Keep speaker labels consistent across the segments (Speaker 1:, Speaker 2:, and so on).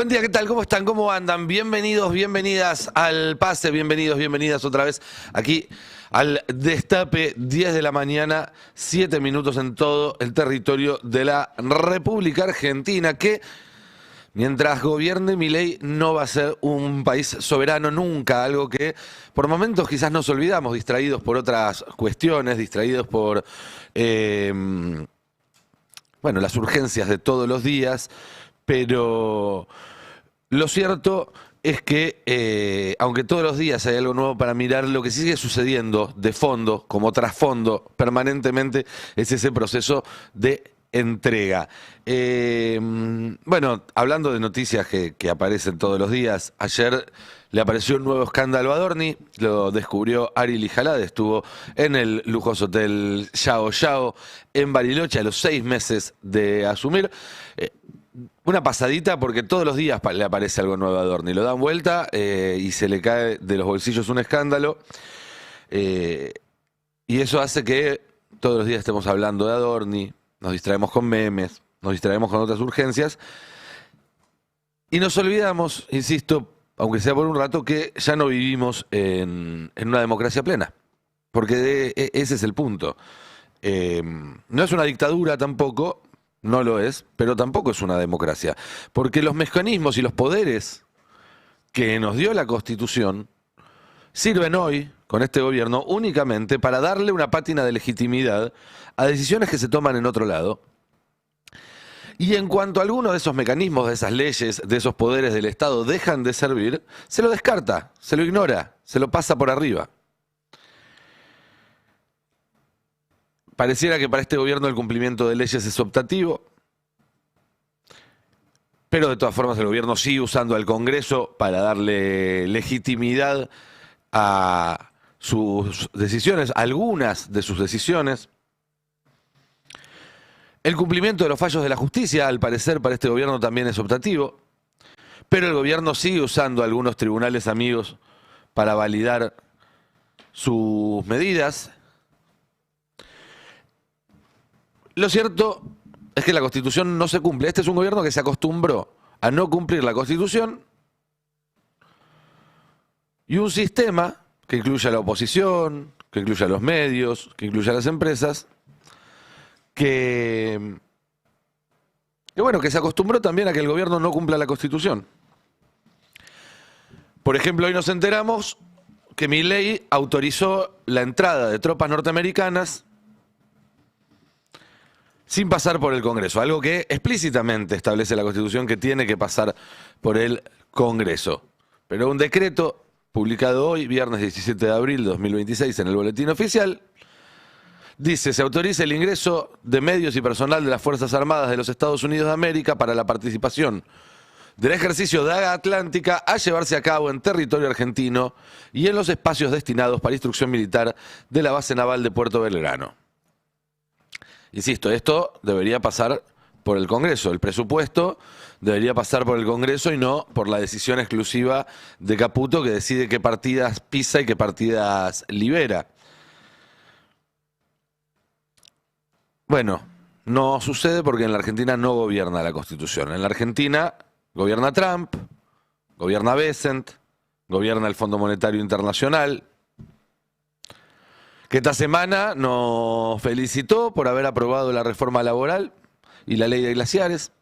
Speaker 1: Buen día, ¿qué tal? ¿Cómo están? ¿Cómo andan? Bienvenidos, bienvenidas al Pase, bienvenidos, bienvenidas otra vez aquí al Destape, 10 de la mañana, 7 minutos en todo el territorio de la República Argentina, que mientras gobierne Milei no va a ser un país soberano nunca, algo que por momentos quizás nos olvidamos, distraídos por otras cuestiones, distraídos por las urgencias de todos los días, pero lo cierto es que, aunque todos los días hay algo nuevo para mirar, lo que sigue sucediendo de fondo, como trasfondo, permanentemente, es ese proceso de entrega. Hablando de noticias que aparecen todos los días, ayer le apareció un nuevo escándalo a Adorni, lo descubrió Ari Lijalade, estuvo en el lujoso hotel Yao Yao en Bariloche a los 6 meses de asumir. Una pasadita porque todos los días le aparece algo nuevo a Adorni, lo dan vuelta y se le cae de los bolsillos un escándalo, y eso hace que todos los días estemos hablando de Adorni, nos distraemos con memes, nos distraemos con otras urgencias y nos olvidamos, insisto, aunque sea por un rato, que ya no vivimos en una democracia plena, porque ese es el punto. No es una dictadura tampoco. No lo es, pero tampoco es una democracia, porque los mecanismos y los poderes que nos dio la Constitución sirven hoy, con este gobierno, únicamente para darle una pátina de legitimidad a decisiones que se toman en otro lado. Y en cuanto a alguno de esos mecanismos, de esas leyes, de esos poderes del Estado dejan de servir, se lo descarta, se lo ignora, se lo pasa por arriba. Pareciera que para este gobierno el cumplimiento de leyes es optativo, pero de todas formas el gobierno sigue usando al Congreso para darle legitimidad a sus decisiones, algunas de sus decisiones. El cumplimiento de los fallos de la justicia, al parecer, para este gobierno también es optativo, pero el gobierno sigue usando algunos tribunales amigos para validar sus medidas. Lo cierto es que la Constitución no se cumple. Este es un gobierno que se acostumbró a no cumplir la Constitución y un sistema que incluye a la oposición, que incluye a los medios, que incluye a las empresas, que se acostumbró también a que el gobierno no cumpla la Constitución. Por ejemplo, hoy nos enteramos que Milei autorizó la entrada de tropas norteamericanas sin pasar por el Congreso, algo que explícitamente establece la Constitución que tiene que pasar por el Congreso. Pero un decreto publicado hoy, viernes 17 de abril de 2026, en el Boletín Oficial, dice: se autoriza el ingreso de medios y personal de las Fuerzas Armadas de los Estados Unidos de América para la participación del ejercicio de Daga Atlántica a llevarse a cabo en territorio argentino y en los espacios destinados para instrucción militar de la base naval de Puerto Belgrano. Insisto, esto debería pasar por el Congreso. El presupuesto debería pasar por el Congreso y no por la decisión exclusiva de Caputo, que decide qué partidas pisa y qué partidas libera. Bueno, no sucede porque en la Argentina no gobierna la Constitución. En la Argentina gobierna Trump, gobierna Bessent, gobierna el Fondo Monetario Internacional, que esta semana nos felicitó por haber aprobado la reforma laboral y la ley de glaciares,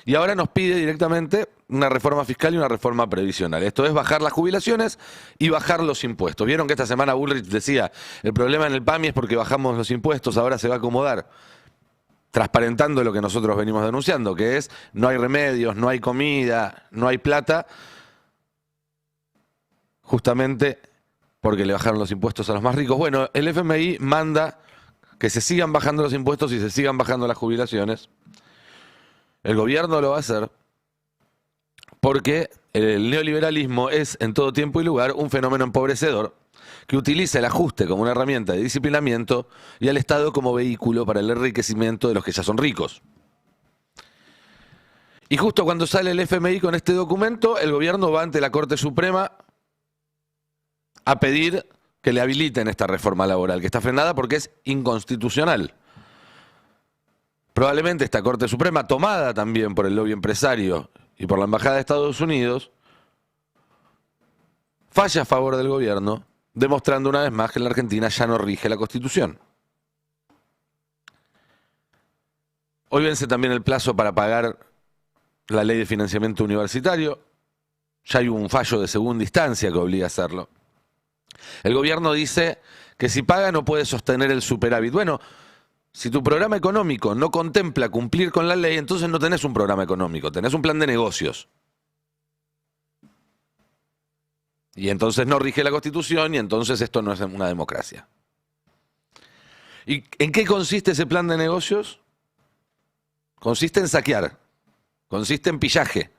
Speaker 1: y ahora nos pide directamente una reforma fiscal y una reforma previsional. Esto es bajar las jubilaciones y bajar los impuestos. Vieron que esta semana Bullrich decía, el problema en el PAMI es porque bajamos los impuestos, ahora se va a acomodar, transparentando lo que nosotros venimos denunciando, que es no hay remedios, no hay comida, no hay plata, justamente porque le bajaron los impuestos a los más ricos. Bueno, el FMI manda que se sigan bajando los impuestos y se sigan bajando las jubilaciones. El gobierno lo va a hacer porque el neoliberalismo es en todo tiempo y lugar un fenómeno empobrecedor que utiliza el ajuste como una herramienta de disciplinamiento y al Estado como vehículo para el enriquecimiento de los que ya son ricos. Y justo cuando sale el FMI con este documento, el gobierno va ante la Corte Suprema a pedir que le habiliten esta reforma laboral, que está frenada porque es inconstitucional. Probablemente esta Corte Suprema, tomada también por el lobby empresario y por la Embajada de Estados Unidos, falla a favor del gobierno, demostrando una vez más que en la Argentina ya no rige la Constitución. Hoy vence también el plazo para pagar la ley de financiamiento universitario. Ya hay un fallo de segunda instancia que obliga a hacerlo. El gobierno dice que si paga no puede sostener el superávit. Bueno, si tu programa económico no contempla cumplir con la ley, entonces no tenés un programa económico, tenés un plan de negocios. Y entonces no rige la Constitución y entonces esto no es una democracia. ¿Y en qué consiste ese plan de negocios? Consiste en saquear, consiste en pillaje,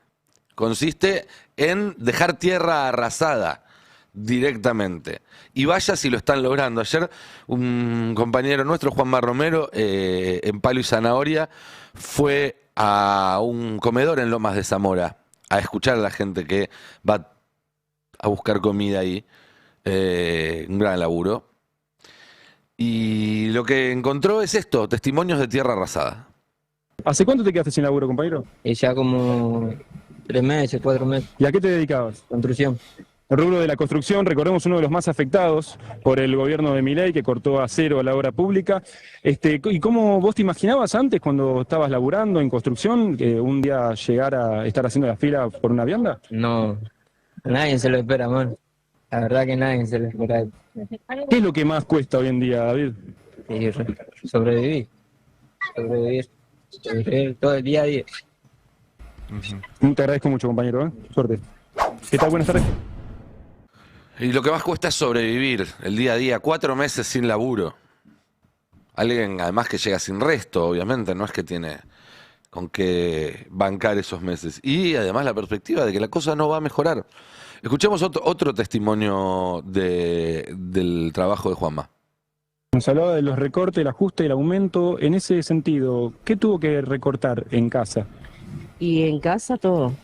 Speaker 1: consiste en dejar tierra arrasada directamente. Y vaya si lo están logrando. Ayer un compañero nuestro, Juanma Romero, en Palo y Zanahoria, fue a un comedor en Lomas de Zamora a escuchar a la gente que va a buscar comida ahí. Un gran laburo. Y lo que encontró es esto, testimonios de tierra arrasada.
Speaker 2: ¿Hace cuánto te quedaste sin laburo, compañero?
Speaker 3: Y ya como 3 meses, 4 meses.
Speaker 2: ¿Y a qué te dedicabas?
Speaker 3: Construcción.
Speaker 2: El rubro de la construcción, recordemos, uno de los más afectados por el gobierno de Milei, que cortó a cero la obra pública. ¿Y cómo vos te imaginabas antes, cuando estabas laburando en construcción, que un día llegara a estar haciendo la fila por una vianda?
Speaker 3: No, nadie se lo espera, man. La verdad que nadie se lo espera.
Speaker 2: ¿Qué es lo que más cuesta hoy en día, David?
Speaker 3: Y sobrevivir. Sobrevivir todo el día a día.
Speaker 2: Te agradezco mucho, compañero, ¿eh? Suerte. ¿Qué tal? Buenas tardes.
Speaker 1: Y lo que más cuesta es sobrevivir el día a día, 4 meses sin laburo. Alguien además que llega sin resto, obviamente, no es que tiene con qué bancar esos meses. Y además la perspectiva de que la cosa no va a mejorar. Escuchemos otro testimonio del trabajo de Juanma.
Speaker 2: Nos hablaba de los recortes, el ajuste, el aumento. En ese sentido, ¿qué tuvo que recortar en casa?
Speaker 4: Y en casa todo.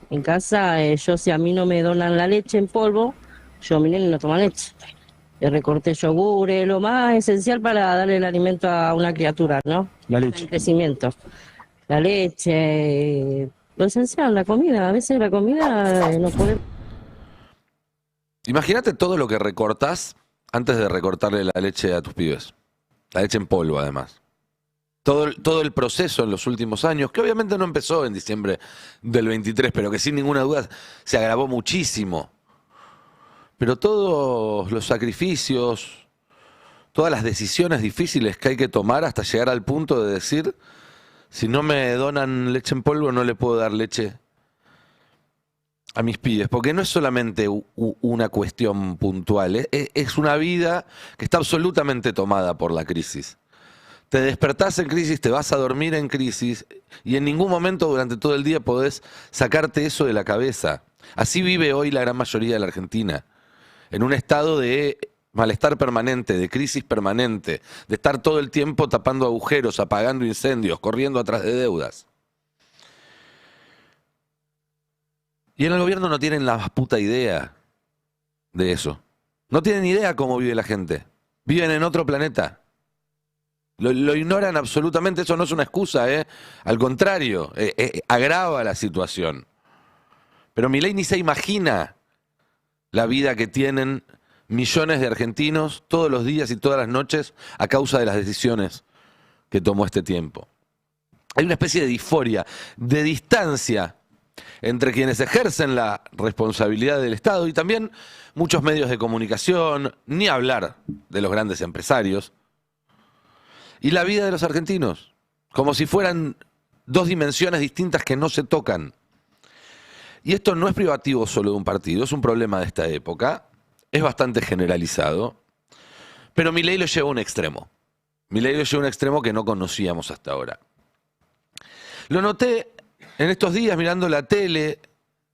Speaker 4: En casa, yo si a mí no me donan la leche en polvo, yo mi nene no toma leche. Le recorté yogur, lo más esencial para darle el alimento a una criatura, ¿no?
Speaker 2: La leche.
Speaker 4: El crecimiento. La leche, lo esencial, la comida. A veces la comida no podemos.
Speaker 1: Imagínate todo lo que recortás antes de recortarle la leche a tus pibes. La leche en polvo, además. Todo el proceso en los últimos años, que obviamente no empezó en diciembre del 23, pero que sin ninguna duda se agravó muchísimo. Pero todos los sacrificios, todas las decisiones difíciles que hay que tomar hasta llegar al punto de decir, si no me donan leche en polvo, no le puedo dar leche a mis pibes. Porque no es solamente una cuestión puntual, es una vida que está absolutamente tomada por la crisis. Te despertás en crisis, te vas a dormir en crisis y en ningún momento durante todo el día podés sacarte eso de la cabeza. Así vive hoy la gran mayoría de la Argentina, en un estado de malestar permanente, de crisis permanente, de estar todo el tiempo tapando agujeros, apagando incendios, corriendo atrás de deudas. Y en el gobierno no tienen la más puta idea de eso. No tienen idea cómo vive la gente. Viven en otro planeta. Lo ignoran absolutamente, eso no es una excusa, al contrario, agrava la situación. Pero Milei ni se imagina la vida que tienen millones de argentinos todos los días y todas las noches a causa de las decisiones que tomó este tiempo. Hay una especie de disforia, de distancia entre quienes ejercen la responsabilidad del Estado y también muchos medios de comunicación, ni hablar de los grandes empresarios, y la vida de los argentinos, como si fueran dos dimensiones distintas que no se tocan. Y esto no es privativo solo de un partido, es un problema de esta época, es bastante generalizado, pero Milei lo lleva a un extremo. Milei lo lleva a un extremo que no conocíamos hasta ahora. Lo noté en estos días mirando la tele,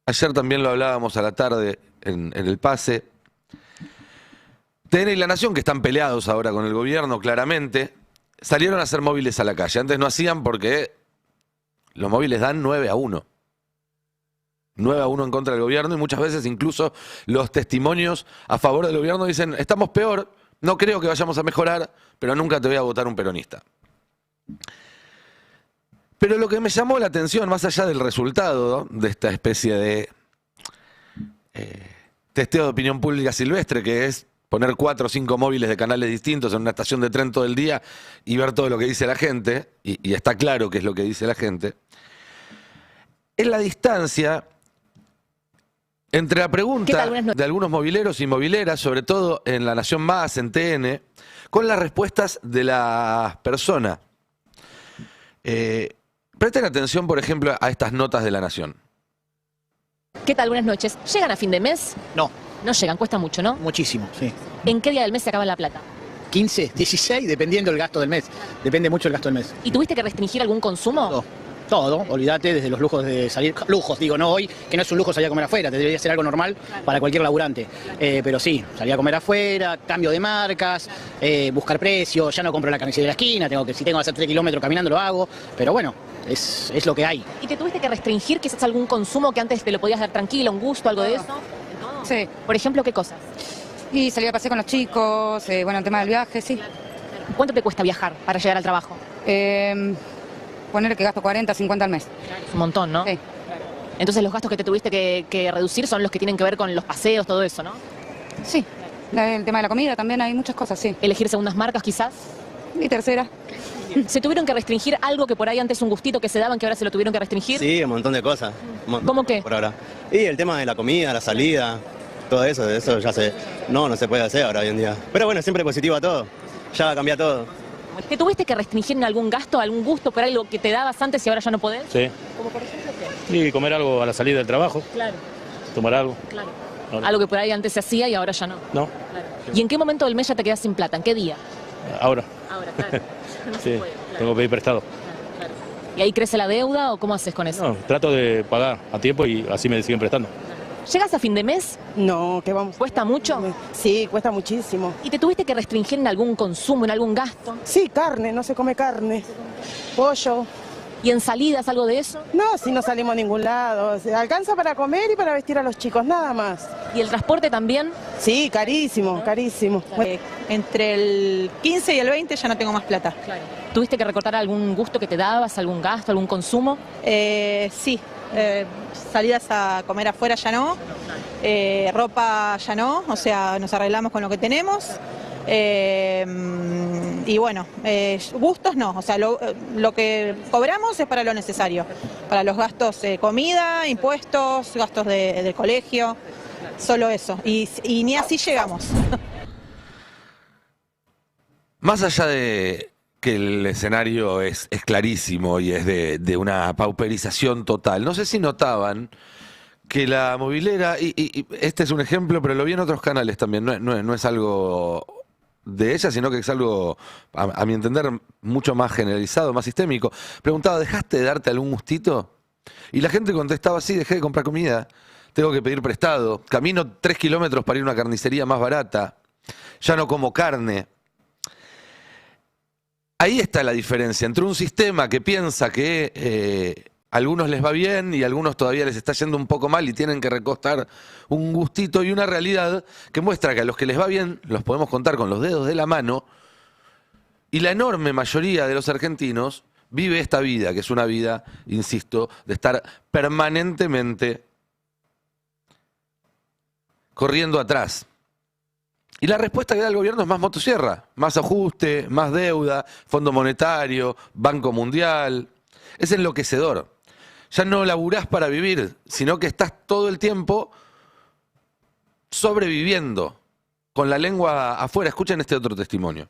Speaker 1: ayer también lo hablábamos a la tarde en el pase. TN y La Nación, que están peleados ahora con el gobierno, claramente, salieron a hacer móviles a la calle. Antes no hacían porque los móviles dan 9-1. 9-1 en contra del gobierno y muchas veces incluso los testimonios a favor del gobierno dicen, estamos peor, no creo que vayamos a mejorar, pero nunca te voy a votar un peronista. Pero lo que me llamó la atención, más allá del resultado de esta especie de testeo de opinión pública silvestre, que es poner 4 o 5 móviles de canales distintos en una estación de tren todo el día y ver todo lo que dice la gente, y está claro qué es lo que dice la gente, es la distancia entre la pregunta de algunos mobileros y mobileras, sobre todo en La Nación Más, en TN, con las respuestas de la persona. Presten atención, por ejemplo, a estas notas de La Nación.
Speaker 5: ¿Qué tal? Buenas noches. ¿Llegan a fin de mes?
Speaker 6: No,
Speaker 5: No llegan, cuesta mucho, ¿no?
Speaker 6: muchísimo, sí.
Speaker 5: ¿En qué día del mes se acaba la plata?
Speaker 6: 15, 16, dependiendo del gasto del mes. Depende mucho el gasto del mes.
Speaker 5: ¿Y tuviste que restringir algún consumo?
Speaker 6: Todo, olvídate, desde los lujos de salir, lujos, digo, no hoy, que no es un lujo salir a comer afuera, debería ser algo normal para cualquier laburante. Pero sí, salir a comer afuera, cambio de marcas, buscar precios, ya no compro en la carnicería de la esquina, si tengo que hacer 3 kilómetros caminando lo hago, pero bueno, es lo que hay.
Speaker 5: ¿Y te tuviste que restringir quizás algún consumo que antes te lo podías dar tranquilo, un gusto, algo de eso?
Speaker 7: Sí,
Speaker 5: Por ejemplo, ¿qué cosas?
Speaker 7: y salir a pasear con los chicos, bueno, el tema del viaje, sí.
Speaker 5: ¿Cuánto te cuesta viajar para llegar al trabajo?
Speaker 7: Poner que gasto 40, 50 al mes.
Speaker 5: Es un montón, ¿no?
Speaker 7: Sí.
Speaker 5: Entonces los gastos que te tuviste que reducir son los que tienen que ver con los paseos, todo eso, ¿no?
Speaker 7: Sí, el tema de la comida también, hay muchas cosas, sí.
Speaker 5: Elegir segundas marcas quizás.
Speaker 7: Y tercera.
Speaker 5: ¿Se tuvieron que restringir algo que por ahí antes un gustito que se daban que ahora se lo tuvieron que restringir?
Speaker 8: Sí, un montón de cosas.
Speaker 5: ¿Cómo qué?
Speaker 8: Por ahora. Y el tema de la comida, la salida, todo eso ya no se puede hacer ahora hoy en día. Pero bueno, siempre positivo a todo. Ya va a cambiar todo.
Speaker 5: ¿Te tuviste que restringir en algún gasto, algún gusto por algo que te dabas antes y ahora ya no podés?
Speaker 9: Sí.
Speaker 5: Como por ejemplo qué?
Speaker 9: Y comer algo a la salida del trabajo,
Speaker 5: Claro,
Speaker 9: tomar algo.
Speaker 5: claro.
Speaker 9: No.
Speaker 5: Algo que por ahí antes se hacía y ahora ya no.
Speaker 9: No,
Speaker 5: Claro. ¿Y en qué momento del mes ya te quedas sin plata? ¿En qué día?
Speaker 9: ahora.
Speaker 5: Ahora, claro. No se
Speaker 9: Sí,
Speaker 5: puede, claro,
Speaker 9: tengo que pedir prestado.
Speaker 5: claro, claro. ¿Y ahí crece la deuda o cómo haces con eso?
Speaker 9: No, trato de pagar a tiempo y así me siguen prestando.
Speaker 5: ¿Llegas a fin de mes?
Speaker 10: No, que vamos.
Speaker 5: ¿Cuesta mucho?
Speaker 10: Sí, cuesta muchísimo.
Speaker 5: ¿Y te tuviste que restringir en algún consumo, en algún gasto?
Speaker 10: Sí, carne, no se come carne. Pollo.
Speaker 5: ¿Y en salidas algo de eso?
Speaker 10: No, si no salimos a ningún lado. Se alcanza para comer y para vestir a los chicos, nada más.
Speaker 5: ¿Y el transporte también?
Speaker 10: Sí, carísimo, carísimo.
Speaker 11: Entre el 15 y el 20 ya no tengo más plata.
Speaker 5: ¿Tuviste que recortar algún gusto que te dabas, algún gasto, algún consumo?
Speaker 11: Sí, salidas a comer afuera ya no, ropa ya no, o sea, nos arreglamos con lo que tenemos. Y bueno, gustos no, o sea, lo que cobramos es para lo necesario, para los gastos de comida, impuestos, gastos del colegio, solo eso, y ni así llegamos.
Speaker 1: Más allá de que el escenario es clarísimo y es de una pauperización total, no sé si notaban que la movilera, y este es un ejemplo, pero lo vi en otros canales también, no es algo de ella, sino que es algo, a mi entender, mucho más generalizado, más sistémico. Preguntaba, ¿dejaste de darte algún gustito? Y la gente contestaba, sí, dejé de comprar comida, tengo que pedir prestado, camino 3 kilómetros para ir a una carnicería más barata, ya no como carne. Ahí está la diferencia entre un sistema que piensa que a algunos les va bien y a algunos todavía les está yendo un poco mal y tienen que recostar un gustito, y una realidad que muestra que a los que les va bien los podemos contar con los dedos de la mano, y la enorme mayoría de los argentinos vive esta vida, que es una vida, insisto, de estar permanentemente corriendo atrás. Y la respuesta que da el gobierno es más motosierra, más ajuste, más deuda, Fondo Monetario, Banco Mundial. Es enloquecedor. Ya no laburás para vivir, sino que estás todo el tiempo sobreviviendo, con la lengua afuera. Escuchen este otro testimonio.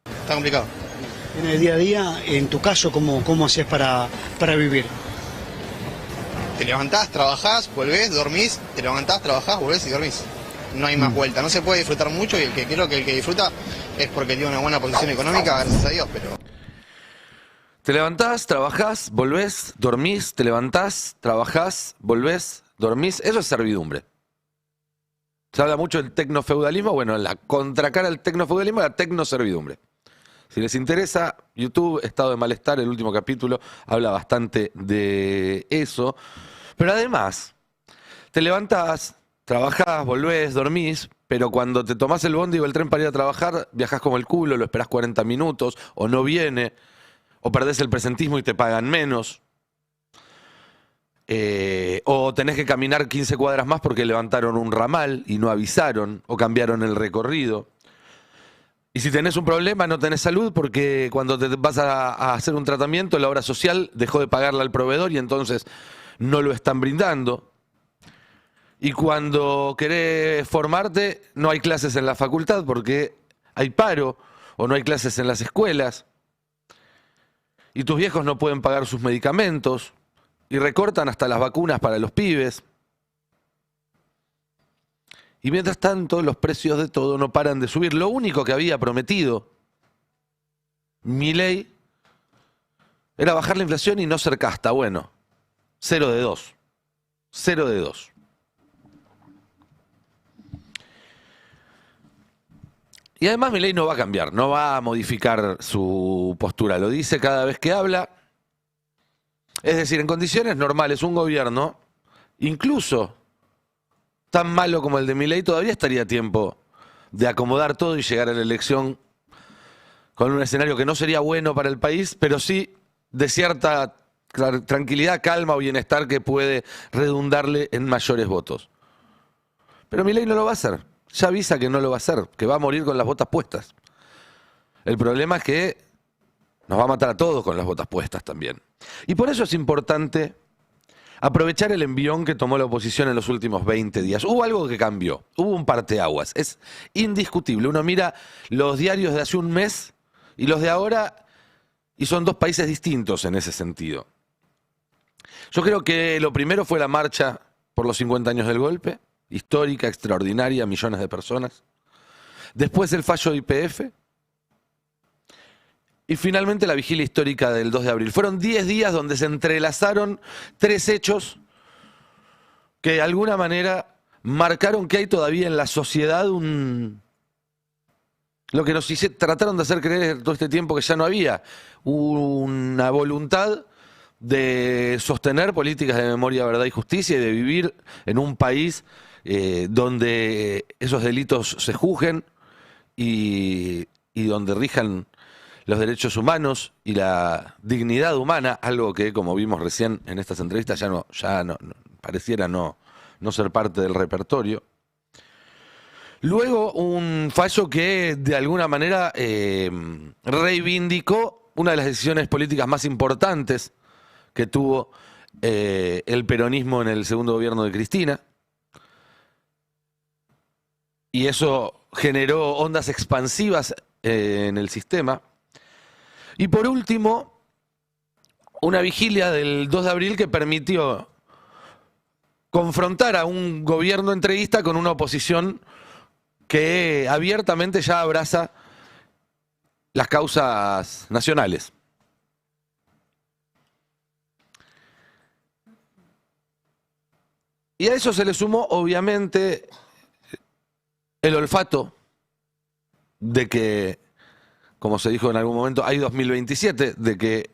Speaker 12: Está complicado.
Speaker 13: En el día a día, en tu caso, ¿cómo haces para vivir?
Speaker 12: Te levantás, trabajás, volvés, dormís, te levantás, trabajás, volvés y dormís. No hay más vuelta, no se puede disfrutar mucho, y creo que el que disfruta es porque tiene una buena posición económica, gracias a Dios, pero...
Speaker 1: Te levantás, trabajás, volvés, dormís, te levantás, trabajás, volvés, dormís. Eso es servidumbre. Se habla mucho del tecnofeudalismo. Bueno, la contracara al tecnofeudalismo es la tecnoservidumbre. Si les interesa, YouTube, Estado de Malestar, el último capítulo, habla bastante de eso. Pero además, te levantás, trabajás, volvés, dormís, pero cuando te tomás el bondi o el tren para ir a trabajar, viajás como el culo, lo esperás 40 minutos, o no viene, o perdés el presentismo y te pagan menos, o tenés que caminar 15 cuadras más porque levantaron un ramal y no avisaron, o cambiaron el recorrido. Y si tenés un problema, no tenés salud porque cuando te vas a hacer un tratamiento, la obra social dejó de pagarle al proveedor y entonces no lo están brindando. Y cuando querés formarte, no hay clases en la facultad porque hay paro o no hay clases en las escuelas. Y tus viejos no pueden pagar sus medicamentos y recortan hasta las vacunas para los pibes. Y mientras tanto, los precios de todo no paran de subir. Lo único que había prometido Milei era bajar la inflación y no ser casta. Bueno, 0 de 2. 0 de 2. Y además Milei no va a cambiar, no va a modificar su postura. Lo dice cada vez que habla. Es decir, en condiciones normales, un gobierno, incluso tan malo como el de Milei, todavía estaría a tiempo de acomodar todo y llegar a la elección con un escenario que no sería bueno para el país, pero sí de cierta tranquilidad, calma o bienestar que puede redundarle en mayores votos. Pero Milei no lo va a hacer. Ya avisa que no lo va a hacer, que va a morir con las botas puestas. El problema es que nos va a matar a todos con las botas puestas también. Y por eso es importante aprovechar el envión que tomó la oposición en los últimos 20 días. Hubo algo que cambió, hubo un parteaguas, es indiscutible. Uno mira los diarios de hace un mes y los de ahora y son dos países distintos en ese sentido. Yo creo que lo primero fue la marcha por los 50 años del golpe, histórica, extraordinaria, millones de personas. Después el fallo de YPF. Y finalmente la vigilia histórica del 2 de abril. Fueron 10 días donde se entrelazaron 3 hechos que de alguna manera marcaron que hay todavía en la sociedad lo que nos trataron de hacer creer todo este tiempo que ya no había. Una voluntad de sostener políticas de memoria, verdad y justicia y de vivir en un país donde esos delitos se juzguen y donde rijan los derechos humanos y la dignidad humana, algo que, como vimos recién en estas entrevistas, ya no pareciera no ser parte del repertorio. Luego, un fallo que de alguna manera reivindicó una de las decisiones políticas más importantes que tuvo el peronismo en el segundo gobierno de Cristina. Y eso generó ondas expansivas en el sistema. Y por último, una vigilia del 2 de abril que permitió confrontar a un gobierno entreguista con una oposición que abiertamente ya abraza las causas nacionales. Y a eso se le sumó, obviamente, el olfato de que, como se dijo en algún momento, hay 2027, de que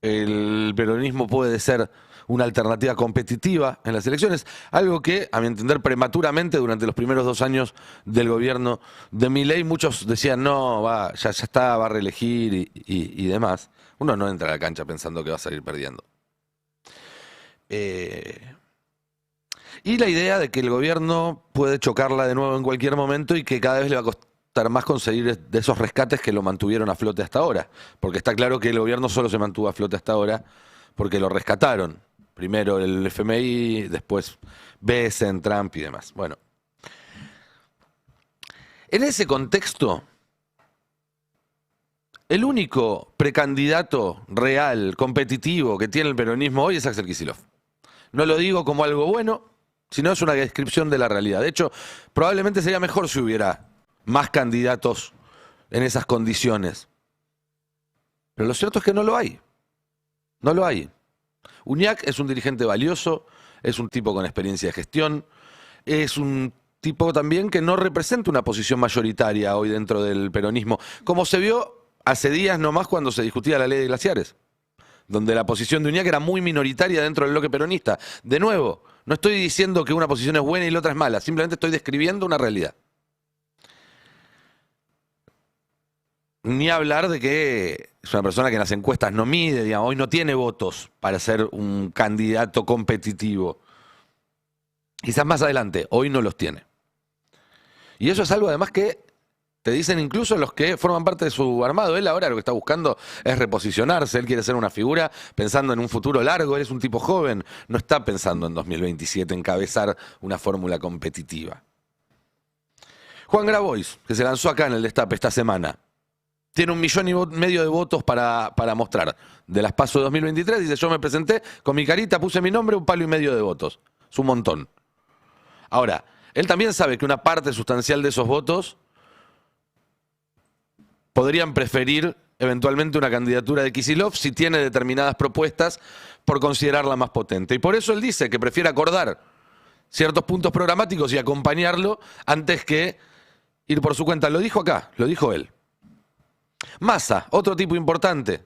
Speaker 1: el peronismo puede ser una alternativa competitiva en las elecciones, algo que, a mi entender, prematuramente durante los primeros 2 años del gobierno de Milei, muchos decían, no, ya está, va a reelegir y demás. Uno no entra a la cancha pensando que va a salir perdiendo. Y la idea de que el gobierno puede chocarla de nuevo en cualquier momento y que cada vez le va a costar más conseguir de esos rescates que lo mantuvieron a flote hasta ahora. Porque está claro que el gobierno solo se mantuvo a flote hasta ahora porque lo rescataron. Primero el FMI, después Besen, Trump y demás. Bueno, en ese contexto, el único precandidato real, competitivo que tiene el peronismo hoy es Axel Kicillof. No lo digo como algo bueno, sino es una descripción de la realidad. De hecho, probablemente sería mejor si hubiera más candidatos en esas condiciones. Pero lo cierto es que no lo hay. No lo hay. Uñac es un dirigente valioso, es un tipo con experiencia de gestión, es un tipo también que no representa una posición mayoritaria hoy dentro del peronismo, como se vio hace días nomás cuando se discutía la ley de glaciares, donde la posición de Uñac era muy minoritaria dentro del bloque peronista. De nuevo, no estoy diciendo que una posición es buena y la otra es mala, simplemente estoy describiendo una realidad. Ni hablar de que es una persona que en las encuestas no mide, digamos, hoy no tiene votos para ser un candidato competitivo. Quizás más adelante, hoy no los tiene. Y eso es algo además que te dicen incluso los que forman parte de su armado. Él ahora lo que está buscando es reposicionarse, él quiere ser una figura pensando en un futuro largo, él es un tipo joven, no está pensando en 2027 encabezar una fórmula competitiva. Juan Grabois, que se lanzó acá en el Destape esta semana, tiene 1,5 millones de votos para mostrar. De las PASO 2023, dice, yo me presenté con mi carita, puse mi nombre, 1,5 palos de votos. Es un montón. Ahora, él también sabe que una parte sustancial de esos votos podrían preferir eventualmente una candidatura de Kicillof si tiene determinadas propuestas por considerarla más potente. Y por eso él dice que prefiere acordar ciertos puntos programáticos y acompañarlo antes que ir por su cuenta. Lo dijo acá, lo dijo él. Massa, otro tipo importante,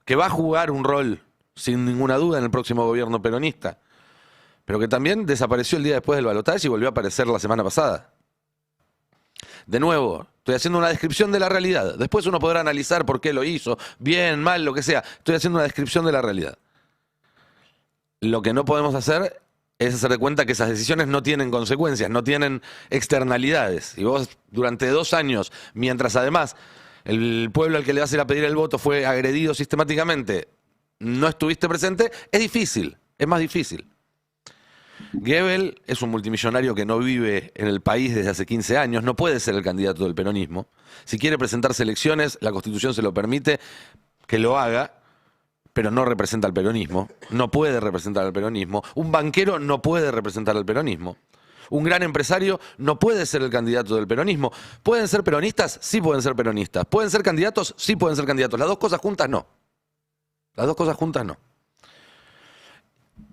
Speaker 1: que va a jugar un rol, sin ninguna duda, en el próximo gobierno peronista, pero que también desapareció el día después del balotaje y volvió a aparecer la semana pasada. De nuevo, estoy haciendo una descripción de la realidad. Después uno podrá analizar por qué lo hizo, bien, mal, lo que sea. Estoy haciendo una descripción de la realidad. Lo que no podemos hacer es hacer de cuenta que esas decisiones no tienen consecuencias, no tienen externalidades. Y vos durante 2 años, mientras además el pueblo al que le vas a ir a pedir el voto fue agredido sistemáticamente, no estuviste presente, es difícil, es más difícil. Goebbels es un multimillonario que no vive en el país desde hace 15 años, no puede ser el candidato del peronismo. Si quiere presentarse elecciones, la Constitución se lo permite que lo haga, pero no representa al peronismo, no puede representar al peronismo. Un banquero no puede representar al peronismo. Un gran empresario no puede ser el candidato del peronismo. ¿Pueden ser peronistas? Sí pueden ser peronistas. ¿Pueden ser candidatos? Sí pueden ser candidatos. Las dos cosas juntas no. Las dos cosas juntas no.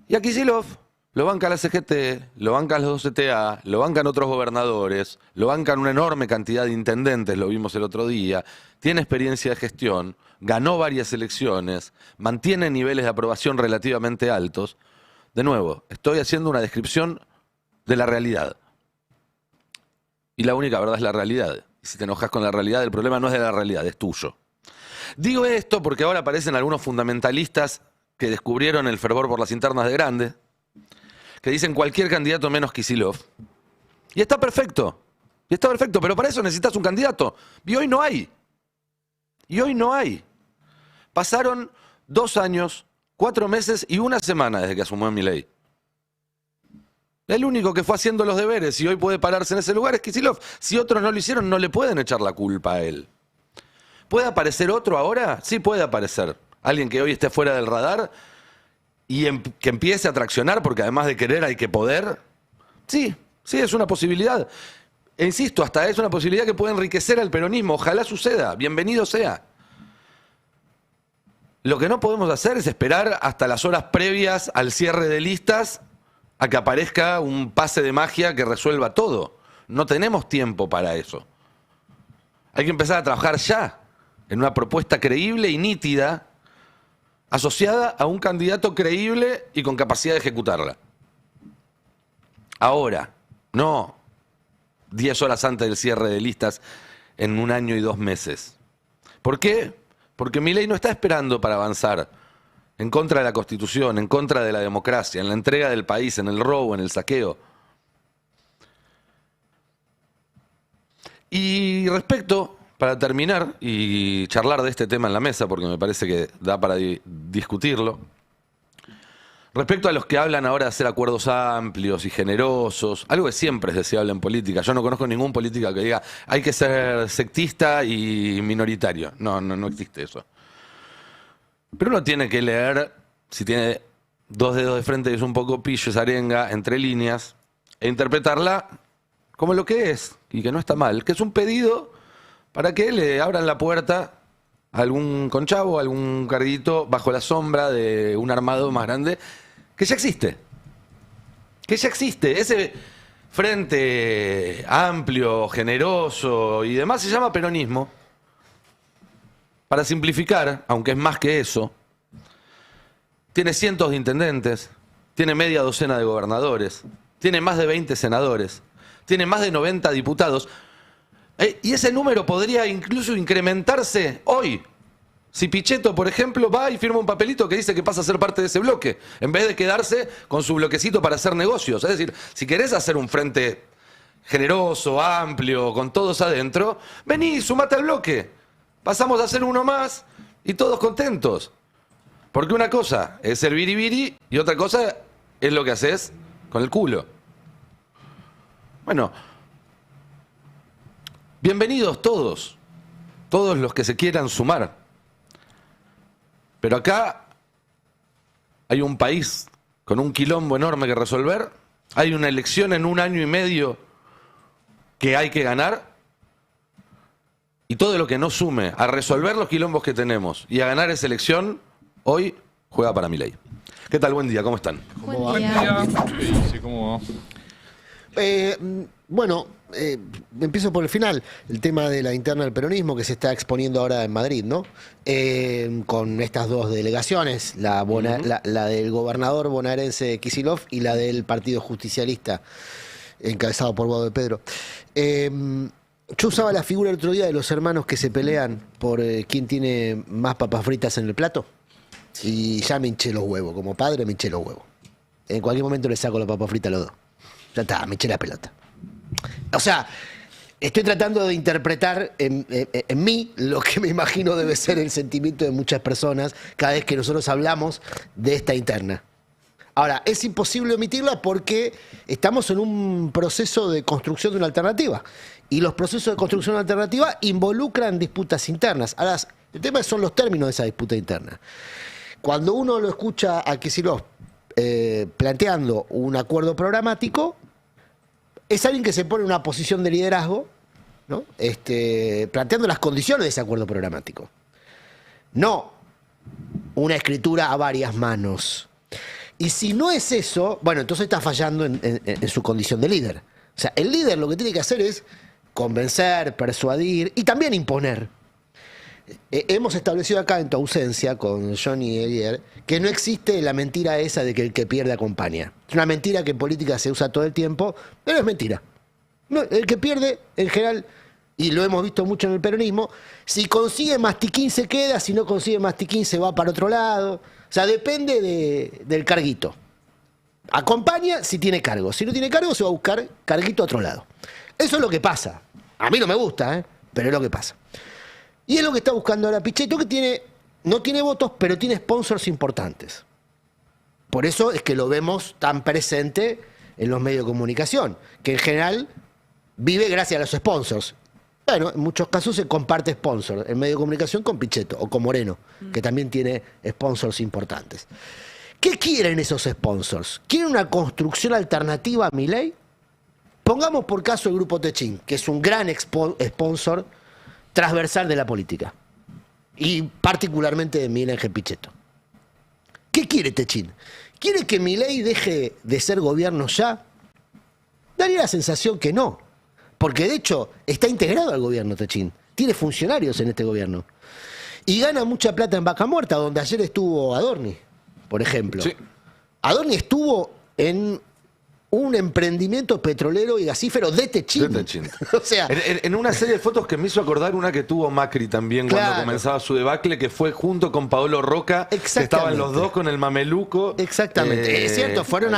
Speaker 1: Y a Kicillof lo banca la CGT, lo bancan los 2CTA, lo bancan otros gobernadores, lo bancan una enorme cantidad de intendentes, lo vimos el otro día, tiene experiencia de gestión, ganó varias elecciones, mantiene niveles de aprobación relativamente altos. De nuevo, estoy haciendo una descripción de la realidad. Y la única verdad es la realidad. Y si te enojas con la realidad, el problema no es de la realidad, es tuyo. Digo esto porque ahora aparecen algunos fundamentalistas que descubrieron el fervor por las internas de Grande, que dicen cualquier candidato menos Kicillof. Y está perfecto. Y está perfecto, pero para eso necesitas un candidato. Y hoy no hay. Y hoy no hay. Pasaron 2 años, 4 meses y 1 semana desde que asumió Milei. El único que fue haciendo los deberes y hoy puede pararse en ese lugar es Kicillof. Si otros no lo hicieron, no le pueden echar la culpa a él. ¿Puede aparecer otro ahora? Sí puede aparecer. Alguien que hoy esté fuera del radar y que empiece a traccionar, porque además de querer hay que poder. Sí, es una posibilidad. E insisto, hasta es una posibilidad que puede enriquecer al peronismo. Ojalá suceda, bienvenido sea. Lo que no podemos hacer es esperar hasta las horas previas al cierre de listas a que aparezca un pase de magia que resuelva todo. No tenemos tiempo para eso. Hay que empezar a trabajar ya en una propuesta creíble y nítida, asociada a un candidato creíble y con capacidad de ejecutarla. Ahora, no 10 horas antes del cierre de listas en 1 año y 2 meses. ¿Por qué? Porque Milei no está esperando para avanzar en contra de la Constitución, en contra de la democracia, en la entrega del país, en el robo, en el saqueo. Y respecto, para terminar y charlar de este tema en la mesa, porque me parece que da para discutirlo, respecto a los que hablan ahora de hacer acuerdos amplios y generosos, algo que siempre es deseable en política. Yo no conozco ningún político que diga hay que ser sectista y minoritario. No existe eso. Pero uno tiene que leer, si tiene 2 dedos de frente y es un poco pillo esa arenga, entre líneas, e interpretarla como lo que es, y que no está mal, que es un pedido para que le abran la puerta a algún conchavo, a algún carguito bajo la sombra de un armado más grande, que ya existe. Que ya existe. Ese frente amplio, generoso y demás se llama peronismo. Para simplificar, aunque es más que eso, tiene cientos de intendentes, tiene media docena de gobernadores, tiene más de 20 senadores, tiene más de 90 diputados. Y ese número podría incluso incrementarse hoy. Si Pichetto, por ejemplo, va y firma un papelito que dice que pasa a ser parte de ese bloque, en vez de quedarse con su bloquecito para hacer negocios. Es decir, si querés hacer un frente generoso, amplio, con todos adentro, vení, sumate al bloque. Pasamos a hacer uno más y todos contentos. Porque una cosa es el biribiri y otra cosa es lo que haces con el culo. Bueno, bienvenidos todos los que se quieran sumar. Pero acá hay un país con un quilombo enorme que resolver, hay una elección en 1 año y medio que hay que ganar, y todo lo que no sume a resolver los quilombos que tenemos y a ganar esa elección, hoy juega para Milei. ¿Qué tal? Buen día, ¿cómo están?
Speaker 14: ¿Cómo va?
Speaker 15: Sí, ¿cómo va?
Speaker 14: Bueno, empiezo por el final, el tema de la interna del peronismo que se está exponiendo ahora en Madrid, ¿no? Con estas dos delegaciones, la del gobernador bonaerense Kicillof y la del Partido Justicialista, encabezado por Guado de Pedro. Yo usaba la figura el otro día de los hermanos que se pelean por quién tiene más papas fritas en el plato, y ya me hinché los huevos, como padre me hinché los huevos. En cualquier momento le saco la papa frita a los dos. Ya está, me eché la pelota. O sea, estoy tratando de interpretar en mí lo que me imagino debe ser el sentimiento de muchas personas cada vez que nosotros hablamos de esta interna. Ahora, es imposible omitirla porque estamos en un proceso de construcción de una alternativa. Y los procesos de construcción de una alternativa involucran disputas internas. Ahora, el tema son los términos de esa disputa interna. Cuando uno lo escucha a Kicillof planteando un acuerdo programático, es alguien que se pone en una posición de liderazgo, ¿no? Planteando las condiciones de ese acuerdo programático. No una escritura a varias manos. Y si no es eso, bueno, entonces está fallando en su condición de líder. O sea, el líder lo que tiene que hacer es convencer, persuadir y también imponer. Hemos establecido acá en tu ausencia con Johnny Elier que no existe la mentira esa de que el que pierde acompaña. Es una mentira que en política se usa todo el tiempo, pero es mentira. No, el que pierde, en general, y lo hemos visto mucho en el peronismo, si consigue mastiquín se queda, si no consigue mastiquín se va para otro lado. O sea, depende del carguito. Acompaña si tiene cargo. Si no tiene cargo se va a buscar carguito a otro lado. Eso es lo que pasa. A mí no me gusta, pero es lo que pasa. Y es lo que está buscando ahora Pichetto, que no tiene votos, pero tiene sponsors importantes. Por eso es que lo vemos tan presente en los medios de comunicación, que en general vive gracias a los sponsors. Bueno, en muchos casos se comparte sponsor en medio de comunicación con Pichetto o con Moreno, que también tiene sponsors importantes. ¿Qué quieren esos sponsors? ¿Quieren una construcción alternativa a Milei? Pongamos por caso el Grupo Techín, que es un gran sponsor transversal de la política, y particularmente de Miguel Ángel Pichetto. ¿Qué quiere Techín? ¿Quiere que Milei deje de ser gobierno ya? Daría la sensación que no, porque de hecho está integrado al gobierno Techín, tiene funcionarios en este gobierno, y gana mucha plata en Vaca Muerta, donde ayer estuvo Adorni, por ejemplo. Sí. Adorni estuvo en un emprendimiento petrolero y gasífero de Techín. O sea,
Speaker 1: en una serie de fotos que me hizo acordar una que tuvo Macri también cuando comenzaba su debacle, que fue junto con Paolo Roca, que estaban los dos con el mameluco.
Speaker 14: Exactamente. Es cierto, fueron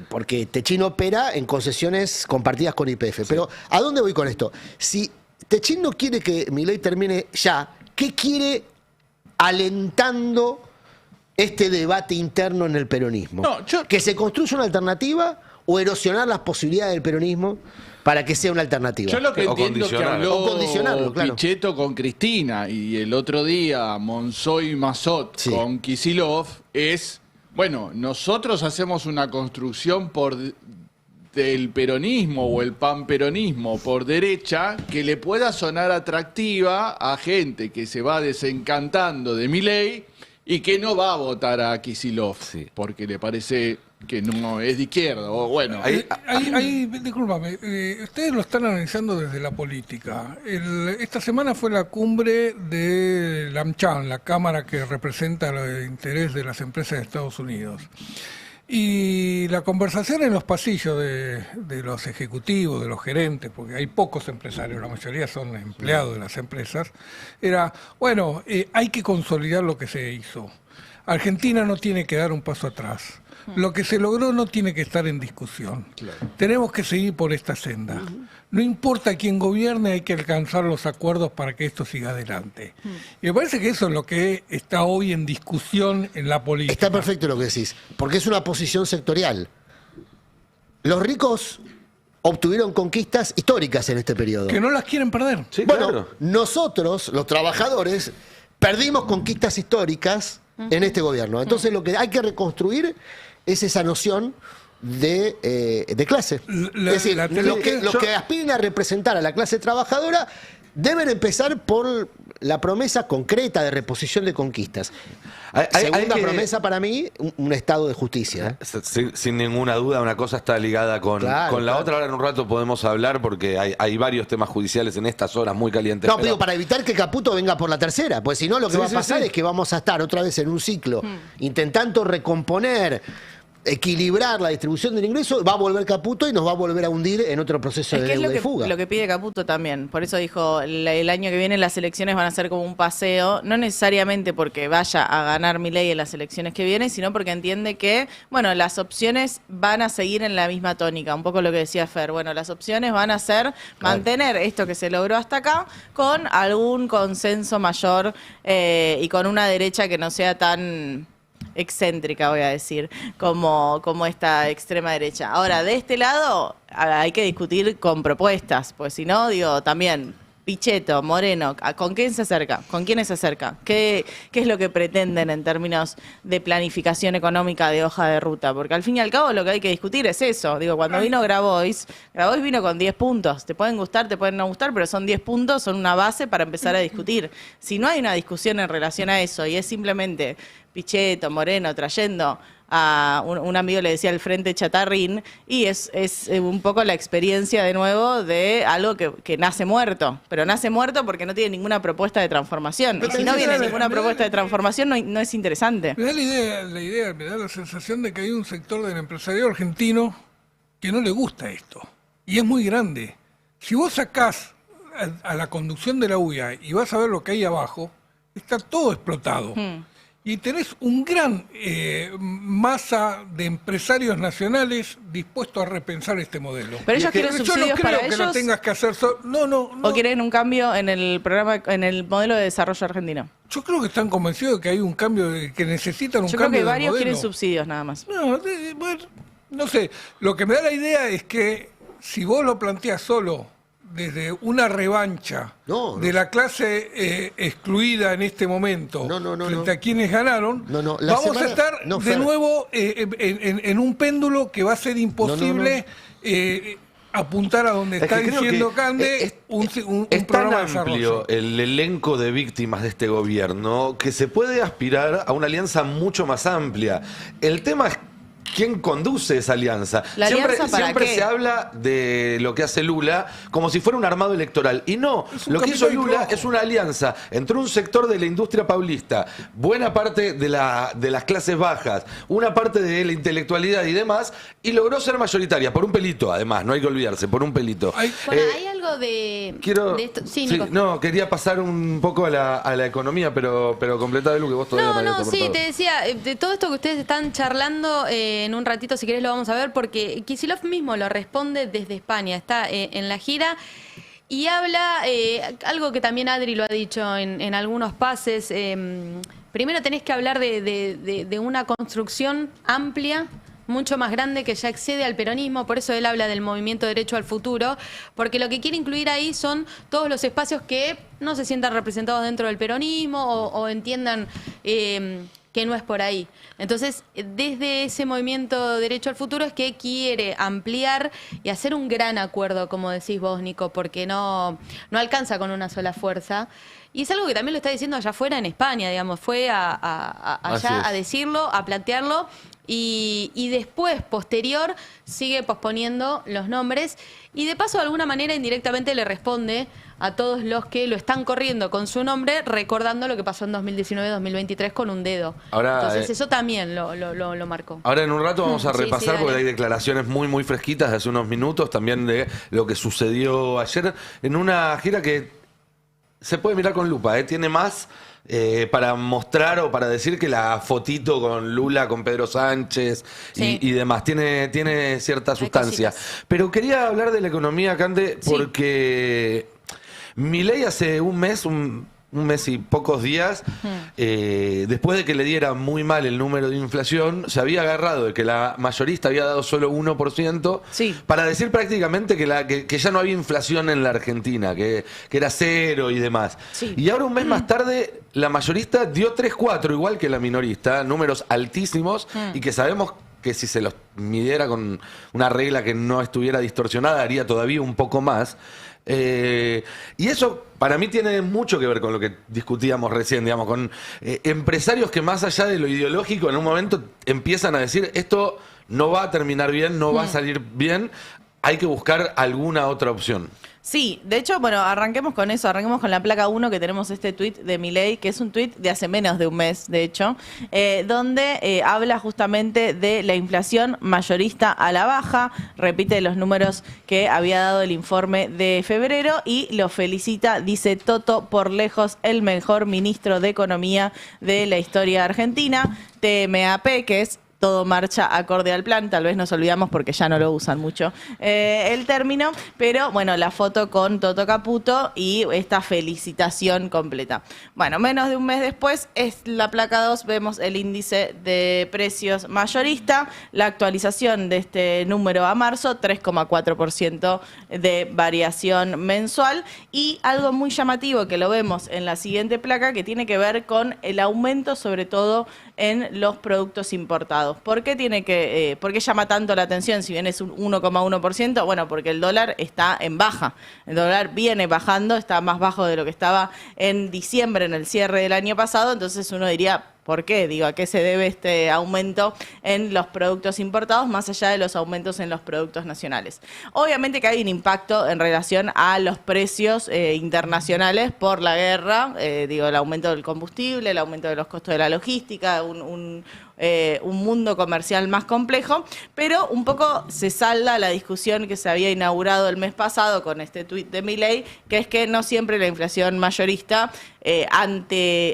Speaker 14: porque Techín opera en concesiones compartidas con YPF. Sí. Pero, ¿a dónde voy con esto? Si Techín no quiere que Milei termine ya, ¿qué quiere alentando este debate interno en el peronismo? ¿Que se construya una alternativa o erosionar las posibilidades del peronismo para que sea una alternativa?
Speaker 15: Yo lo que entiendo que habló
Speaker 14: claro.
Speaker 15: Pichetto con Cristina y el otro día Monzó y Massot con Kicillof es, bueno, nosotros hacemos una construcción del peronismo o el panperonismo por derecha que le pueda sonar atractiva a gente que se va desencantando de Milei y que no va a votar a Kicillof porque le parece que no es de izquierda. O bueno,
Speaker 16: discúlpame, ustedes lo están analizando desde la política. Esta semana fue la cumbre de la AmCham, la cámara que representa el interés de las empresas de Estados Unidos. Y la conversación en los pasillos de los ejecutivos, de los gerentes, porque hay pocos empresarios, la mayoría son empleados de las empresas, era, bueno, hay que consolidar lo que se hizo. Argentina no tiene que dar un paso atrás. Lo que se logró no tiene que estar en discusión. Claro. Tenemos que seguir por esta senda. No importa quién gobierne, hay que alcanzar los acuerdos para que esto siga adelante. Y me parece que eso es lo que está hoy en discusión en la política.
Speaker 14: Está perfecto lo que decís, porque es una posición sectorial. Los ricos obtuvieron conquistas históricas en este periodo.
Speaker 16: Que no las quieren perder.
Speaker 14: Sí, bueno, claro. Nosotros, los trabajadores, perdimos conquistas históricas en este gobierno. Entonces lo que hay que reconstruir es esa noción de clase. Es decir, los que aspiren a representar a la clase trabajadora deben empezar por la promesa concreta de reposición de conquistas. Segunda promesa para mí, un estado de justicia.
Speaker 1: Sin ninguna duda, una cosa está ligada con la otra. Ahora en un rato podemos hablar porque hay varios temas judiciales en estas horas muy calientes.
Speaker 14: No, digo, para evitar que Caputo venga por la tercera, pues si no lo que va a pasar es que vamos a estar otra vez en un ciclo intentando recomponer, equilibrar la distribución del ingreso, va a volver Caputo y nos va a volver a hundir en otro proceso de deuda y fuga.
Speaker 17: Lo que pide Caputo también. Por eso dijo, el año que viene las elecciones van a ser como un paseo, no necesariamente porque vaya a ganar Milei en las elecciones que vienen, sino porque entiende que, bueno, las opciones van a seguir en la misma tónica. Un poco lo que decía Fer. Bueno, las opciones van a ser mantener esto que se logró hasta acá con algún consenso mayor y con una derecha que no sea tan excéntrica, voy a decir, como esta extrema derecha. Ahora, de este lado hay que discutir con propuestas, pues si no, digo, también Pichetto, Moreno, ¿con quién se acerca? ¿Con quiénes se acerca? ¿Qué es lo que pretenden en términos de planificación económica de hoja de ruta? Porque al fin y al cabo lo que hay que discutir es eso. Digo, cuando vino Grabois vino con 10 puntos. Te pueden gustar, te pueden no gustar, pero son 10 puntos, son una base para empezar a discutir. Si no hay una discusión en relación a eso y es simplemente Pichetto, Moreno, trayendo a un amigo, le decía, el Frente Chatarrín, y es un poco la experiencia de nuevo de algo que nace muerto, pero nace muerto porque no tiene ninguna propuesta de transformación. Y si no viene ninguna propuesta de transformación, no es interesante.
Speaker 16: Me da la sensación de que hay un sector del empresariado argentino que no le gusta esto, y es muy grande. Si vos sacás a la conducción de la UIA y vas a ver lo que hay abajo, está todo explotado. Y tenés un gran masa de empresarios nacionales dispuestos a repensar este modelo.
Speaker 17: Pero ellos quieren subsidios para ellos.
Speaker 16: Que lo tengas que hacer no.
Speaker 17: ¿O quieren un cambio en el programa, en el modelo de desarrollo argentino?
Speaker 16: Yo creo que están convencidos de que hay un cambio, que necesitan un cambio.
Speaker 17: Yo creo que varios quieren subsidios nada más.
Speaker 16: No sé. Lo que me da la idea es que si vos lo planteás solo desde una revancha de la clase excluida en este momento frente a quienes ganaron, vamos a estar de nuevo en un péndulo que va a ser imposible apuntar a donde está diciendo Cande un programa de desarrollo.
Speaker 1: Es tan amplio el elenco de víctimas de este gobierno que se puede aspirar a una alianza mucho más amplia. El tema es ¿quién conduce esa alianza? Siempre se habla de lo que hace Lula como si fuera un armado electoral. Y no, lo que hizo Lula es una alianza entre un sector de la industria paulista, buena parte de las clases bajas, una parte de la intelectualidad y demás, y logró ser mayoritaria, por un pelito, además, no hay que olvidarse, por un pelito.
Speaker 18: Bueno, hay algo de esto. Sí, Nico.
Speaker 1: No, quería pasar un poco a la economía, pero completá lo que vos todavía no habías aportado.
Speaker 18: Te decía, de todo esto que ustedes están charlando, en un ratito, si querés, lo vamos a ver, porque Kicillof mismo lo responde desde España, está en la gira y habla algo que también Adri lo ha dicho en algunos pases. Primero tenés que hablar de una construcción amplia, mucho más grande, que ya excede al peronismo. Por eso él habla del movimiento Derecho al Futuro, porque lo que quiere incluir ahí son todos los espacios que no se sientan representados dentro del peronismo o entiendan que no es por ahí. Entonces, desde ese movimiento Derecho al Futuro es que quiere ampliar y hacer un gran acuerdo, como decís vos, Nico, porque no alcanza con una sola fuerza. Y es algo que también lo está diciendo allá afuera en España, digamos, fue allá a decirlo, a plantearlo. Y después, posterior, sigue posponiendo los nombres y de paso de alguna manera indirectamente le responde a todos los que lo están corriendo con su nombre, recordando lo que pasó en 2019-2023 con un dedo.
Speaker 1: Ahora,
Speaker 18: entonces eso también lo marcó.
Speaker 1: Ahora en un rato vamos a
Speaker 18: Sí,
Speaker 1: repasar
Speaker 18: sí,
Speaker 1: porque
Speaker 18: dale.
Speaker 1: hay declaraciones muy fresquitas de hace unos minutos también de lo que sucedió ayer en una gira que se puede mirar con lupa, tiene más para mostrar o para decir que la fotito con Lula, con Pedro Sánchez
Speaker 18: Sí.
Speaker 1: y demás. Tiene cierta sustancia. Pero quería hablar de la economía, Cande, porque Milei hace un mes y pocos días, después de que le diera muy mal el número de inflación, se había agarrado de que la mayorista había dado solo 1%, para decir prácticamente que ya no había inflación en la Argentina, que era cero y demás. Y ahora un mes más tarde, la mayorista dio 3,4, igual que la minorista, números altísimos, y que sabemos que si se los midiera con una regla que no estuviera distorsionada, haría todavía un poco más. Y eso para mí tiene mucho que ver con lo que discutíamos recién, digamos, con empresarios que más allá de lo ideológico en un momento empiezan a decir esto no va a terminar bien, no va a salir bien, hay que buscar alguna otra opción.
Speaker 17: Sí, de hecho, bueno, arranquemos con eso, arranquemos con la placa 1 que tenemos este tuit de Milei, que es un tuit de hace menos de un mes, de hecho, donde habla justamente de la inflación mayorista a la baja, repite los números que había dado el informe de febrero y lo felicita, dice Toto, por lejos el mejor ministro de Economía de la historia argentina, TMAP, que es todo marcha acorde al plan, tal vez nos olvidamos porque ya no lo usan mucho el término, pero bueno, la foto con Toto Caputo y esta felicitación completa. Bueno, menos de un mes después, es la placa 2, vemos el índice de precios mayorista, la actualización de este número a marzo, 3,4% de variación mensual y algo muy llamativo que lo vemos en la siguiente placa que tiene que ver con el aumento sobre todo en los productos importados. ¿Por qué llama tanto la atención si bien es un 1,1%? Bueno, porque el dólar está en baja. El dólar viene bajando, está más bajo de lo que estaba en diciembre, en el cierre del año pasado, entonces uno diría, ¿por qué? Digo, ¿a qué se debe este aumento en los productos importados más allá de los aumentos en los productos nacionales? Obviamente que hay un impacto en relación a los precios internacionales por la guerra, el aumento del combustible, el aumento de los costos de la logística, un mundo comercial más complejo, pero un poco se salda la discusión que se había inaugurado el mes pasado con este tuit de Milei, que es que no siempre la inflación mayorista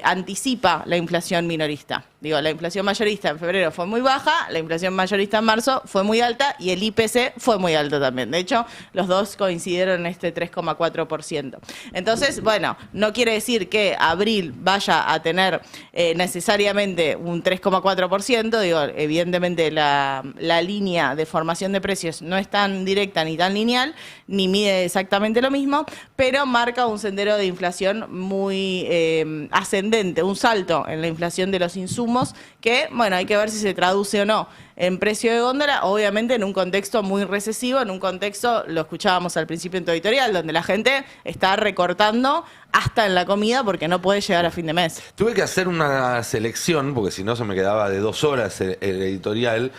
Speaker 17: anticipa la inflación minorista. La inflación mayorista en febrero fue muy baja, la inflación mayorista en marzo fue muy alta y el IPC fue muy alto también. De hecho, los dos coincidieron en este 3,4%. Entonces, bueno, no quiere decir que abril vaya a tener necesariamente un 3,4%. Evidentemente la línea de formación de precios no es tan directa ni tan lineal, ni mide exactamente lo mismo, pero marca un sendero de inflación muy ascendente, un salto en la inflación de los insumos que, bueno, hay que ver si se traduce o no en precio de góndola, obviamente en un contexto muy recesivo, en un contexto, lo escuchábamos al principio en tu editorial, donde la gente está recortando hasta en la comida porque no puede llegar a fin de mes.
Speaker 1: Tuve que hacer una selección, porque si no se me quedaba de 2 horas el editorial.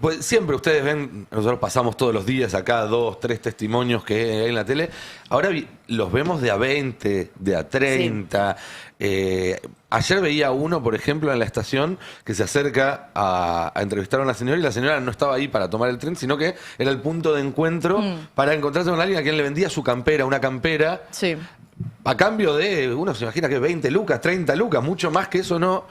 Speaker 1: Pues siempre ustedes ven, nosotros pasamos todos los días acá 2, 3 testimonios que hay en la tele. Ahora los vemos de a 20, de a 30. Sí. Ayer veía uno, por ejemplo, en la estación que se acerca a entrevistar a una señora y la señora no estaba ahí para tomar el tren, sino que era el punto de encuentro para encontrarse con alguien a quien le vendía su campera, una campera.
Speaker 17: Sí.
Speaker 1: A cambio de, uno se imagina que 20 lucas, 30 lucas, mucho más que eso no,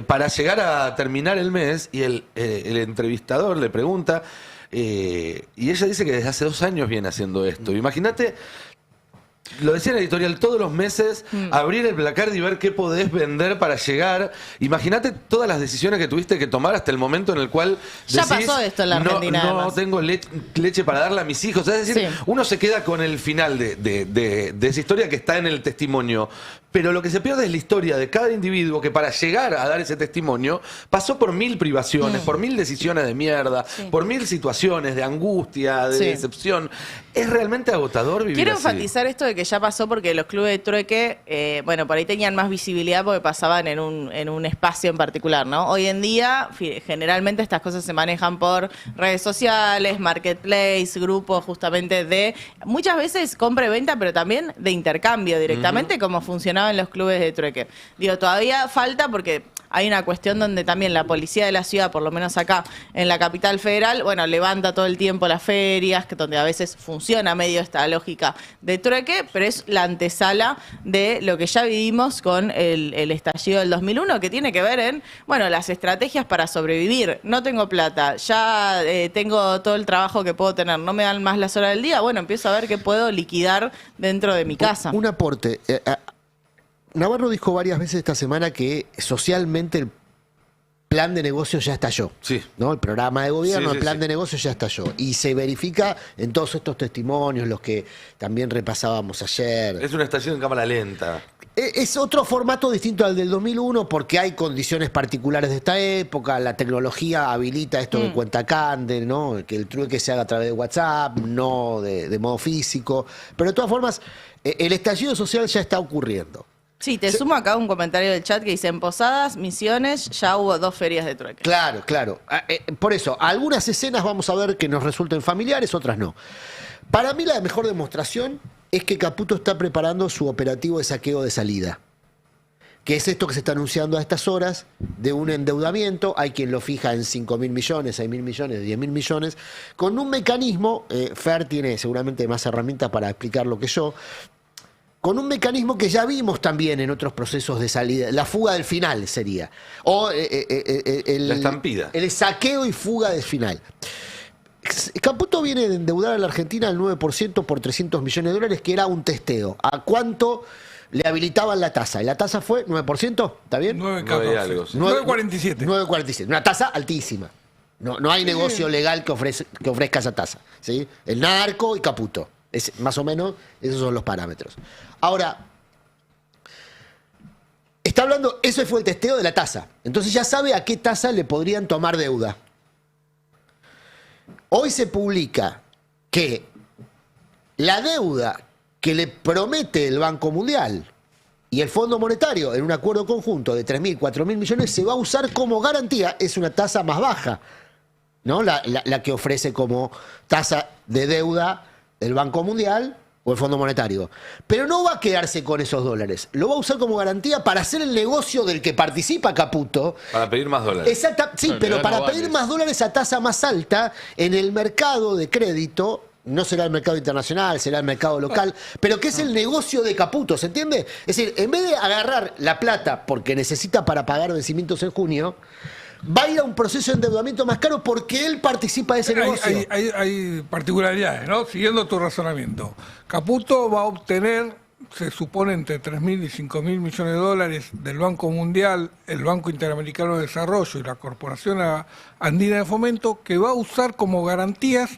Speaker 1: para llegar a terminar el mes, y el entrevistador le pregunta, y ella dice que desde hace 2 años viene haciendo esto. Imagínate, lo decía en el editorial, todos los meses abrir el placard y ver qué podés vender para llegar. Imagínate todas las decisiones que tuviste que tomar hasta el momento en el cual
Speaker 17: ya
Speaker 1: decís,
Speaker 17: pasó esto en la Argentina.
Speaker 1: No tengo leche para darle a mis hijos. Es decir, uno se queda con el final de esa historia que está en el testimonio. Pero lo que se pierde es la historia de cada individuo que para llegar a dar ese testimonio pasó por 1000 privaciones, por 1000 decisiones de mierda, por 1000 situaciones de angustia, de decepción. Es realmente agotador vivir
Speaker 17: Quiero
Speaker 1: así.
Speaker 17: enfatizar esto de que ya pasó porque los clubes de trueque, bueno, por ahí tenían más visibilidad porque pasaban en un espacio en particular, ¿no? Hoy en día, generalmente estas cosas se manejan por redes sociales, marketplace, grupos justamente de, muchas veces compra y venta, pero también de intercambio directamente, como funcionaban los clubes de trueque. Digo, todavía falta porque hay una cuestión donde también la policía de la ciudad, por lo menos acá en la capital federal, bueno, levanta todo el tiempo las ferias, que donde a veces funciona medio esta lógica de trueque, pero es la antesala de lo que ya vivimos con el estallido del 2001, que tiene que ver en, bueno, las estrategias para sobrevivir. No tengo plata, ya tengo todo el trabajo que puedo tener, no me dan más las horas del día, bueno, empiezo a ver qué puedo liquidar dentro de mi casa.
Speaker 14: Un aporte. Navarro dijo varias veces esta semana que socialmente el plan de negocio ya estalló.
Speaker 1: Sí.
Speaker 14: ¿No? El programa de gobierno,
Speaker 1: Sí,
Speaker 14: el plan de negocio ya estalló. Y se verifica en todos estos testimonios, los que también repasábamos ayer.
Speaker 1: Es una estación en cámara lenta.
Speaker 14: Es otro formato distinto al del 2001 porque hay condiciones particulares de esta época. La tecnología habilita esto que cuenta Cande, ¿no? Que el trueque se haga a través de WhatsApp, no de modo físico. Pero de todas formas, el estallido social ya está ocurriendo.
Speaker 17: Sí, te sumo acá un comentario del chat que dice, en Posadas, Misiones, ya hubo 2 ferias de trueque.
Speaker 14: Claro, claro. Por eso, algunas escenas vamos a ver que nos resulten familiares, otras no. Para mí la mejor demostración es que Caputo está preparando su operativo de saqueo de salida. Que es esto que se está anunciando a estas horas, de un endeudamiento, hay quien lo fija en 5.000 millones, 6.000 millones, 10.000 millones, con un mecanismo, Fer tiene seguramente más herramientas para explicar lo que yo, con un mecanismo que ya vimos también en otros procesos de salida, la fuga del final sería, o
Speaker 1: la estampida.
Speaker 14: El saqueo y fuga del final. Caputo viene de endeudar a la Argentina al 9% por 300 millones de dólares, que era un testeo. ¿A cuánto le habilitaban la tasa? Y la tasa fue 9%, ¿está bien?
Speaker 16: 9,14. 9,47.
Speaker 14: 9,47. Una tasa altísima. No hay negocio legal que ofrezca esa tasa, ¿sí? El narco y Caputo. Más o menos, esos son los parámetros. Ahora, está hablando, eso fue el testeo de la tasa. Entonces ya sabe a qué tasa le podrían tomar deuda. Hoy se publica que la deuda que le promete el Banco Mundial y el Fondo Monetario en un acuerdo conjunto de 3.000, 4.000 millones se va a usar como garantía. Es una tasa más baja, ¿no? La que ofrece como tasa de deuda el Banco Mundial o el Fondo Monetario. Pero no va a quedarse con esos dólares. Lo va a usar como garantía para hacer el negocio del que participa Caputo.
Speaker 1: Para pedir más dólares.
Speaker 14: Exacto, sí, pero para pedir más dólares a tasa más alta en el mercado de crédito. No será el mercado internacional, será el mercado local, pero que es el negocio de Caputo, ¿se entiende? Es decir, en vez de agarrar la plata porque necesita para pagar vencimientos en junio, va a ir a un proceso de endeudamiento más caro porque él participa de ese negocio.
Speaker 16: Hay particularidades, ¿no? Siguiendo tu razonamiento. Caputo va a obtener, se supone, entre 3.000 y 5.000 millones de dólares del Banco Mundial, el Banco Interamericano de Desarrollo y la Corporación Andina de Fomento, que va a usar como garantías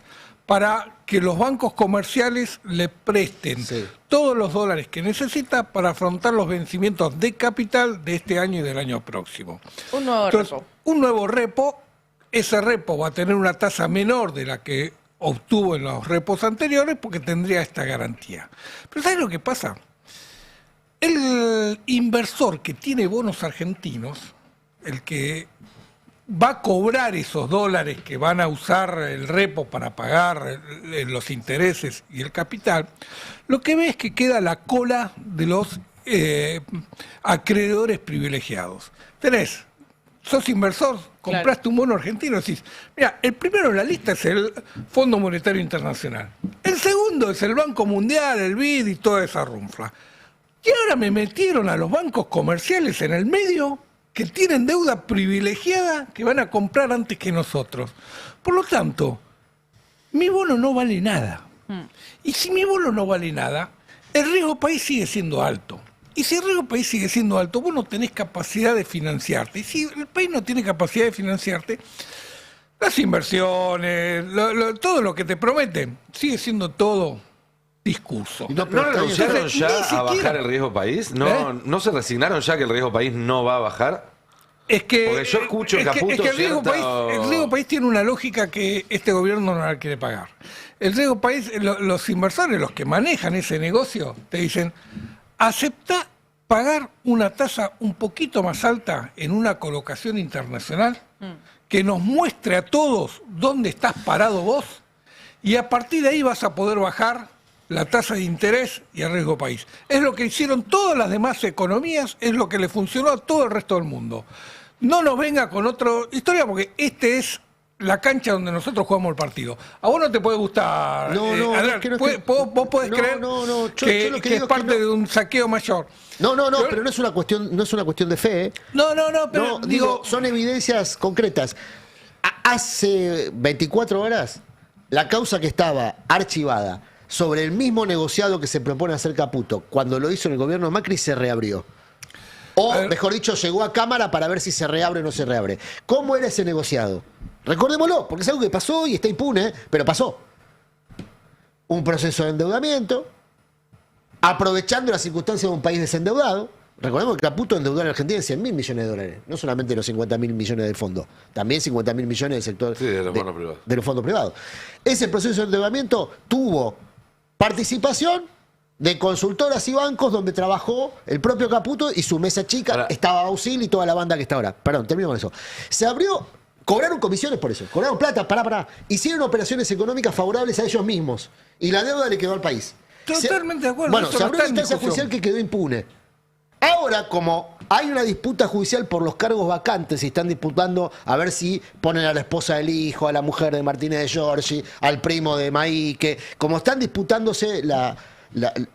Speaker 16: para que los bancos comerciales le presten todos los dólares que necesita para afrontar los vencimientos de capital de este año y del año próximo.
Speaker 17: Un nuevo repo.
Speaker 16: Un nuevo repo. Ese repo va a tener una tasa menor de la que obtuvo en los repos anteriores porque tendría esta garantía. Pero ¿sabes lo que pasa? El inversor que tiene bonos argentinos, el que va a cobrar esos dólares que van a usar el repo para pagar los intereses y el capital, lo que ve es que queda la cola de los acreedores privilegiados. Sos inversor, compraste un bono argentino, decís, mira, el primero en la lista es el Fondo Monetario Internacional, el segundo es el Banco Mundial, el BID y toda esa runfla. Y ahora me metieron a los bancos comerciales en el medio, que tienen deuda privilegiada que van a comprar antes que nosotros. Por lo tanto, mi bono no vale nada. Y si mi bono no vale nada, el riesgo país sigue siendo alto. Y si el riesgo país sigue siendo alto, vos no tenés capacidad de financiarte. Y si el país no tiene capacidad de financiarte, las inversiones, todo lo que te prometen, sigue siendo todo discurso.
Speaker 1: ¿No renunciaron ya a bajar el riesgo país? ¿No se resignaron ya que el riesgo país no va a bajar?
Speaker 16: Es que,
Speaker 1: Porque yo escucho
Speaker 16: es
Speaker 1: Caputo
Speaker 16: que el riesgo país tiene una lógica que este gobierno no la quiere pagar. El riesgo país, los inversores, los que manejan ese negocio, te dicen, acepta pagar una tasa un poquito más alta en una colocación internacional que nos muestre a todos dónde estás parado vos y a partir de ahí vas a poder bajar la tasa de interés y el riesgo país. Es lo que hicieron todas las demás economías, es lo que le funcionó a todo el resto del mundo. No nos venga con otra historia porque este es la cancha donde nosotros jugamos el partido. A vos no te puede gustar, Adrián, vos podés creer que es parte de un saqueo mayor.
Speaker 14: Pero no es una cuestión de fe. ¿Eh?
Speaker 16: Pero
Speaker 14: digo, son evidencias concretas. Hace 24 horas, la causa que estaba archivada sobre el mismo negociado que se propone hacer Caputo, cuando lo hizo en el gobierno de Macri, se reabrió. O, mejor dicho, llegó a Cámara para ver si se reabre o no se reabre. ¿Cómo era ese negociado? Recordémoslo, porque es algo que pasó y está impune, pero pasó. Un proceso de endeudamiento, aprovechando las circunstancias de un país desendeudado. Recordemos que Caputo endeudó en Argentina en 100.000 millones de dólares, no solamente los 50.000 millones del fondo, también 50.000 millones del sector
Speaker 1: de los fondos privados.
Speaker 14: De los fondos privados. Ese proceso de endeudamiento tuvo participación de consultoras y bancos donde trabajó el propio Caputo y su mesa chica, estaba Bausil y toda la banda que está ahora. Perdón, termino con eso. Se abrió, cobraron comisiones por eso, cobraron plata, hicieron operaciones económicas favorables a ellos mismos y la deuda le quedó al país.
Speaker 16: Totalmente de acuerdo.
Speaker 14: Bueno, se abrió una instancia judicial que quedó impune. Ahora, como hay una disputa judicial por los cargos vacantes y están disputando a ver si ponen a la esposa del hijo, a la mujer de Martínez de Giorgi, al primo de Maíque, como están disputándose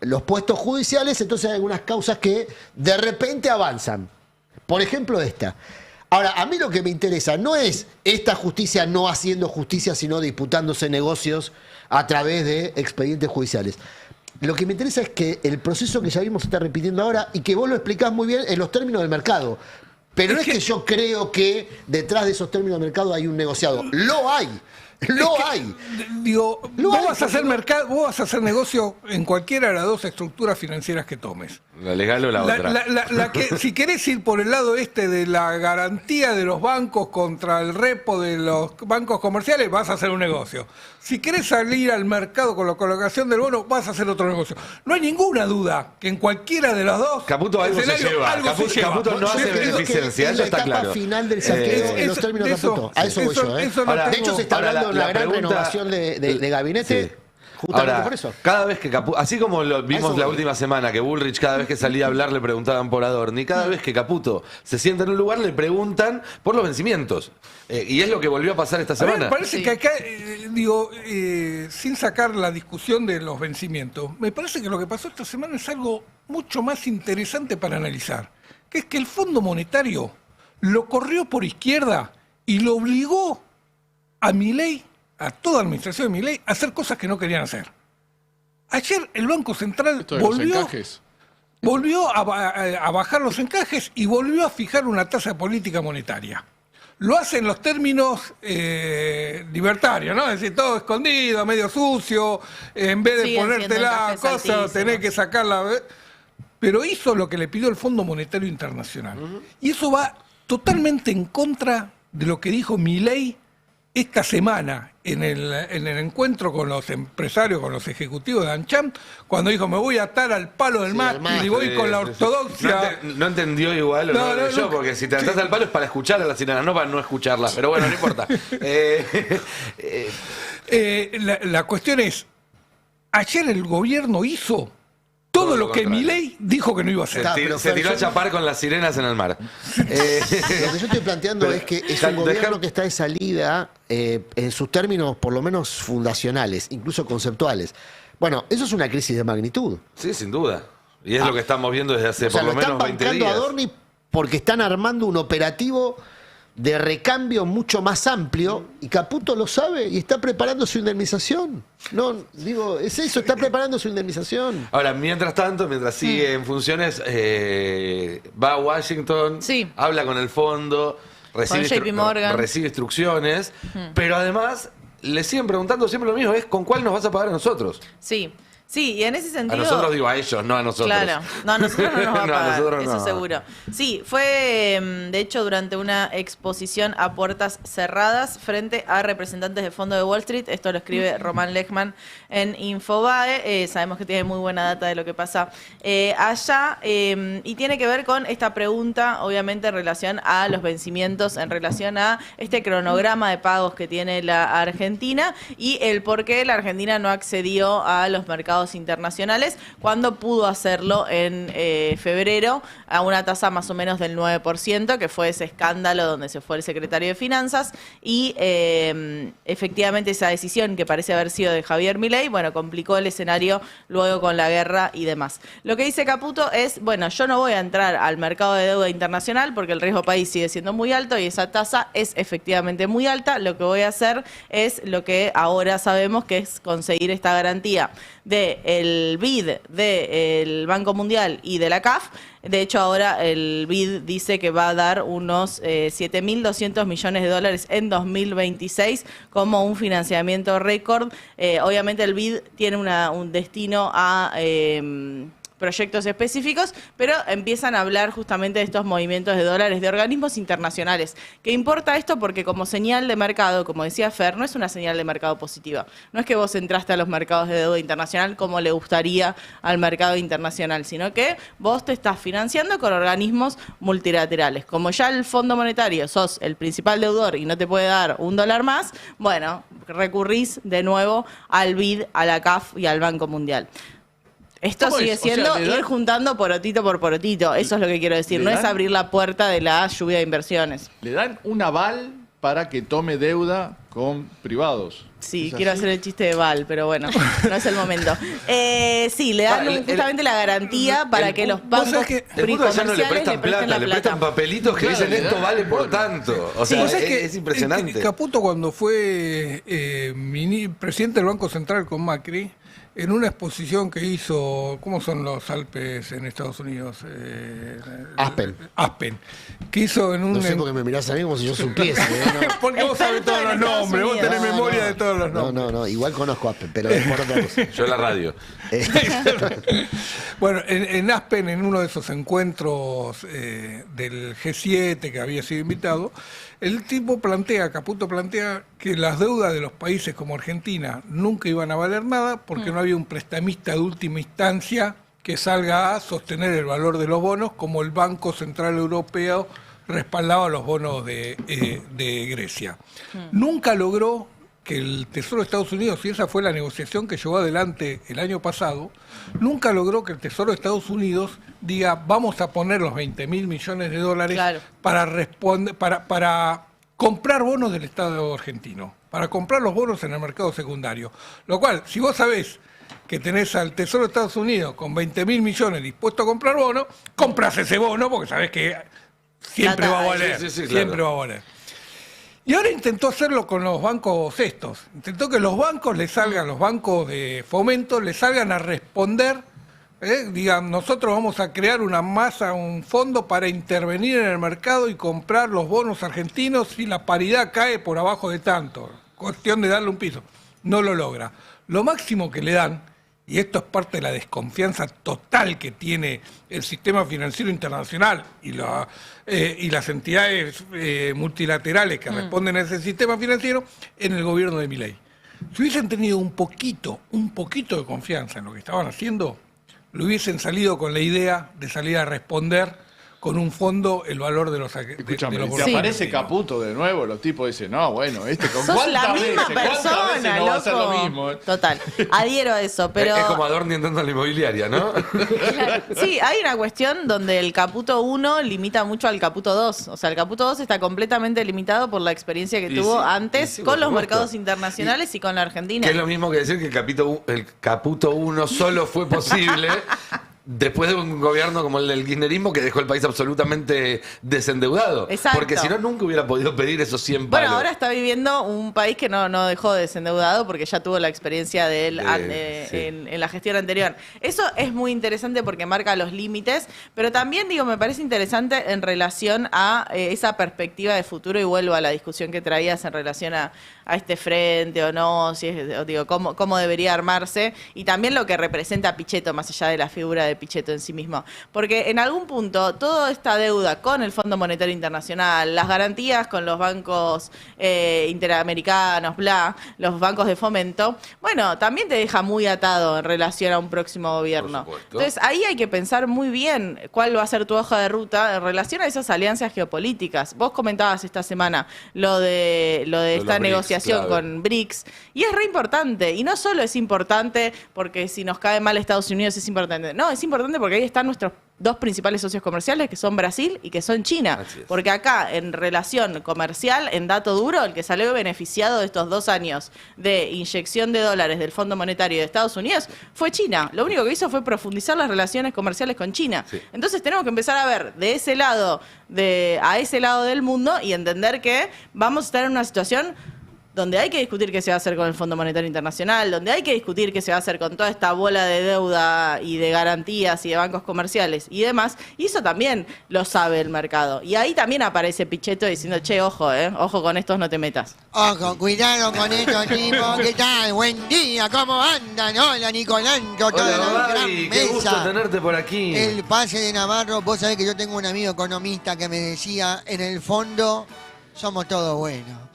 Speaker 14: los puestos judiciales, entonces hay algunas causas que de repente avanzan. Por ejemplo, esta. Ahora, a mí lo que me interesa no es esta justicia no haciendo justicia, sino disputándose negocios a través de expedientes judiciales. Lo que me interesa es que el proceso que ya vimos se está repitiendo ahora y que vos lo explicás muy bien en los términos del mercado. Pero no es que yo creo que detrás de esos términos del mercado hay un negociado. Lo hay.
Speaker 16: Digo, vos vas a hacer negocio en cualquiera de las dos estructuras financieras que tomes.
Speaker 1: La legal o la otra.
Speaker 16: Si querés ir por el lado este de la garantía de los bancos contra el repo de los bancos comerciales, vas a hacer un negocio. Si querés salir al mercado con la colocación del bono, vas a hacer otro negocio. No hay ninguna duda que en cualquiera de los dos
Speaker 1: Caputo algo se lleva. Caputo no hace beneficencia, eso está claro.
Speaker 14: La etapa final del saqueo en los términos de Caputo. A eso voy yo. De hecho, se está hablando de una gran renovación de gabinete.
Speaker 1: Sí.
Speaker 14: Justamente
Speaker 1: Ahora,
Speaker 14: por eso.
Speaker 1: cada vez que Caputo, así como lo vimos la última semana, que Bullrich cada vez que salía a hablar le preguntaban por Adorni, cada vez que Caputo se sienta en un lugar le preguntan por los vencimientos. Y es lo que volvió a pasar esta semana.
Speaker 16: Me parece que acá, sin sacar la discusión de los vencimientos, me parece que lo que pasó esta semana es algo mucho más interesante para analizar, que es que el Fondo Monetario lo corrió por izquierda y lo obligó a Milei, a toda administración de Milei, a hacer cosas que no querían hacer. Ayer el Banco Central volvió a bajar los encajes y volvió a fijar una tasa de política monetaria. Lo hace en los términos libertarios, ¿no? Es decir, todo escondido, medio sucio, en vez de ponerte la cosa, tenés que sacarla. Pero hizo lo que le pidió el Fondo Monetario Internacional. Y eso va totalmente en contra de lo que dijo Milei esta semana en el encuentro con los empresarios, con los ejecutivos de ANCHAM, cuando dijo, me voy a atar al palo del Macri y voy con la ortodoxia.
Speaker 1: No entendió igual yo, porque si te atás al palo es para escuchar a la sirena, no para no escucharla, pero bueno, no importa.
Speaker 16: La cuestión es, ayer el gobierno hizo todo lo que Milei dijo que no iba a hacer.
Speaker 1: Se tiró a chapar con las sirenas en el mar.
Speaker 14: Lo que yo estoy planteando es que es un gobierno que está de salida en sus términos por lo menos fundacionales, incluso conceptuales. Bueno, eso es una crisis de magnitud.
Speaker 1: Sí, sin duda. Y es lo que estamos viendo desde hace por lo menos 20 días.
Speaker 14: Están bancando a Adorni porque están armando un operativo de recambio mucho más amplio y Caputo lo sabe y está preparando su indemnización. No, digo, es eso, está preparando su indemnización.
Speaker 1: Ahora, mientras tanto, mientras sigue en funciones, va a Washington, habla con el fondo, recibe instrucciones, pero además le siguen preguntando siempre lo mismo, es ¿con cuál nos vas a pagar a nosotros?
Speaker 17: Sí. Sí, y en ese
Speaker 1: A
Speaker 17: sentido...
Speaker 1: nosotros digo a ellos, no a nosotros.
Speaker 17: Claro, no, a nosotros no nos va a
Speaker 1: No, a
Speaker 17: pagar,
Speaker 1: nosotros
Speaker 17: eso
Speaker 1: no.
Speaker 17: seguro. Sí, fue de hecho durante una exposición a puertas cerradas frente a representantes de Fondo de Wall Street. Esto lo escribe Román Lechman en Infobae. Sabemos que tiene muy buena data de lo que pasa allá. Y tiene que ver con esta pregunta, obviamente, en relación a los vencimientos, en relación a este cronograma de pagos que tiene la Argentina y el por qué la Argentina no accedió a los mercados internacionales cuando pudo hacerlo en febrero a una tasa más o menos del 9%, que fue ese escándalo donde se fue el secretario de Finanzas y efectivamente esa decisión que parece haber sido de Javier Milei, bueno, complicó el escenario luego con la guerra y demás. Lo que dice Caputo es, bueno, yo no voy a entrar al mercado de deuda internacional porque el riesgo país sigue siendo muy alto y esa tasa es efectivamente muy alta. Lo que voy a hacer es lo que ahora sabemos que es conseguir esta garantía del BID, del Banco Mundial y de la CAF. De hecho, ahora el BID dice que va a dar unos 7.200 millones de dólares en 2026 como un financiamiento récord. Obviamente el BID tiene un destino a proyectos específicos, pero empiezan a hablar justamente de estos movimientos de dólares de organismos internacionales. ¿Qué importa esto? Porque como señal de mercado, como decía Fer, no es una señal de mercado positiva. No es que vos entraste a los mercados de deuda internacional como le gustaría al mercado internacional, sino que vos te estás financiando con organismos multilaterales. Como ya el Fondo Monetario sos el principal deudor y no te puede dar $1 más, bueno, recurrís de nuevo al BID, a la CAF y al Banco Mundial. Esto sigue siendo ir juntando porotito por porotito. Eso es lo que quiero decir. No es abrir la puerta de la lluvia de inversiones.
Speaker 15: Le dan un aval para que tome deuda con privados.
Speaker 17: Sí, quiero hacer el chiste de Val, pero bueno, no es el momento. Sí, le dan justamente la garantía para que los bancos
Speaker 1: el mundo ya no le prestan plata, le prestan papelitos que dicen esto vale por tanto. O sea, es impresionante.
Speaker 16: Caputo cuando fue presidente del Banco Central con Macri, en una exposición que hizo, ¿cómo son los Alpes en Estados Unidos? Aspen. Que hizo en un...
Speaker 14: No sé por qué me mirás a mí como si yo supiese. ¿No?
Speaker 16: Porque vos sabés todos los nombres, vos tenés memoria de todos los nombres.
Speaker 14: No, igual conozco Aspen, pero es por otra cosa.
Speaker 1: Yo la radio.
Speaker 16: Bueno, en Aspen, en uno de esos encuentros del G7 que había sido invitado, el tipo Caputo plantea que las deudas de los países como Argentina nunca iban a valer nada porque no había un prestamista de última instancia que salga a sostener el valor de los bonos como el Banco Central Europeo respaldaba los bonos de Grecia. Nunca logró que el Tesoro de Estados Unidos, y esa fue la negociación que llevó adelante el año pasado, nunca logró que el Tesoro de Estados Unidos diga vamos a poner los 20.000 millones de dólares para comprar bonos del Estado argentino, para comprar los bonos en el mercado secundario. Lo cual, si vos sabés que tenés al Tesoro de Estados Unidos con 20.000 millones dispuesto a comprar bonos, compras ese bono porque sabés que siempre va a valer. Siempre va a valer. Y ahora intentó hacerlo con los bancos estos. Intentó que los bancos los bancos de fomento, le salgan a responder, digan, nosotros vamos a crear un fondo para intervenir en el mercado y comprar los bonos argentinos si la paridad cae por abajo de tanto. Cuestión de darle un piso. No lo logra. Lo máximo que le dan, y esto es parte de la desconfianza total que tiene el sistema financiero internacional y las entidades multilaterales que responden a ese sistema financiero, en el gobierno de Milei. Si hubiesen tenido un poquito de confianza en lo que estaban haciendo, le hubiesen salido con la idea de salir a responder con un fondo el valor de los
Speaker 15: Escúchame, te aparece Caputo de nuevo, los tipos dicen, no, bueno, con
Speaker 17: sos
Speaker 15: cuántas
Speaker 17: la
Speaker 15: veces,
Speaker 17: misma persona,
Speaker 15: cuántas veces no va a ser lo mismo.
Speaker 17: Total, adhiero a eso, pero...
Speaker 1: Es como Adorni entrando a la inmobiliaria, ¿no?
Speaker 17: Sí, hay una cuestión donde el Caputo 1 limita mucho al Caputo 2. O sea, el Caputo 2 está completamente limitado por la experiencia que tuvo antes con los mercados internacionales y con la Argentina.
Speaker 1: Que es lo mismo que decir que el Caputo 1 solo fue posible después de un gobierno como el del kirchnerismo que dejó el país absolutamente desendeudado.
Speaker 17: Exacto.
Speaker 1: Porque si no, nunca hubiera podido pedir esos 100 palos.
Speaker 17: Bueno, ahora está viviendo un país que no dejó de desendeudado porque ya tuvo la experiencia de él en la gestión anterior. Eso es muy interesante porque marca los límites, pero también, me parece interesante en relación a esa perspectiva de futuro, y vuelvo a la discusión que traías en relación a este frente o no, si es, cómo debería armarse, y también lo que representa Pichetto, más allá de la figura de Pichetto en sí mismo. Porque en algún punto, toda esta deuda con el Fondo Monetario Internacional, las garantías con los bancos interamericanos, los bancos de fomento, bueno, también te deja muy atado en relación a un próximo gobierno. Entonces, ahí hay que pensar muy bien cuál va a ser tu hoja de ruta en relación a esas alianzas geopolíticas. Vos comentabas esta semana lo de esta negociación con BRICS, y es re importante, y no solo es importante porque si nos cae mal Estados Unidos es importante, no, es importante porque ahí están nuestros dos principales socios comerciales, que son Brasil y que son China, porque acá en relación comercial, en dato duro, el que salió beneficiado de estos 2 años de inyección de dólares del Fondo Monetario de Estados Unidos fue China. Lo único que hizo fue profundizar las relaciones comerciales con China. Entonces tenemos que empezar a ver de ese lado, a ese lado del mundo, y entender que vamos a estar en una situación donde hay que discutir qué se va a hacer con el Fondo Monetario Internacional, donde hay que discutir qué se va a hacer con toda esta bola de deuda y de garantías y de bancos comerciales y demás, y eso también lo sabe el mercado. Y ahí también aparece Pichetto diciendo, che, ojo, ojo con estos, no te metas.
Speaker 19: Ojo, cuidado con estos tipos, ¿qué tal? Buen día, ¿cómo andan? Hola, Nicolanto, toda la gran
Speaker 1: Qué
Speaker 19: mesa.
Speaker 1: gusto tenerte por aquí.
Speaker 19: El pase de Navarro, vos sabés que yo tengo un amigo economista que me decía, en el fondo somos todos buenos.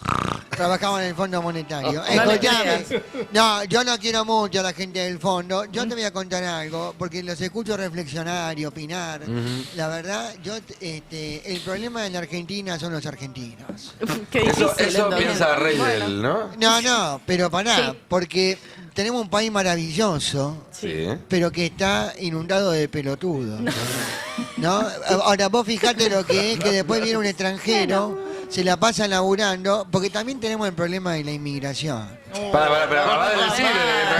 Speaker 19: Trabajamos en el Fondo Monetario. Escuchame, no, yo no quiero mucho a la gente del fondo. Yo te voy a contar algo, porque los escucho reflexionar y opinar. La verdad, el problema de la Argentina son los argentinos.
Speaker 1: Eso piensa Reidel, ¿no?
Speaker 19: No, pero pará, porque tenemos un país maravilloso, pero que está inundado de pelotudos. ¿No? Ahora, vos fijate lo que es que después viene un extranjero, se la pasa laburando, porque también tenemos el problema de la inmigración.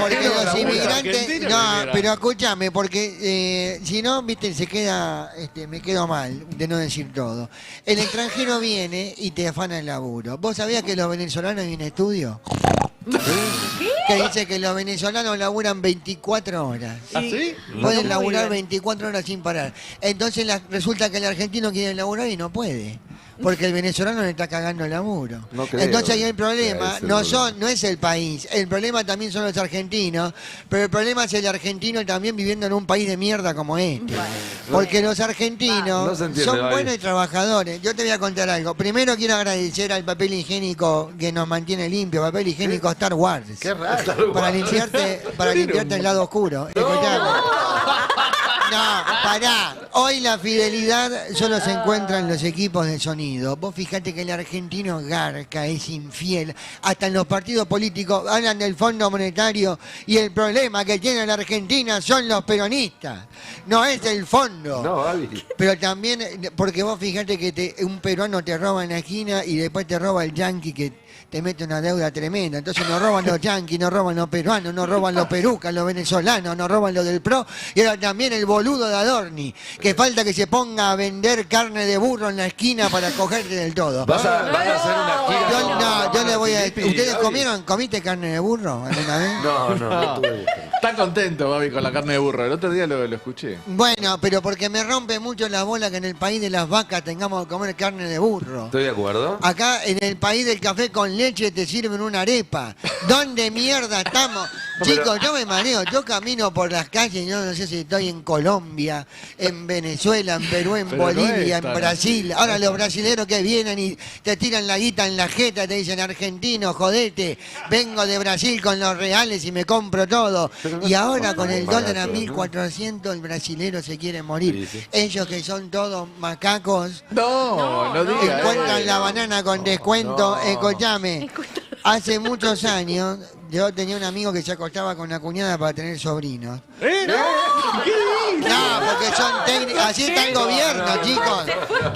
Speaker 19: Porque los inmigrantes... No, pero escúchame, porque si no, viste, me quedo mal de no decir todo. El extranjero viene y te afana el laburo. ¿Vos sabías que los venezolanos hay un estudio? Que dice que los venezolanos laburan 24 horas.
Speaker 15: ¿Ah, sí?
Speaker 19: Pueden laburar 24 horas sin parar. Entonces resulta que el argentino quiere laburar y no puede. Porque el venezolano le está cagando el laburo.
Speaker 1: No creo.
Speaker 19: Entonces ahí el problema no es el país, el problema también son los argentinos, pero el problema es el argentino también viviendo en un país de mierda como este. Porque los argentinos son buenos y trabajadores. Yo te voy a contar algo. Primero quiero agradecer al papel higiénico que nos mantiene limpio, papel higiénico Star Wars.
Speaker 1: Qué raro.
Speaker 19: Para limpiarte el lado oscuro. No, pará. Hoy la fidelidad solo se encuentra en los equipos de sonido. Vos fijate que el argentino garca, es infiel. Hasta en los partidos políticos hablan del Fondo Monetario y el problema que tiene la Argentina son los peronistas. No es el fondo.
Speaker 1: No, Gaby.
Speaker 19: Pero también, porque vos fijate que un peruano te roba en la esquina y después te roba el yanqui que te mete una deuda tremenda. Entonces nos roban los yanquis, nos roban los peruanos, nos roban los perucas, los venezolanos, nos roban los del PRO. Y ahora también el boludo de Adorni, que falta que se ponga a vender carne de burro en la esquina para cogerte del todo.
Speaker 1: ¿Vas a hacer una gira?
Speaker 19: Yo le voy a decir. ¿Ustedes comiste carne de burro alguna vez?
Speaker 1: No.
Speaker 15: Está contento, Babi, con la carne de burro. El otro día lo escuché.
Speaker 19: Bueno, pero porque me rompe mucho la bola que en el país de las vacas tengamos que comer carne de burro.
Speaker 1: Estoy de acuerdo.
Speaker 19: Acá en el país del café con leche te sirven una arepa. ¿Dónde mierda estamos? Chicos, yo me mareo. Yo camino por las calles, yo no sé si estoy en Colombia, en Venezuela, en Perú, en Bolivia, en Brasil. Ahora los brasileños que vienen y te tiran la guita en la jeta, te dicen, argentino, jodete, vengo de Brasil con los reales y me compro todo. Y ahora con el dólar a 1.400 el brasilero se quiere morir. Ellos que son todos macacos,
Speaker 15: no digas.
Speaker 19: encuentran la banana con descuento. Escuchame, hace muchos años yo tenía un amigo que se acostaba con la cuñada para tener sobrinos.
Speaker 15: ¿Qué
Speaker 19: No, porque son técnicos. Así está el gobierno, chicos.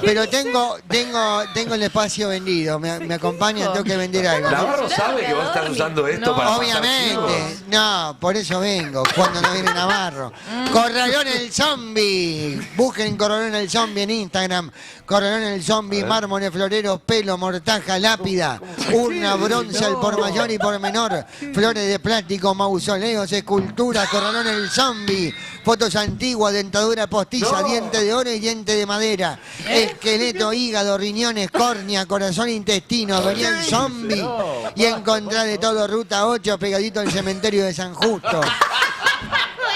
Speaker 19: Pero tengo el espacio vendido. Me acompañan, tengo que vender algo.
Speaker 1: Navarro sabe que vos estás usando esto para pasar
Speaker 19: Obviamente. No, por eso vengo. Cuando no viene Navarro. Corralón el Zombie. Busquen Corralón el Zombie en Instagram. Corralón el Zombie, mármoles, floreros, pelo, mortaja, lápida, urna, bronce al por mayor y por menor, flores de plástico, mausoleos, esculturas, Corralón el Zombie, fotos antiguas, dentadura postiza, diente de oro y diente de madera, esqueleto, hígado, riñones, córnea, corazón, intestino, venía el Zombie y encontrar de todo Ruta 8 pegadito al cementerio de San Justo.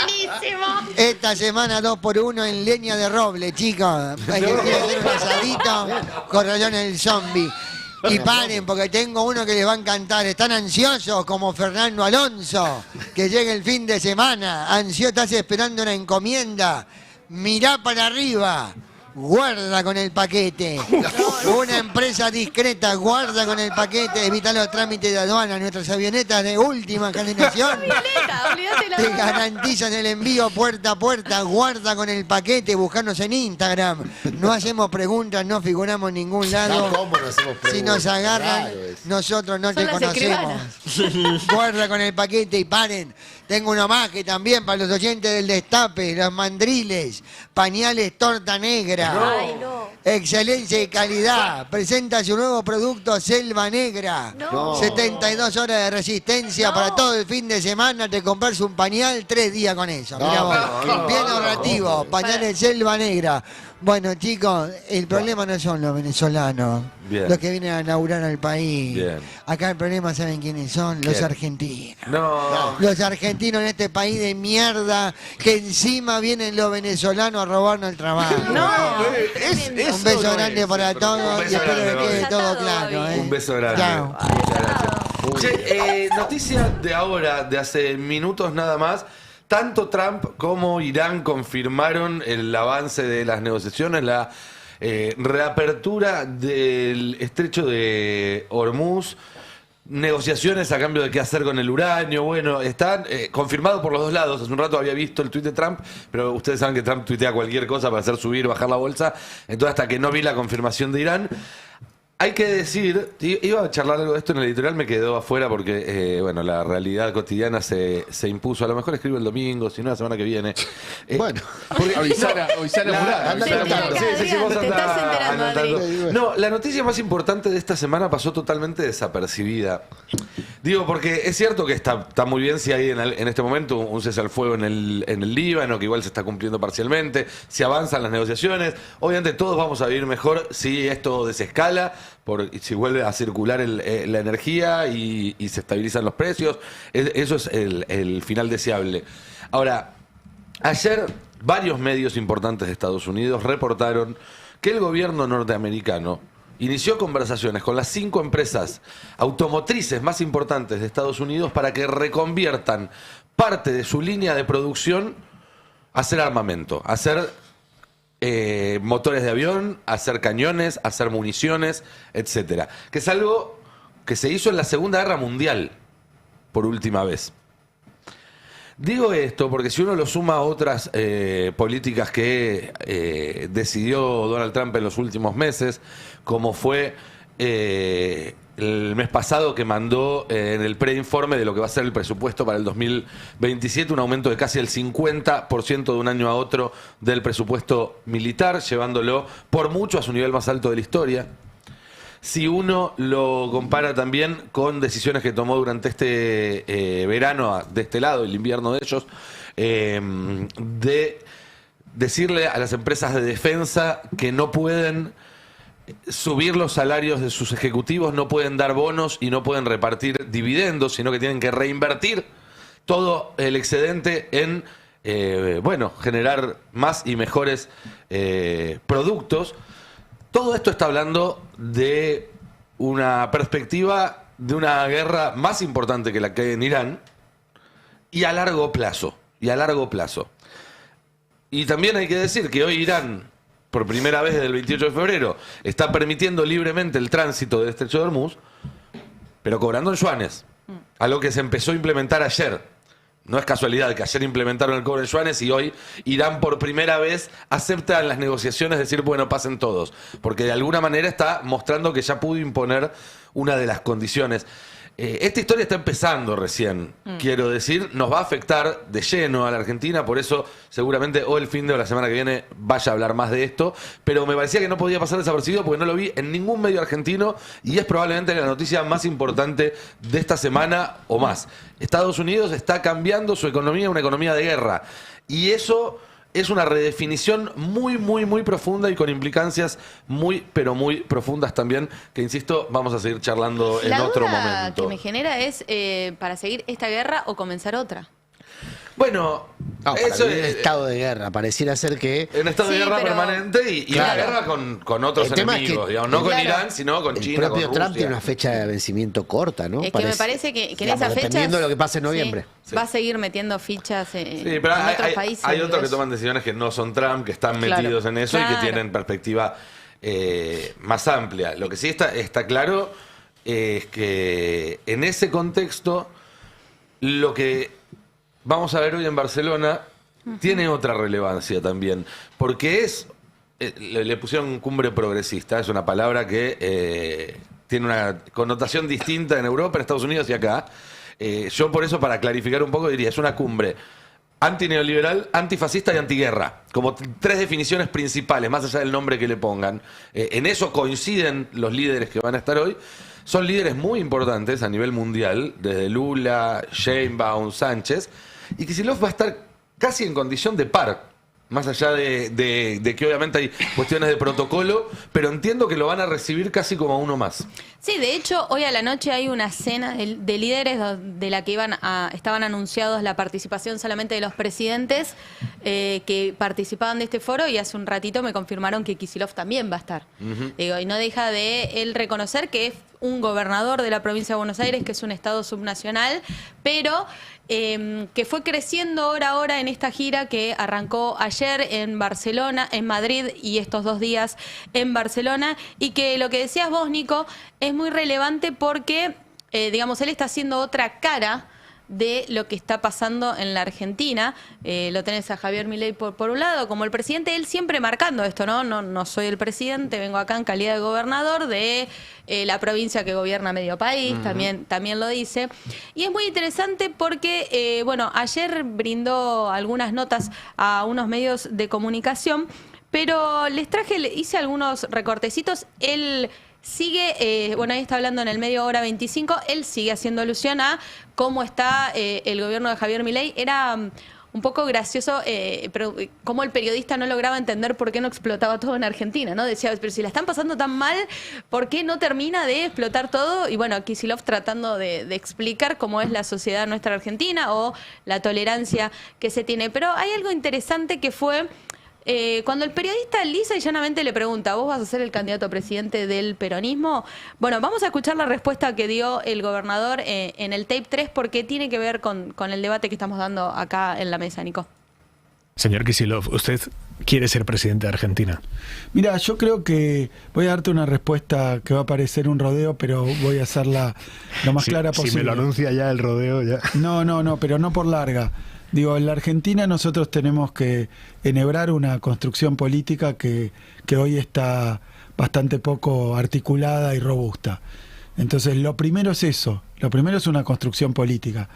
Speaker 18: Buenísimo.
Speaker 19: Esta semana 2x1 en leña de roble, chicos. Hay que hacer un asadito, Corralón el Zombie. Y paren, porque tengo uno que les va a encantar. Están ansiosos como Fernando Alonso, que llegue el fin de semana. Ansioso, estás esperando una encomienda. Mirá para arriba. Guarda con el paquete. Una empresa discreta guarda con el paquete, evita los trámites de aduana. Nuestras avionetas de última generación te garantizan el envío puerta a puerta. Guarda con el paquete, buscarnos en Instagram. No hacemos preguntas, no figuramos en ningún lado. Si nos agarran, nosotros no te conocemos. Guarda con el paquete y paren. Tengo uno más que también para los oyentes del Destape, los mandriles, pañales torta negra.
Speaker 18: Ay, no.
Speaker 19: Excelencia y calidad. Presenta su nuevo producto Selva Negra.
Speaker 18: No.
Speaker 19: 72 horas de resistencia para todo el fin de semana. Te compras un pañal 3 días con eso. Mirá vos. Bien ahorrativo. Pañales Selva Negra. Bueno, chicos, el problema no son los venezolanos, los que vienen a inaugurar al país.
Speaker 1: Bien.
Speaker 19: Acá el problema, ¿saben quiénes son? Los argentinos.
Speaker 1: No.
Speaker 19: Los argentinos en este país de mierda, que encima vienen los venezolanos a robarnos el trabajo. Un beso grande para todos y espero que quede todo claro.
Speaker 1: Un beso grande.
Speaker 19: Chao.
Speaker 1: Muchas gracias. Che, noticia de ahora, de hace minutos nada más. Tanto Trump como Irán confirmaron el avance de las negociaciones, la reapertura del estrecho de Hormuz, negociaciones a cambio de qué hacer con el uranio. Bueno, están confirmados por los dos lados. Hace un rato había visto el tuit de Trump, pero ustedes saben que Trump tuitea cualquier cosa para hacer subir o bajar la bolsa. Entonces, hasta que no vi la confirmación de Irán, hay que decir, iba a charlar algo de esto en el editorial, me quedó afuera porque, bueno, la realidad cotidiana se impuso. A lo mejor escribo el domingo, si no la semana que viene.
Speaker 15: Bueno, avisar a
Speaker 1: No, la noticia más importante de esta semana pasó totalmente desapercibida. Digo, porque es cierto que está muy bien si hay en este momento un cese al fuego en el Líbano, que igual se está cumpliendo parcialmente, si avanzan las negociaciones. Obviamente todos vamos a vivir mejor si esto desescala, si vuelve a circular la energía y se estabilizan los precios. Eso es el final deseable. Ahora, ayer varios medios importantes de Estados Unidos reportaron que el gobierno norteamericano inició conversaciones con las 5 empresas automotrices más importantes de Estados Unidos para que reconviertan parte de su línea de producción a hacer armamento, a hacer motores de avión, a hacer cañones, a hacer municiones, etcétera. Que es algo que se hizo en la Segunda Guerra Mundial por última vez. Digo esto porque si uno lo suma a otras políticas que decidió Donald Trump en los últimos meses, como fue el mes pasado que mandó en el preinforme de lo que va a ser el presupuesto para el 2027, un aumento de casi el 50% de un año a otro del presupuesto militar, llevándolo por mucho a su nivel más alto de la historia. Si uno lo compara también con decisiones que tomó durante este verano, de este lado, el invierno de ellos, de decirle a las empresas de defensa que no pueden subir los salarios de sus ejecutivos, no pueden dar bonos y no pueden repartir dividendos, sino que tienen que reinvertir todo el excedente en, generar más y mejores productos. Todo esto está hablando de una perspectiva de una guerra más importante que la que hay en Irán y a largo plazo. Y también hay que decir que hoy Irán, por primera vez desde el 28 de febrero, está permitiendo libremente el tránsito del estrecho de Hormuz, pero cobrando en yuanes, algo que se empezó a implementar ayer. no es casualidad que ayer implementaron el cobro en yuanes y hoy Irán por primera vez acepta en las negociaciones decir, bueno, pasen todos. Porque de alguna manera está mostrando que ya pudo imponer una de las condiciones. Esta historia está empezando recién, quiero decir, nos va a afectar de lleno a la Argentina, por eso seguramente o el fin de o la semana que viene vaya a hablar más de esto, pero me parecía que no podía pasar desapercibido porque no lo vi en ningún medio argentino y es probablemente la noticia más importante de esta semana o más. Estados Unidos está cambiando su economía a una economía de guerra y eso es una redefinición muy, muy, muy profunda y con implicancias muy, pero muy profundas también, que insisto, vamos a seguir charlando en otro
Speaker 18: La duda
Speaker 1: momento.
Speaker 18: que me genera es para seguir esta guerra o comenzar otra.
Speaker 1: Bueno,
Speaker 14: No, para
Speaker 1: eso
Speaker 14: mí es estado de guerra. Pareciera ser que...
Speaker 1: en estado de
Speaker 18: Sí,
Speaker 1: guerra
Speaker 18: pero-
Speaker 1: permanente y la
Speaker 14: Claro.
Speaker 1: guerra con otros
Speaker 14: El tema es
Speaker 1: enemigos,
Speaker 14: que-
Speaker 1: digamos, no con
Speaker 18: Claro.
Speaker 1: Irán, sino con
Speaker 14: El
Speaker 1: China, con
Speaker 14: propio
Speaker 1: Rusia.
Speaker 14: Trump tiene una fecha de vencimiento corta, ¿no?
Speaker 18: Es que me parece que en
Speaker 14: digamos,
Speaker 18: esa fecha.
Speaker 14: dependiendo de lo que pase en noviembre.
Speaker 18: Va a seguir metiendo fichas
Speaker 1: Sí, pero
Speaker 18: en otros
Speaker 1: hay
Speaker 18: países.
Speaker 1: otros
Speaker 18: digo,
Speaker 1: que
Speaker 18: es-
Speaker 1: toman decisiones que no son Trump, que están
Speaker 18: Claro.
Speaker 1: metidos en eso y
Speaker 18: Claro.
Speaker 1: que tienen perspectiva más amplia. Lo que sí está claro es que en ese contexto lo que vamos a ver hoy en Barcelona tiene otra relevancia también, porque le pusieron cumbre progresista, es una palabra que tiene una connotación distinta en Europa, en Estados Unidos y acá. Yo por eso, para clarificar un poco, diría, es una cumbre antineoliberal, antifascista y antiguerra, como tres definiciones principales, más allá del nombre que le pongan. En eso coinciden los líderes que van a estar hoy. Son líderes muy importantes a nivel mundial, desde Lula, Sheinbaum, Sánchez, y Kicillof va a estar casi en condición de par, más allá de que obviamente hay cuestiones de protocolo, pero entiendo que lo van a recibir casi como a uno más.
Speaker 18: Sí, de hecho, hoy a la noche hay una cena de líderes de la que estaban anunciados la participación solamente de los presidentes que participaban de este foro y hace un ratito me confirmaron que Kicillof también va a estar. Digo, y no deja de él reconocer que es un gobernador de la provincia de Buenos Aires, que es un estado subnacional, pero que fue creciendo hora a hora en esta gira que arrancó ayer en Barcelona, en Madrid y estos 2 días en Barcelona, y que lo que decías vos, Nico, es muy relevante porque, digamos, él está haciendo otra cara de lo que está pasando en la Argentina. Lo tenés a Javier Milei por un lado, como el presidente, él siempre marcando esto, ¿no? No soy el presidente, vengo acá en calidad de gobernador de la provincia que gobierna medio país, también lo dice. Y es muy interesante porque, bueno, ayer brindó algunas notas a unos medios de comunicación, pero hice algunos recortecitos. Él sigue, bueno, ahí está hablando en el medio hora 25, él sigue haciendo alusión a cómo está el gobierno de Javier Milei. Era un poco gracioso, pero cómo el periodista no lograba entender por qué no explotaba todo en Argentina, ¿no? Decía, pero si la están pasando tan mal, ¿por qué no termina de explotar todo? Y bueno, Kicillof tratando de explicar cómo es la sociedad nuestra argentina o la tolerancia que se tiene. Pero hay algo interesante que fue... cuando el periodista lisa y llanamente le pregunta, ¿vos vas a ser el candidato a presidente del peronismo? Bueno, vamos a escuchar la respuesta que dio el gobernador en el tape 3 porque tiene que ver con el debate que estamos dando acá en la mesa, Nico.
Speaker 20: Señor Kicillof, ¿usted quiere ser presidente de Argentina?
Speaker 21: Mira, yo creo que voy a darte una respuesta que va a parecer un rodeo, pero voy a hacerla lo más clara posible.
Speaker 20: Si me lo anuncia ya el rodeo, ya.
Speaker 21: No, pero no por larga. Digo, en la Argentina nosotros tenemos que enhebrar una construcción política que hoy está bastante poco articulada y robusta. Entonces, lo primero es eso. Lo primero es una construcción política.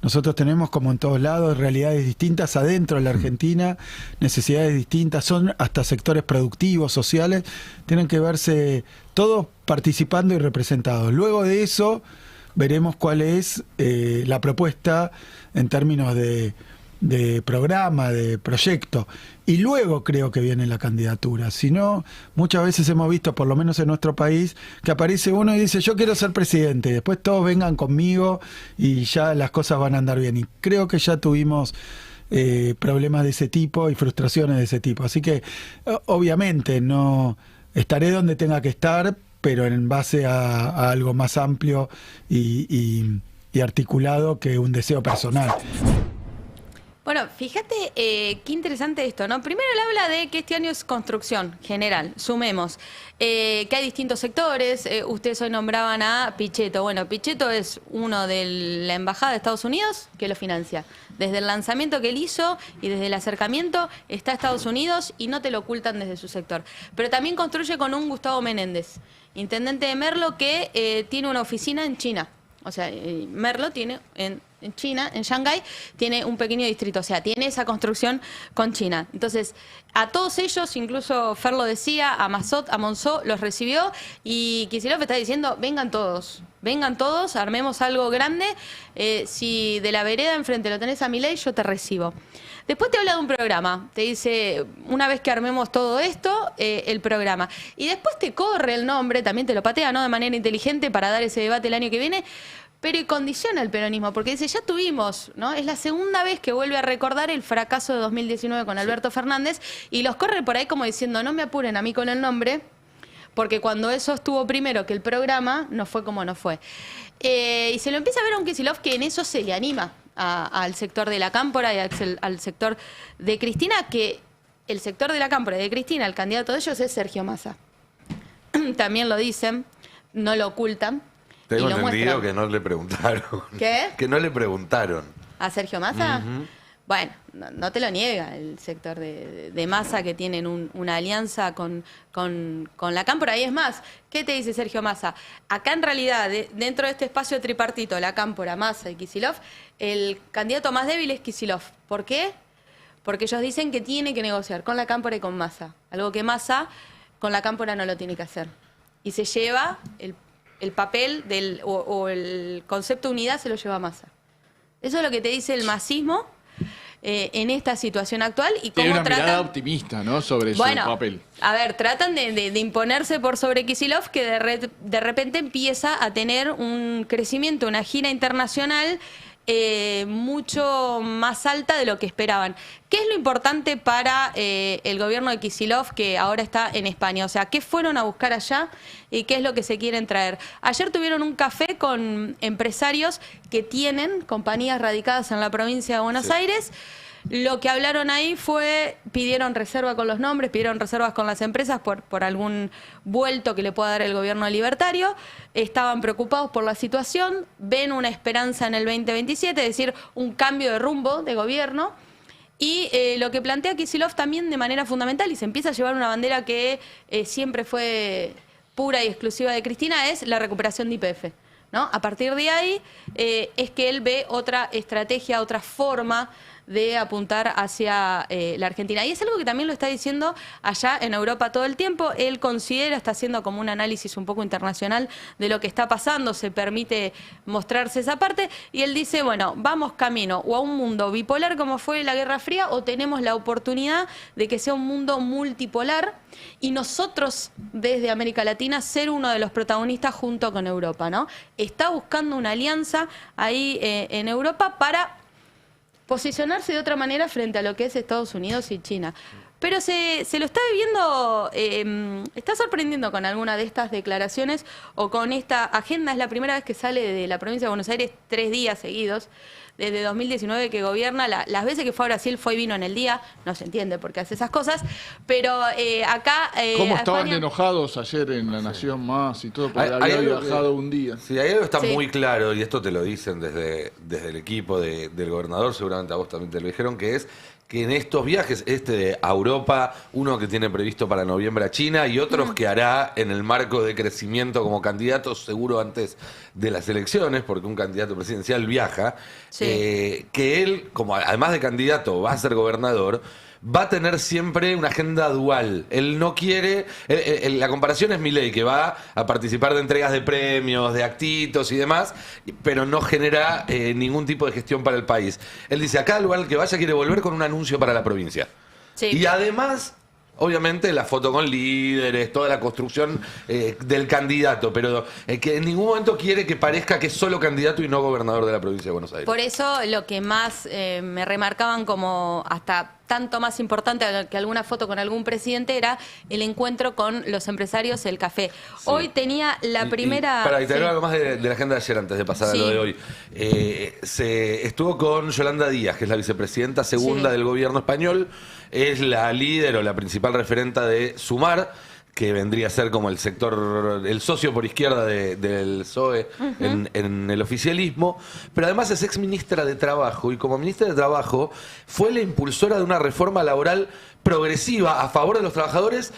Speaker 21: Nosotros tenemos, como en todos lados, realidades distintas adentro de la Argentina, necesidades distintas, son hasta sectores productivos, sociales, tienen que verse todos participando y representados. Luego de eso, veremos cuál es la propuesta en términos de programa, de proyecto. Y luego creo que viene la candidatura. Si no, muchas veces hemos visto, por lo menos en nuestro país, que aparece uno y dice, yo quiero ser presidente. Y después todos vengan conmigo y ya las cosas van a andar bien. Y creo que ya tuvimos problemas de ese tipo y frustraciones de ese tipo. Así que, obviamente, no estaré donde tenga que estar, pero en base a algo más amplio y articulado que un deseo personal.
Speaker 18: Bueno, fíjate qué interesante esto, ¿no? Primero él habla de que este año es construcción general, sumemos, que hay distintos sectores, ustedes hoy nombraban a Pichetto. Bueno, Pichetto es uno de la Embajada de Estados Unidos que lo financia. Desde el lanzamiento que él hizo y desde el acercamiento está Estados Unidos y no te lo ocultan desde su sector. Pero también construye con un Gustavo Menéndez, intendente de Merlo, que tiene una oficina en China. O sea, Merlo tiene en China, en Shanghái, tiene un pequeño distrito, o sea, tiene esa construcción con China. Entonces, a todos ellos, incluso Fer lo decía, a Massot, a Monzó, los recibió y Kicillof está diciendo, vengan todos, armemos algo grande, si de la vereda enfrente lo tenés a Milei, yo te recibo. Después te habla de un programa, te dice, una vez que armemos todo esto, el programa. Y después te corre el nombre, también te lo patea, ¿no? De manera inteligente para dar ese debate el año que viene, pero y condiciona el peronismo, porque dice, ya tuvimos, ¿no? Es la segunda vez que vuelve a recordar el fracaso de 2019 con Alberto Fernández, y los corre por ahí como diciendo, no me apuren a mí con el nombre, porque cuando eso estuvo primero que el programa, no fue como no fue. Y se lo empieza a ver a un Kicillof que en eso se le anima al sector de la Cámpora y al sector de Cristina, que el sector de la Cámpora y de Cristina, el candidato de ellos es Sergio Massa. También lo dicen, no lo ocultan.
Speaker 1: Tengo
Speaker 18: y lo
Speaker 1: entendido
Speaker 18: muestran.
Speaker 1: que no le preguntaron.
Speaker 18: ¿Qué?
Speaker 1: Que no le preguntaron.
Speaker 18: ¿A Sergio Massa?
Speaker 1: Ujú.
Speaker 18: Bueno, no te lo niega el sector de Massa, que tienen una alianza con la Cámpora. Y es más, ¿qué te dice Sergio Massa? Acá en realidad, dentro de este espacio tripartito, la Cámpora, Massa y Kicillof, el candidato más débil es Kicillof. ¿Por qué? Porque ellos dicen que tiene que negociar con la Cámpora y con Massa. Algo que Massa con la Cámpora no lo tiene que hacer. Y se lleva el papel o el concepto de unidad, se lo lleva Massa. Eso es lo que te dice el masismo en esta situación actual y
Speaker 15: Tiene
Speaker 18: cómo
Speaker 15: una mirada
Speaker 18: tratan.
Speaker 15: optimista, ¿no? Sobre su papel.
Speaker 18: A ver, tratan de imponerse por sobre Kicillof, que de repente empieza a tener un crecimiento, una gira internacional mucho más alta de lo que esperaban. ¿Qué es lo importante para el gobierno de Kicillof, que ahora está en España? O sea, ¿qué fueron a buscar allá y qué es lo que se quieren traer? Ayer tuvieron un café con empresarios que tienen compañías radicadas en la provincia de Buenos Aires. Lo que hablaron ahí pidieron reserva con los nombres, pidieron reservas con las empresas por algún vuelto que le pueda dar el gobierno libertario. Estaban preocupados por la situación, ven una esperanza en el 2027, es decir, un cambio de rumbo de gobierno. Y lo que plantea Kicillof también de manera fundamental, y se empieza a llevar una bandera que siempre fue pura y exclusiva de Cristina, es la recuperación de YPF, ¿no? A partir de ahí es que él ve otra estrategia, otra forma de apuntar hacia la Argentina. Y es algo que también lo está diciendo allá en Europa todo el tiempo. Él considera, está haciendo como un análisis un poco internacional de lo que está pasando, se permite mostrarse esa parte, y él dice, bueno, vamos camino o a un mundo bipolar como fue la Guerra Fría, o tenemos la oportunidad de que sea un mundo multipolar, y nosotros desde América Latina ser uno de los protagonistas junto con Europa, ¿no? Está buscando una alianza ahí en Europa para posicionarse de otra manera frente a lo que es Estados Unidos y China. Pero se lo está viviendo, está sorprendiendo con alguna de estas declaraciones o con esta agenda. Es la primera vez que sale de la provincia de Buenos Aires 3 días seguidos, desde 2019 que gobierna. Las veces que fue a Brasil fue y vino en el día, no se entiende por qué hace esas cosas, pero acá...
Speaker 15: ¿Cómo estaban
Speaker 18: España...
Speaker 15: enojados ayer en La Nación Más y todo? Porque
Speaker 1: Hay
Speaker 15: había
Speaker 1: algo
Speaker 15: viajado un día.
Speaker 1: Sí, hay algo que está
Speaker 18: Sí.
Speaker 1: muy claro, y esto te lo dicen desde el equipo del gobernador, seguramente a vos también te lo dijeron, que es que en estos viajes, a Europa, uno que tiene previsto para noviembre a China y otros que hará en el marco de crecimiento como candidato, seguro antes de las elecciones, porque un candidato presidencial viaja, que él, como además de candidato va a ser gobernador, va a tener siempre una agenda dual. Él no quiere... la comparación es Milei, que va a participar de entregas de premios, de actitos y demás, pero no genera ningún tipo de gestión para el país. Él dice, a cada lugar al que vaya quiere volver con un anuncio para la provincia.
Speaker 18: Sí.
Speaker 1: Y además... Obviamente la foto con líderes, toda la construcción del candidato, pero que en ningún momento quiere que parezca que es solo candidato y no gobernador de la provincia de Buenos Aires.
Speaker 18: Por eso lo que más me remarcaban como hasta tanto más importante que alguna foto con algún presidente era el encuentro con los empresarios, el café. Sí. Hoy tenía la primera...
Speaker 1: Para te algo más de la agenda de ayer antes de pasar a lo de hoy. Se estuvo con Yolanda Díaz, que es la vicepresidenta segunda del gobierno español, es la líder o la principal referenta de Sumar, que vendría a ser como el sector, el socio por izquierda del PSOE en el oficialismo, pero además es exministra de Trabajo, y como ministra de Trabajo fue la impulsora de una reforma laboral progresiva a favor de los trabajadores,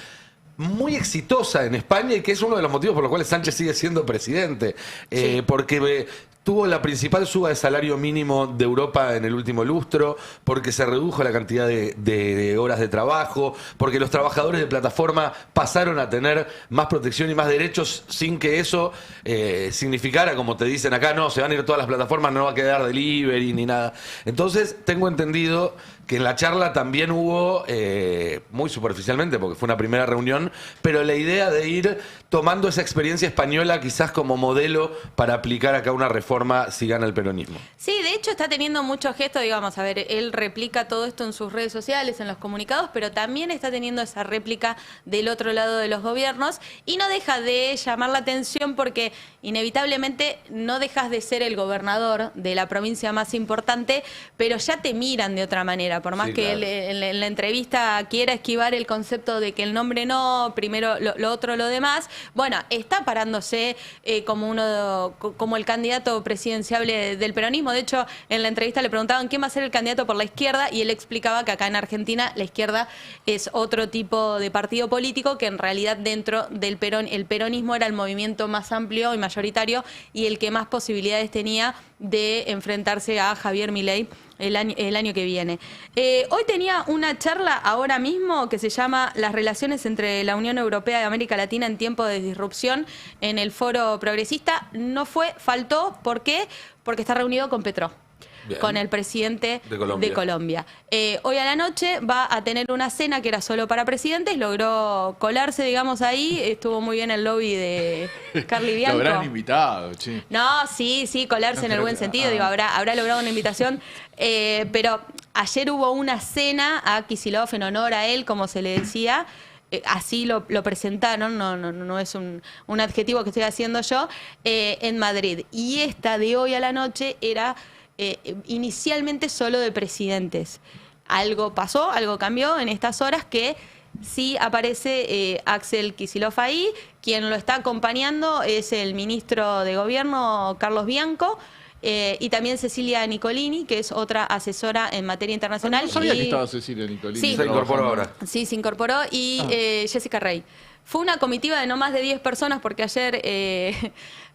Speaker 1: muy exitosa en España, y que es uno de los motivos por los cuales Sánchez sigue siendo presidente, porque tuvo la principal suba de salario mínimo de Europa en el último lustro, porque se redujo la cantidad de horas de trabajo, porque los trabajadores de plataforma pasaron a tener más protección y más derechos sin que eso significara, como te dicen acá, no, se van a ir todas las plataformas, no va a quedar delivery ni nada. Entonces, tengo entendido que en la charla también hubo, muy superficialmente, porque fue una primera reunión, pero la idea de ir tomando esa experiencia española quizás como modelo para aplicar acá una reforma si gana el peronismo.
Speaker 18: Sí, de hecho está teniendo muchos gestos, digamos, a ver, él replica todo esto en sus redes sociales, en los comunicados, pero también está teniendo esa réplica del otro lado de los gobiernos y no deja de llamar la atención porque inevitablemente no dejas de ser el gobernador de la provincia más importante, pero ya te miran de otra manera. Por más que él en la entrevista quiera esquivar el concepto de que el nombre no, primero lo otro lo demás, bueno, está parándose como el candidato presidenciable del peronismo. De hecho, en la entrevista le preguntaban quién va a ser el candidato por la izquierda y él explicaba que acá en Argentina la izquierda es otro tipo de partido político, que en realidad dentro del el peronismo era el movimiento más amplio y mayoritario y el que más posibilidades tenía de enfrentarse a Javier Milei el año que viene. Hoy tenía una charla ahora mismo que se llama Las relaciones entre la Unión Europea y América Latina en tiempo de disrupción en el Foro Progresista. No faltó, ¿por qué? Porque está reunido con Petro. Bien. Con el presidente de Colombia. Hoy a la noche va a tener una cena que era solo para presidentes, logró colarse, digamos, ahí, estuvo muy bien el lobby de Carly Bianco.
Speaker 15: Lo habrán invitado, sí.
Speaker 18: No, sí, colarse en el buen sentido, digo, habrá logrado una invitación, pero ayer hubo una cena a Kicillof en honor a él, como se le decía. Así lo presentaron, no es un adjetivo que estoy haciendo yo, en Madrid. Y esta de hoy a la noche era... inicialmente solo de presidentes. Algo pasó, algo cambió en estas horas que sí aparece Axel Kicillof ahí. Quien lo está acompañando es el ministro de Gobierno, Carlos Bianco, y también Cecilia Nicolini, que es otra asesora en materia internacional.
Speaker 15: No sabía que estaba Cecilia Nicolini.
Speaker 18: Sí,
Speaker 1: se incorporó ahora.
Speaker 18: Sí, se incorporó. Y Jessica Rey. Fue una comitiva de no más de 10 personas, porque ayer,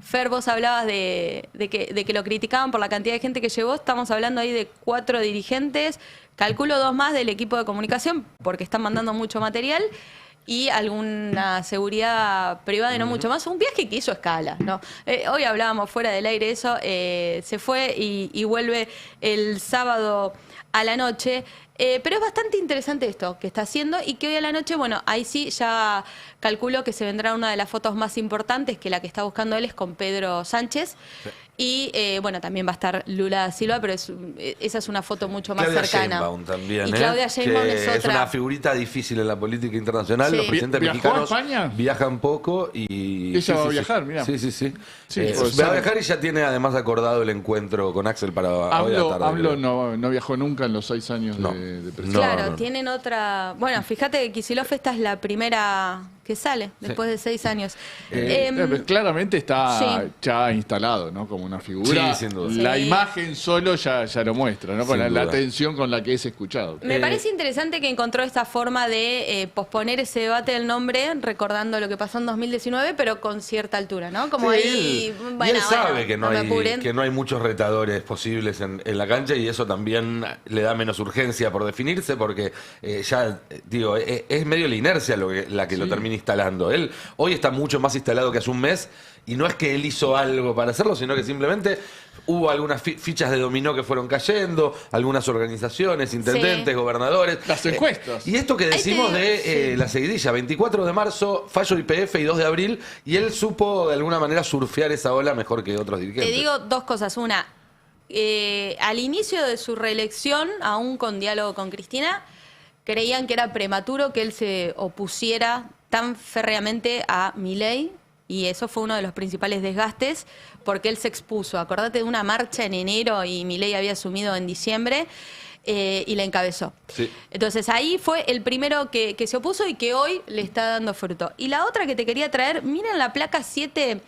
Speaker 18: Fer, vos hablabas de que lo criticaban por la cantidad de gente que llevó. Estamos hablando ahí de 4 dirigentes, calculo 2 más del equipo de comunicación, porque están mandando mucho material, y alguna seguridad privada y no mucho más. Un viaje que hizo escala, ¿no? Hoy hablábamos fuera del aire eso, se fue y vuelve el sábado a la noche. Pero es bastante interesante esto que está haciendo y que hoy a la noche, bueno, ahí sí ya calculo que se vendrá una de las fotos más importantes, que la que está buscando él es con Pedro Sánchez. Sí. Y bueno, también va a estar Lula da Silva, pero esa es una foto mucho más
Speaker 1: Claudia
Speaker 18: cercana.
Speaker 1: Sheinbaum también,
Speaker 18: y Claudia Sheinbaum es otra.
Speaker 1: Es una figurita difícil en la política internacional.
Speaker 18: Sí.
Speaker 1: Los presidentes mexicanos
Speaker 15: a España?
Speaker 1: Viajan poco y...
Speaker 15: Ella va a viajar, mira.
Speaker 1: Sí.
Speaker 15: Pues,
Speaker 1: va a viajar y ya tiene además acordado el encuentro con Axel para hoy a la tarde.
Speaker 15: AMLO no viajó nunca en los 6 años de presidencia.
Speaker 18: Claro, tienen otra... Bueno, fíjate que Kicillof esta es la primera que sale después de 6 años.
Speaker 15: Claramente está ya instalado, ¿no? Como una figura.
Speaker 1: Sí, sin duda.
Speaker 15: La imagen solo ya lo muestra, ¿no? Con la atención con la que es escuchado.
Speaker 18: Me parece interesante que encontró esta forma de posponer ese debate del nombre, recordando lo que pasó en 2019, pero con cierta altura, ¿no? Como ahí...
Speaker 1: Bueno, y él sabe que no hay muchos retadores posibles en la cancha, y eso también le da menos urgencia por definirse, porque ya, digo, es medio la inercia la que lo termina instalando. Él hoy está mucho más instalado que hace un mes, y no es que él hizo algo para hacerlo, sino que simplemente hubo algunas fichas de dominó que fueron cayendo, algunas organizaciones, intendentes, gobernadores.
Speaker 15: Las encuestas.
Speaker 1: Y esto que decimos la seguidilla, 24 de marzo, fallo YPF y 2 de abril, y él supo de alguna manera surfear esa ola mejor que otros dirigentes.
Speaker 18: Te digo 2 cosas. Una, al inicio de su reelección, aún con diálogo con Cristina, creían que era prematuro que él se opusiera tan férreamente a Milei, y eso fue uno de los principales desgastes, porque él se expuso. Acordate de una marcha en enero y Milei había asumido en diciembre, y la encabezó.
Speaker 1: Sí.
Speaker 18: Entonces ahí fue el primero que se opuso y que hoy le está dando fruto. Y la otra que te quería traer, miren la placa 7,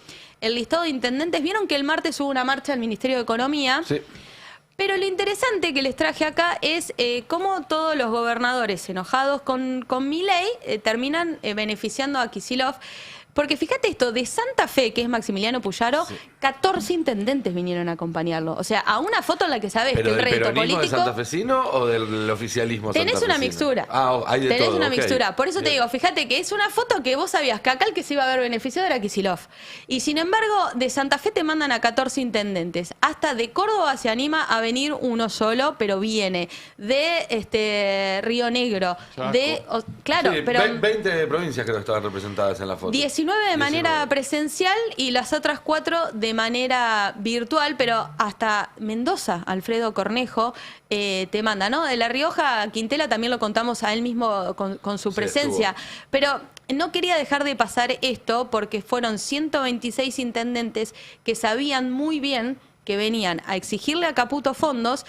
Speaker 18: el listado de intendentes. Vieron que el martes hubo una marcha al Ministerio de Economía.
Speaker 1: Sí.
Speaker 18: Pero lo interesante que les traje acá es cómo todos los gobernadores enojados con Milei terminan beneficiando a Kicillof. Porque fíjate esto, de Santa Fe, que es Maximiliano Puyaro, 14 intendentes vinieron a acompañarlo. O sea, a una foto en la que sabes que el
Speaker 1: ¿Del
Speaker 18: rédito
Speaker 1: peronismo
Speaker 18: político...
Speaker 1: de santafesino o del oficialismo
Speaker 18: Tenés
Speaker 1: santafesino?
Speaker 18: una mixtura.
Speaker 1: Ah, hay de
Speaker 18: Tenés
Speaker 1: todo,
Speaker 18: una
Speaker 1: ok.
Speaker 18: mixtura. Por eso te
Speaker 1: Bien.
Speaker 18: digo, fíjate que es una foto que vos sabías que acá el que se iba a ver beneficiado era Kicillof. Y sin embargo, de Santa Fe te mandan a 14 intendentes. Hasta de Córdoba se anima a venir uno solo, pero viene. De Río Negro.
Speaker 1: Chaco.
Speaker 18: Claro,
Speaker 1: Sí,
Speaker 18: pero...
Speaker 1: 20 provincias creo que estaban representadas en la foto.
Speaker 18: 19 de manera presencial y las otras 4 de manera virtual, pero hasta Mendoza, Alfredo Cornejo, te manda, ¿no? De La Rioja, Quintela también lo contamos a él mismo con su presencia. Pero no quería dejar de pasar esto porque fueron 126 intendentes que sabían muy bien que venían a exigirle a Caputo fondos.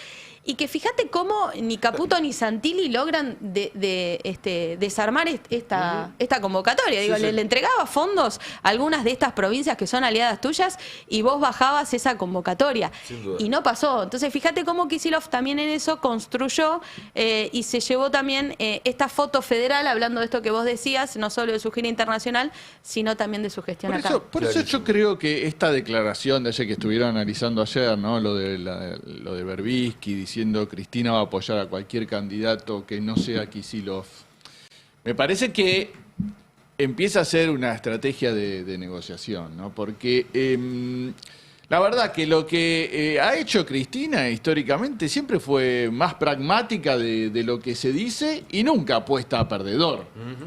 Speaker 18: Y que fíjate cómo ni Caputo ni Santilli logran desarmar esta convocatoria. Digo,
Speaker 1: Sí, sí.
Speaker 18: le entregaba fondos a algunas de estas provincias que son aliadas tuyas y vos bajabas esa convocatoria.
Speaker 1: Sin duda.
Speaker 18: Y no pasó. Entonces fíjate cómo Kicillof también en eso construyó y se llevó también esta foto federal, hablando de esto que vos decías, no solo de su gira internacional, sino también de su gestión acá.
Speaker 15: Por eso yo creo que esta declaración de ayer que estuvieron analizando ayer, ¿no? Lo de Berbisky diciendo Cristina va a apoyar a cualquier candidato que no sea Kicillof, me parece que empieza a ser una estrategia de negociación, ¿no? Porque la verdad que lo que ha hecho Cristina históricamente siempre fue más pragmática de lo que se dice y nunca apuesta a perdedor.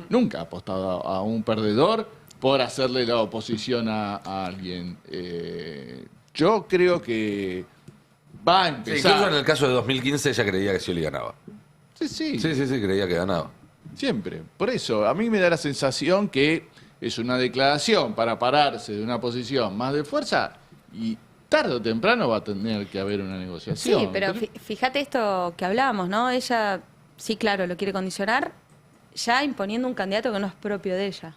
Speaker 15: Nunca ha apostado a un perdedor por hacerle la oposición a alguien. Yo creo que va a
Speaker 1: Sí,
Speaker 15: empezar.
Speaker 1: incluso en el caso de 2015 ella creía que Scioli ganaba.
Speaker 15: Sí,
Speaker 1: Sí, creía que ganaba.
Speaker 15: siempre. Por eso, a mí me da la sensación que es una declaración para pararse de una posición más de fuerza y tarde o temprano va a tener que haber una negociación.
Speaker 18: Sí, pero fíjate esto que hablábamos, ¿no? Ella, sí, claro, lo quiere condicionar, ya imponiendo un candidato que no es propio de ella.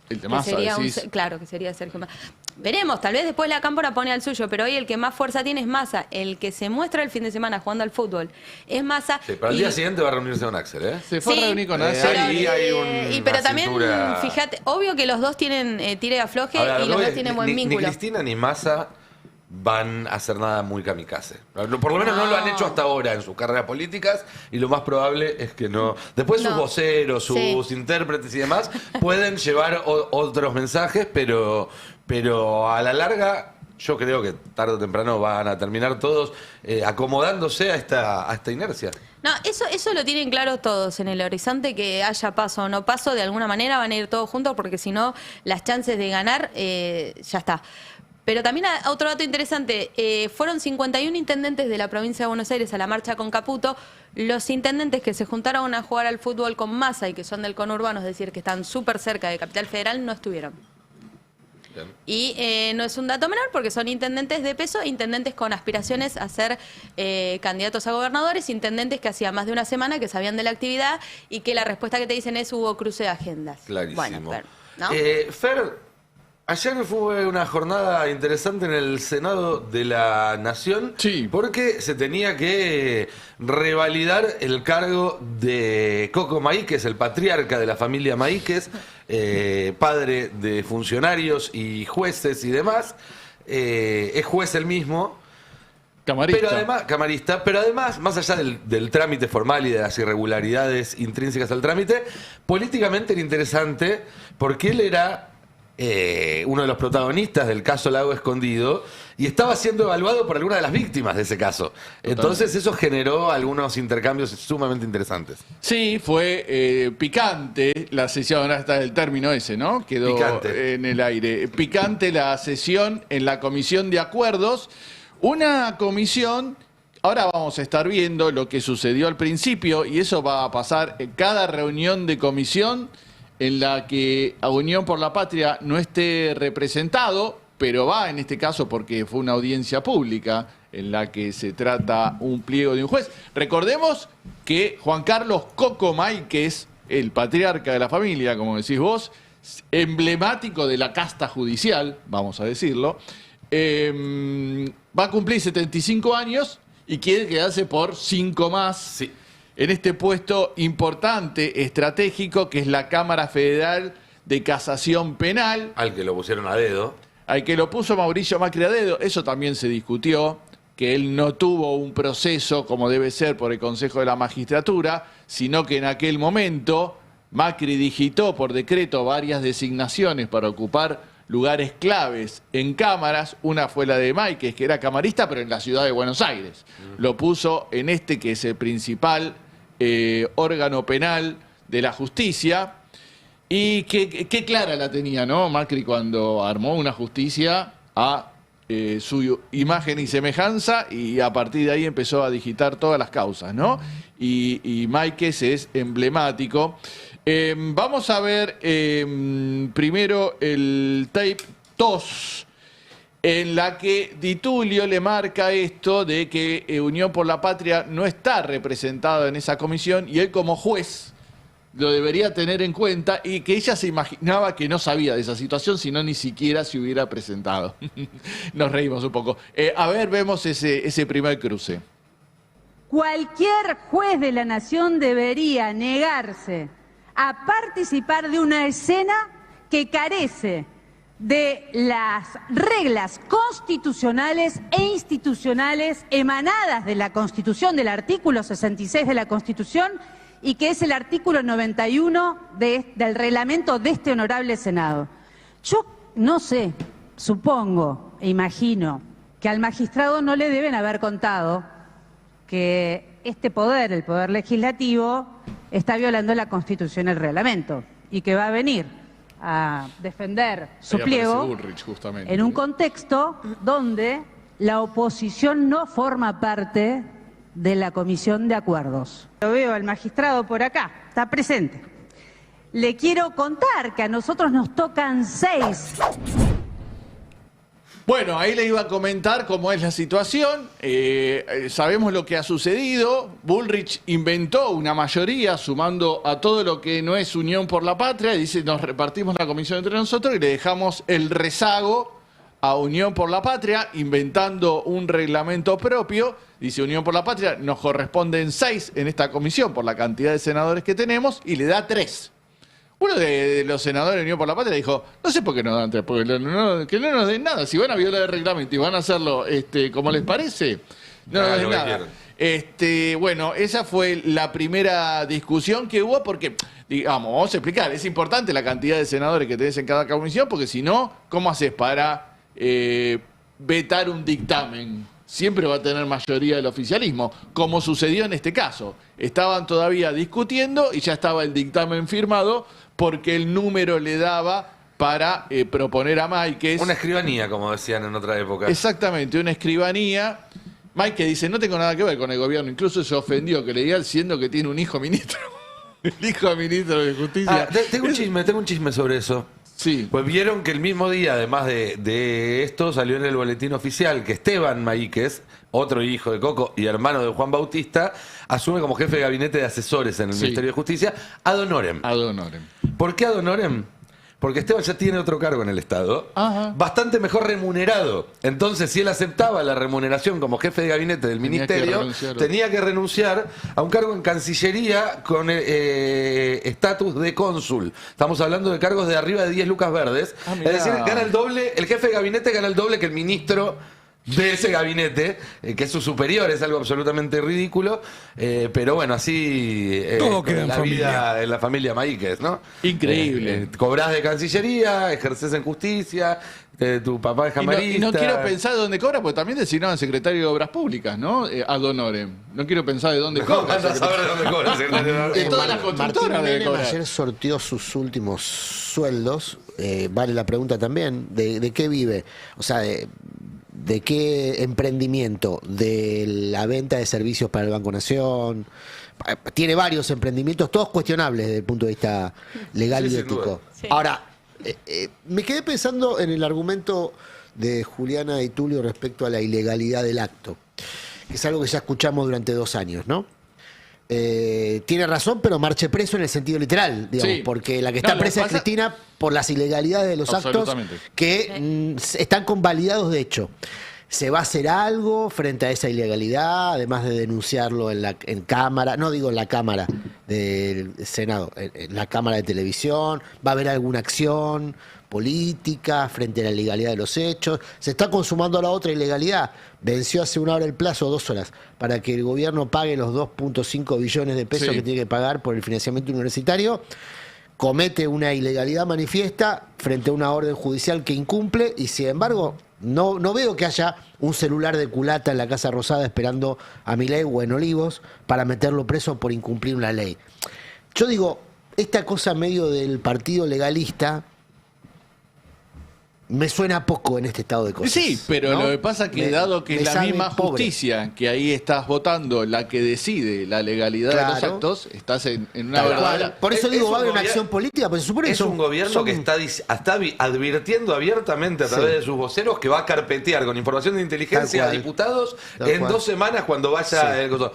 Speaker 15: El
Speaker 18: Que
Speaker 15: tema
Speaker 18: sería
Speaker 15: decís,
Speaker 18: claro, que sería Sergio Massa. Veremos, tal vez después la Cámpora pone al suyo, pero hoy el que más fuerza tiene es Massa. El que se muestra el fin de semana jugando al fútbol es Massa.
Speaker 1: Sí, para el día siguiente va a reunirse con Axel, ¿eh?
Speaker 15: Se fue a reunir con Axel.
Speaker 1: Ahí hay
Speaker 18: pero
Speaker 1: una
Speaker 18: también,
Speaker 1: cintura.
Speaker 18: fíjate, obvio que los dos tienen tire y afloje
Speaker 1: Ahora,
Speaker 18: y los
Speaker 1: no,
Speaker 18: dos tienen buen
Speaker 1: ni
Speaker 18: vínculo.
Speaker 1: Cristina ni Massa van a hacer nada muy kamikaze. Por lo menos no lo han hecho hasta ahora en sus carreras políticas y lo más probable es que no. Después sus
Speaker 18: No.
Speaker 1: voceros, sus intérpretes y demás pueden llevar otros mensajes, pero a la larga yo creo que tarde o temprano van a terminar todos acomodándose a esta inercia.
Speaker 18: No, eso lo tienen claro todos en el horizonte, que haya paso o no paso, de alguna manera van a ir todos juntos porque si no, las chances de ganar ya está. Pero también otro dato interesante, fueron 51 intendentes de la provincia de Buenos Aires a la marcha con Caputo. Los intendentes que se juntaron a jugar al fútbol con Massa y que son del conurbano, es decir, que están súper cerca de Capital Federal, no estuvieron.
Speaker 1: Bien.
Speaker 18: Y no es un dato menor porque son intendentes de peso, intendentes con aspiraciones a ser candidatos a gobernadores, intendentes que hacía más de una semana que sabían de la actividad y que la respuesta que te dicen es hubo cruce de agendas.
Speaker 1: Clarísimo.
Speaker 18: Bueno, Fer, ¿no?
Speaker 1: Fer, ayer fue una jornada interesante en el Senado de la Nación porque se tenía que revalidar el cargo de Coco Maíquez, el patriarca de la familia Maíquez, padre de funcionarios y jueces y demás. Es juez él mismo. Camarista, pero además, más allá del trámite formal y de las irregularidades intrínsecas al trámite, políticamente era interesante porque él era uno de los protagonistas del caso Lago Escondido y estaba siendo evaluado por alguna de las víctimas de ese caso. Entonces eso generó algunos intercambios sumamente interesantes.
Speaker 15: Sí, fue picante la sesión, hasta el término ese, ¿no? Quedó
Speaker 1: Picante.
Speaker 15: en el aire. Picante la sesión en la Comisión de Acuerdos, una comisión Ahora vamos a estar viendo lo que sucedió al principio y eso va a pasar en cada reunión de comisión en la que a Unión por la Patria no esté representado, pero va en este caso porque fue una audiencia pública en la que se trata un pliego de un juez. Recordemos que Juan Carlos Coco Máiquez, el patriarca de la familia, como decís vos, emblemático de la casta judicial, vamos a decirlo, va a cumplir 75 años y quiere quedarse por 5 más en este puesto importante, estratégico, que es la Cámara Federal de Casación Penal.
Speaker 1: Al que lo pusieron a dedo.
Speaker 15: Al que lo puso Mauricio Macri a dedo, eso también se discutió, que él no tuvo un proceso como debe ser por el Consejo de la Magistratura, sino que en aquel momento Macri digitó por decreto varias designaciones para ocupar lugares claves en cámaras. Una fue la de Máiquez, que era camarista, pero en la ciudad de Buenos Aires. Lo puso en este, que es el principal órgano penal de la justicia. Y qué clara la tenía, ¿no? Macri cuando armó una justicia a su imagen y semejanza, y a partir de ahí empezó a digitar todas las causas, ¿no? Y Máiquez es emblemático. Vamos a ver primero el tape 2, en la que Di Tulio le marca esto de que Unión por la Patria no está representada en esa comisión y él como juez lo debería tener en cuenta, y que ella se imaginaba que no sabía de esa situación, sino ni siquiera se hubiera presentado. Nos reímos un poco. A ver, vemos ese primer cruce.
Speaker 3: Cualquier juez de la nación debería negarse a participar de una escena que carece de las reglas constitucionales e institucionales emanadas de la Constitución, del artículo 66 de la Constitución, y que es el artículo 91 del reglamento de este honorable Senado. Yo no sé, supongo e imagino que al magistrado no le deben haber contado que este poder, el poder legislativo, está violando la Constitución y el reglamento, y que va a venir a defender su pliego
Speaker 15: Bullrich, justamente,
Speaker 3: en un contexto donde la oposición no forma parte de la Comisión de Acuerdos. Lo veo al magistrado por acá, está presente. Le quiero contar que a nosotros nos tocan 6.
Speaker 15: Bueno, ahí le iba a comentar cómo es la situación. Sabemos lo que ha sucedido. Bullrich inventó una mayoría sumando a todo lo que no es Unión por la Patria. Y dice, nos repartimos la comisión entre nosotros y le dejamos el rezago a Unión por la Patria, inventando un reglamento propio. Dice, Unión por la Patria, nos corresponden 6 en esta comisión por la cantidad de senadores que tenemos, y le da 3. Uno de los senadores de Unión por la Patria dijo, no sé por qué nos dan 3, porque que no nos den nada. Si van a violar el reglamento y van a hacerlo como les parece, no nos den nada. Bueno, esa fue la primera discusión que hubo, porque, digamos, vamos a explicar, es importante la cantidad de senadores que tenés en cada comisión, porque si no, ¿cómo haces para vetar un dictamen? Siempre va a tener mayoría del oficialismo, como sucedió en este caso. Estaban todavía discutiendo y ya estaba el dictamen firmado, porque el número le daba para proponer a Máiquez.
Speaker 1: Una escribanía, como decían en otra época.
Speaker 15: Exactamente, una escribanía. Máiquez dice, no tengo nada que ver con el gobierno. Incluso se ofendió que le diga, siendo que tiene un hijo ministro. El hijo ministro de Justicia.
Speaker 1: Tengo un chisme sobre eso.
Speaker 15: Sí.
Speaker 1: Pues vieron que el mismo día, además de esto, salió en el boletín oficial que Esteban Máiquez, otro hijo de Coco y hermano de Juan Bautista, asume como jefe de gabinete de asesores en el Ministerio de Justicia ad honorem.
Speaker 15: Ad honorem.
Speaker 1: ¿Por qué ad honorem? Porque Esteban ya tiene otro cargo en el Estado, bastante mejor remunerado. Entonces, si él aceptaba la remuneración como jefe de gabinete del ministerio, tenía que renunciar a un cargo en Cancillería con estatus de cónsul. Estamos hablando de cargos de arriba de 10 lucas verdes. Es decir, gana el doble, el jefe de gabinete gana el doble que el ministro de ese gabinete, que es su superior, es algo absolutamente ridículo, pero bueno, así
Speaker 16: todo queda en
Speaker 1: la
Speaker 16: familia.
Speaker 1: vida en la familia Máiquez, ¿no?
Speaker 15: Increíble.
Speaker 1: Cobrás de Cancillería, ejerces en justicia, tu papá es camarista.
Speaker 15: Y no quiero pensar de dónde cobra, porque también designaban secretario de Obras Públicas, ¿no? Ad honorem. No quiero pensar de dónde cobra.
Speaker 1: No saber de dónde cobra.
Speaker 15: De todas las constructoras debe cobrar.
Speaker 14: Ayer sorteó sus últimos sueldos. Vale la pregunta también, ¿de qué vive? O sea, ¿De qué emprendimiento? De la venta de servicios para el Banco Nación. Tiene varios emprendimientos, todos cuestionables desde el punto de vista legal y ético.
Speaker 18: Sí.
Speaker 14: Ahora, me quedé pensando en el argumento de Juliana y Tulio respecto a la ilegalidad del acto, que es algo que ya escuchamos durante 2 años, ¿no? Tiene razón, pero marche preso en el sentido literal, digamos,
Speaker 15: Sí.
Speaker 14: porque la que está presa es Cristina por las ilegalidades de los actos que están convalidados de hecho. ¿Se va a hacer algo frente a esa ilegalidad, además de denunciarlo en cámara? No digo en la Cámara del Senado, en la Cámara de Televisión. ¿Va a haber alguna acción política frente a la ilegalidad de los hechos? Se está consumando la otra ilegalidad. Venció hace 1 hora el plazo, 2 horas, para que el gobierno pague los 2.5 billones de pesos que tiene que pagar por el financiamiento universitario. Comete una ilegalidad manifiesta frente a una orden judicial que incumple y, sin embargo, no veo que haya un celular de culata en la Casa Rosada esperando a Milei o en Olivos para meterlo preso por incumplir una ley. Yo digo, esta cosa medio del partido legalista me suena poco en este estado de cosas.
Speaker 15: Sí, pero
Speaker 14: ¿no?
Speaker 15: lo que pasa es que dado que es la
Speaker 14: sabe
Speaker 15: misma
Speaker 14: pobre.
Speaker 15: justicia que ahí estás votando la que decide la legalidad de los actos, estás en una
Speaker 14: Tal
Speaker 15: verdadera...
Speaker 14: cual. Por eso digo, va a haber una acción política, porque se supone que
Speaker 1: Es un gobierno que está advirtiendo abiertamente a través de sus voceros que va a carpetear con información de inteligencia a
Speaker 14: Tal cual.
Speaker 1: diputados
Speaker 14: Tal
Speaker 1: en
Speaker 14: cual.
Speaker 1: 2 semanas cuando vaya el coso.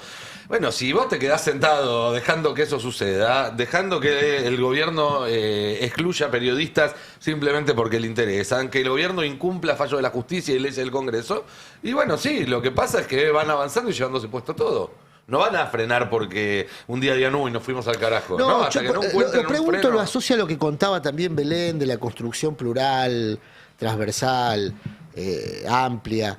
Speaker 1: Bueno, si vos te quedás sentado dejando que eso suceda, dejando que el gobierno excluya periodistas simplemente porque le interesan, que el gobierno incumpla fallos de la justicia y leyes del Congreso, y bueno, sí, lo que pasa es que van avanzando y llevándose puesto todo. No van a frenar porque un día digan, uy, nos fuimos al carajo. No, hasta que no encuentren
Speaker 14: lo
Speaker 1: un
Speaker 14: pregunto,
Speaker 1: freno.
Speaker 14: lo asocia a lo que contaba también Belén de la construcción plural, transversal, amplia.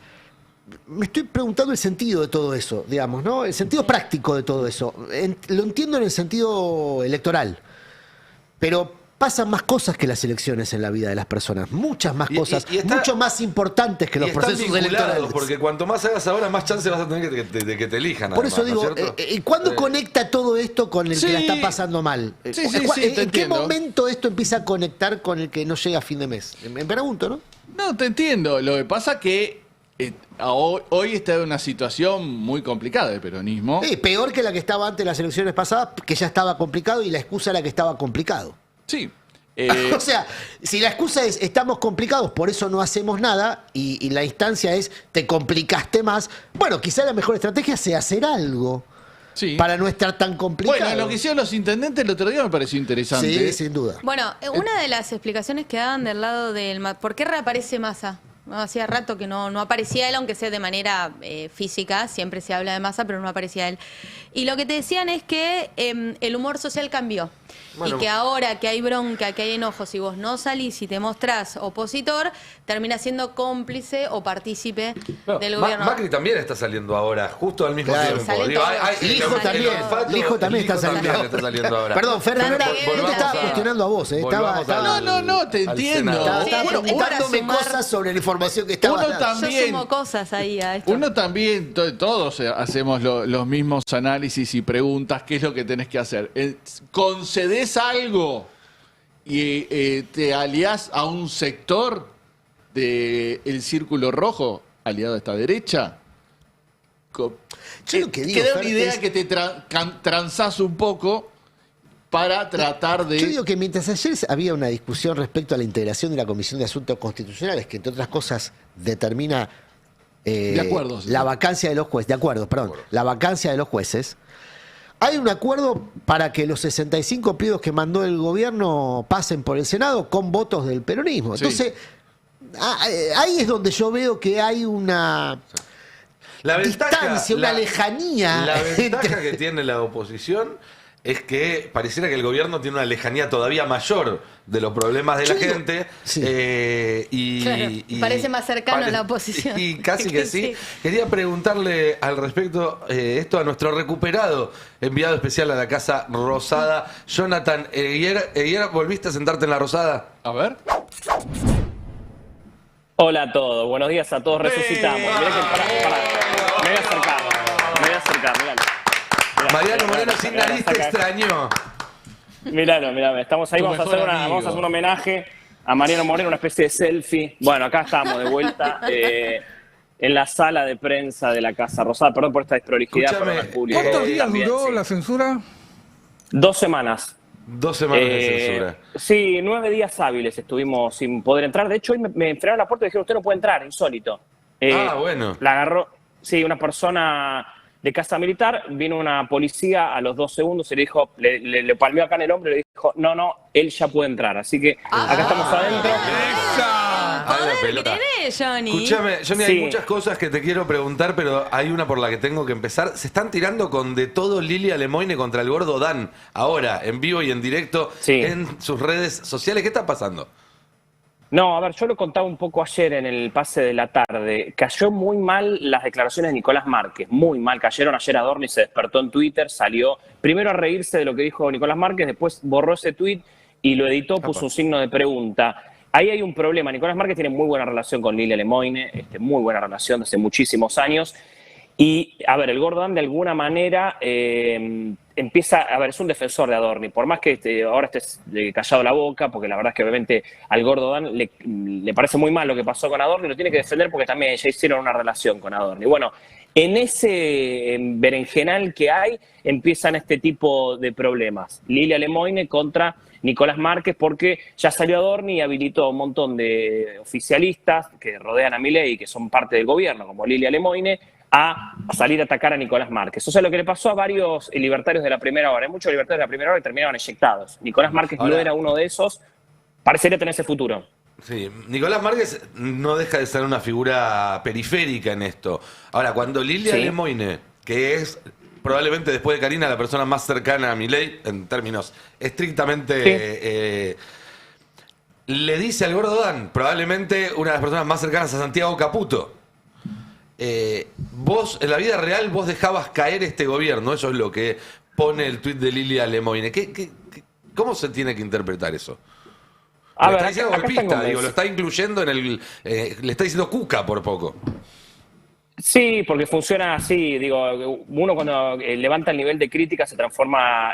Speaker 14: Me estoy preguntando el sentido de todo eso, digamos, ¿no? El sentido práctico de todo eso. Lo entiendo en el sentido electoral, pero pasan más cosas que las elecciones en la vida de las personas, muchas más cosas, mucho más importantes que los
Speaker 1: Y están
Speaker 14: procesos
Speaker 1: vinculados,
Speaker 14: electorales.
Speaker 1: porque cuanto más hagas ahora, más chances vas a tener de que te elijan.
Speaker 14: Por
Speaker 1: además,
Speaker 14: eso
Speaker 1: ¿no
Speaker 14: digo,
Speaker 1: es cierto?
Speaker 14: ¿cuándo conecta todo esto con el que la
Speaker 15: Sí.
Speaker 14: está pasando mal?
Speaker 15: Sí, sí, sí,
Speaker 14: ¿En
Speaker 15: te
Speaker 14: qué
Speaker 15: entiendo.
Speaker 14: momento esto empieza a conectar con el que no llega a fin de mes? Me pregunto, ¿no?
Speaker 15: No, te entiendo. Lo que pasa que hoy está en una situación muy complicada el peronismo.
Speaker 14: Sí, peor que la que estaba antes de las elecciones pasadas, que ya estaba complicado y la excusa era que estaba complicado.
Speaker 15: Sí.
Speaker 14: O sea, si la excusa es estamos complicados, por eso no hacemos nada, y la instancia es te complicaste más, bueno, quizá la mejor estrategia sea hacer algo para no estar tan complicado.
Speaker 15: Bueno, lo que hicieron los intendentes el otro día me pareció interesante.
Speaker 14: Sí, sin duda.
Speaker 18: Bueno, una de las explicaciones que daban del lado del... ¿Por qué reaparece Massa? No, hacía rato que no aparecía él, aunque sea de manera física, siempre se habla de Massa, pero no aparecía él. Y lo que te decían es que el humor social cambió.
Speaker 1: Bueno.
Speaker 18: Y que ahora que hay bronca, que hay enojo, si vos no salís y te mostrás opositor, terminás siendo cómplice o partícipe
Speaker 1: No,
Speaker 18: del gobierno.
Speaker 1: Macri también está saliendo ahora, justo al mismo
Speaker 14: Claro.
Speaker 1: tiempo.
Speaker 18: Salen
Speaker 1: Digo,
Speaker 18: todos.
Speaker 14: Lijo también está saliendo
Speaker 1: ahora.
Speaker 14: Perdón, Ferrer,
Speaker 18: Dante
Speaker 14: no te
Speaker 18: Guerra
Speaker 14: estaba
Speaker 18: también.
Speaker 14: cuestionando a vos.
Speaker 1: Volvamos
Speaker 15: No, te
Speaker 1: al
Speaker 15: entiendo.
Speaker 1: Senado.
Speaker 14: Estaba
Speaker 18: Sí,
Speaker 14: preguntándome
Speaker 18: para sumar-
Speaker 14: cosas sobre la información que estaba
Speaker 15: Uno
Speaker 14: dando.
Speaker 15: también-
Speaker 18: Yo sumo cosas ahí a esto.
Speaker 15: Uno también, todos hacemos los mismos análisis y preguntas, ¿qué es lo que tenés que hacer? ¿Concedes algo y te aliás a un sector del Círculo Rojo, aliado a esta derecha?
Speaker 14: Yo lo que digo,
Speaker 15: Queda una
Speaker 14: Fer,
Speaker 15: idea
Speaker 14: es-
Speaker 15: que te transás un poco para tratar de...
Speaker 14: Yo digo que mientras ayer había una discusión respecto a la integración de la Comisión de Asuntos Constitucionales, que entre otras cosas determina
Speaker 15: De acuerdo, sí.
Speaker 14: la vacancia de los jueces, la vacancia de los jueces, hay un acuerdo para que los 65 pliegos que mandó el gobierno pasen por el Senado con votos del peronismo.
Speaker 15: Sí.
Speaker 14: Entonces, ahí es donde yo veo que hay una distancia, una lejanía.
Speaker 1: La ventaja que tiene la oposición es que pareciera que el gobierno tiene una lejanía todavía mayor de los problemas de la gente.
Speaker 18: Claro, parece más cercano a la oposición.
Speaker 1: Y casi que sí.
Speaker 18: Sí.
Speaker 1: Quería preguntarle al respecto esto a nuestro recuperado enviado especial a la Casa Rosada, Jonathan Eguiar. ¿Volviste a sentarte en la Rosada?
Speaker 15: A ver.
Speaker 2: Hola a todos, buenos días a todos, resucitamos. Mirá que pará. Me voy a acercar, mirá.
Speaker 1: Mariano Moreno sin nariz te extrañó.
Speaker 2: Miralo, estamos ahí,
Speaker 1: Tu
Speaker 2: vamos a
Speaker 1: mejor
Speaker 2: hacer
Speaker 1: amigo.
Speaker 2: un homenaje a Mariano Moreno, una especie de selfie. Bueno, acá estamos de vuelta. en la sala de prensa de la Casa Rosada. Perdón por esta desprolijidad.
Speaker 16: ¿Cuántos días duró la censura?
Speaker 2: 2 semanas.
Speaker 1: 2 semanas de censura.
Speaker 2: Sí, 9 días hábiles estuvimos sin poder entrar. De hecho, hoy me frenaron la puerta y dijeron, usted no puede entrar, insólito.
Speaker 1: Bueno.
Speaker 2: La agarró, sí, una persona de Casa Militar, vino una policía a los 2 segundos y le dijo, le palmeó acá en el hombro y le dijo, no, él ya puede entrar. Así que acá estamos adentro.
Speaker 18: ¿Poder que tenés, Johnny?
Speaker 1: Escúchame, Johnny,
Speaker 2: Sí.
Speaker 1: hay muchas cosas que te quiero preguntar, pero hay una por la que tengo que empezar. Se están tirando con de todo Lilia Lemoine contra el gordo Dan, ahora, en vivo y en directo, en sus redes sociales. ¿Qué está pasando?
Speaker 2: No, a ver, yo lo contaba un poco ayer en el pase de la tarde. Cayó muy mal las declaraciones de Nicolás Márquez, muy mal cayeron. Ayer Adorni se despertó en Twitter, salió primero a reírse de lo que dijo Nicolás Márquez, después borró ese tuit y lo editó, puso un signo de pregunta. Ahí hay un problema. Nicolás Márquez tiene muy buena relación con Lilia Lemoine, muy buena relación desde muchísimos años. Y, a ver, el gordo Dan de alguna manera empieza, a ver, es un defensor de Adorni, por más que ahora estés callado la boca, porque la verdad es que obviamente al gordo Dan le parece muy mal lo que pasó con Adorni, lo tiene que defender porque también ya hicieron una relación con Adorni. Bueno, en ese berenjenal que hay, empiezan este tipo de problemas. Lilia Lemoine contra Nicolás Márquez, porque ya salió Adorni y habilitó a un montón de oficialistas que rodean a Milei y que son parte del gobierno, como Lilia Lemoine, a salir a atacar a Nicolás Márquez. O sea, lo que le pasó a varios libertarios de la primera hora, hay muchos libertarios de la primera hora que terminaron eyectados. Nicolás Márquez no era uno de esos, parecería tener ese futuro.
Speaker 1: Sí, Nicolás Márquez no deja de ser una figura periférica en esto. Ahora, cuando Lilia Lemoine, que es probablemente después de Karina la persona más cercana a Milei, en términos estrictamente... le dice al gordo Dan, probablemente una de las personas más cercanas a Santiago Caputo, vos, en la vida real, vos dejabas caer este gobierno. Eso es lo que pone el tuit de Lilia Lemoine. ¿Cómo se tiene que interpretar eso?
Speaker 2: A
Speaker 1: Lo
Speaker 2: ver,
Speaker 1: está diciendo
Speaker 2: acá
Speaker 1: golpista, digo, lo está incluyendo en el... le está diciendo cuca por poco.
Speaker 2: Sí, porque funciona así, digo, uno cuando levanta el nivel de crítica se transforma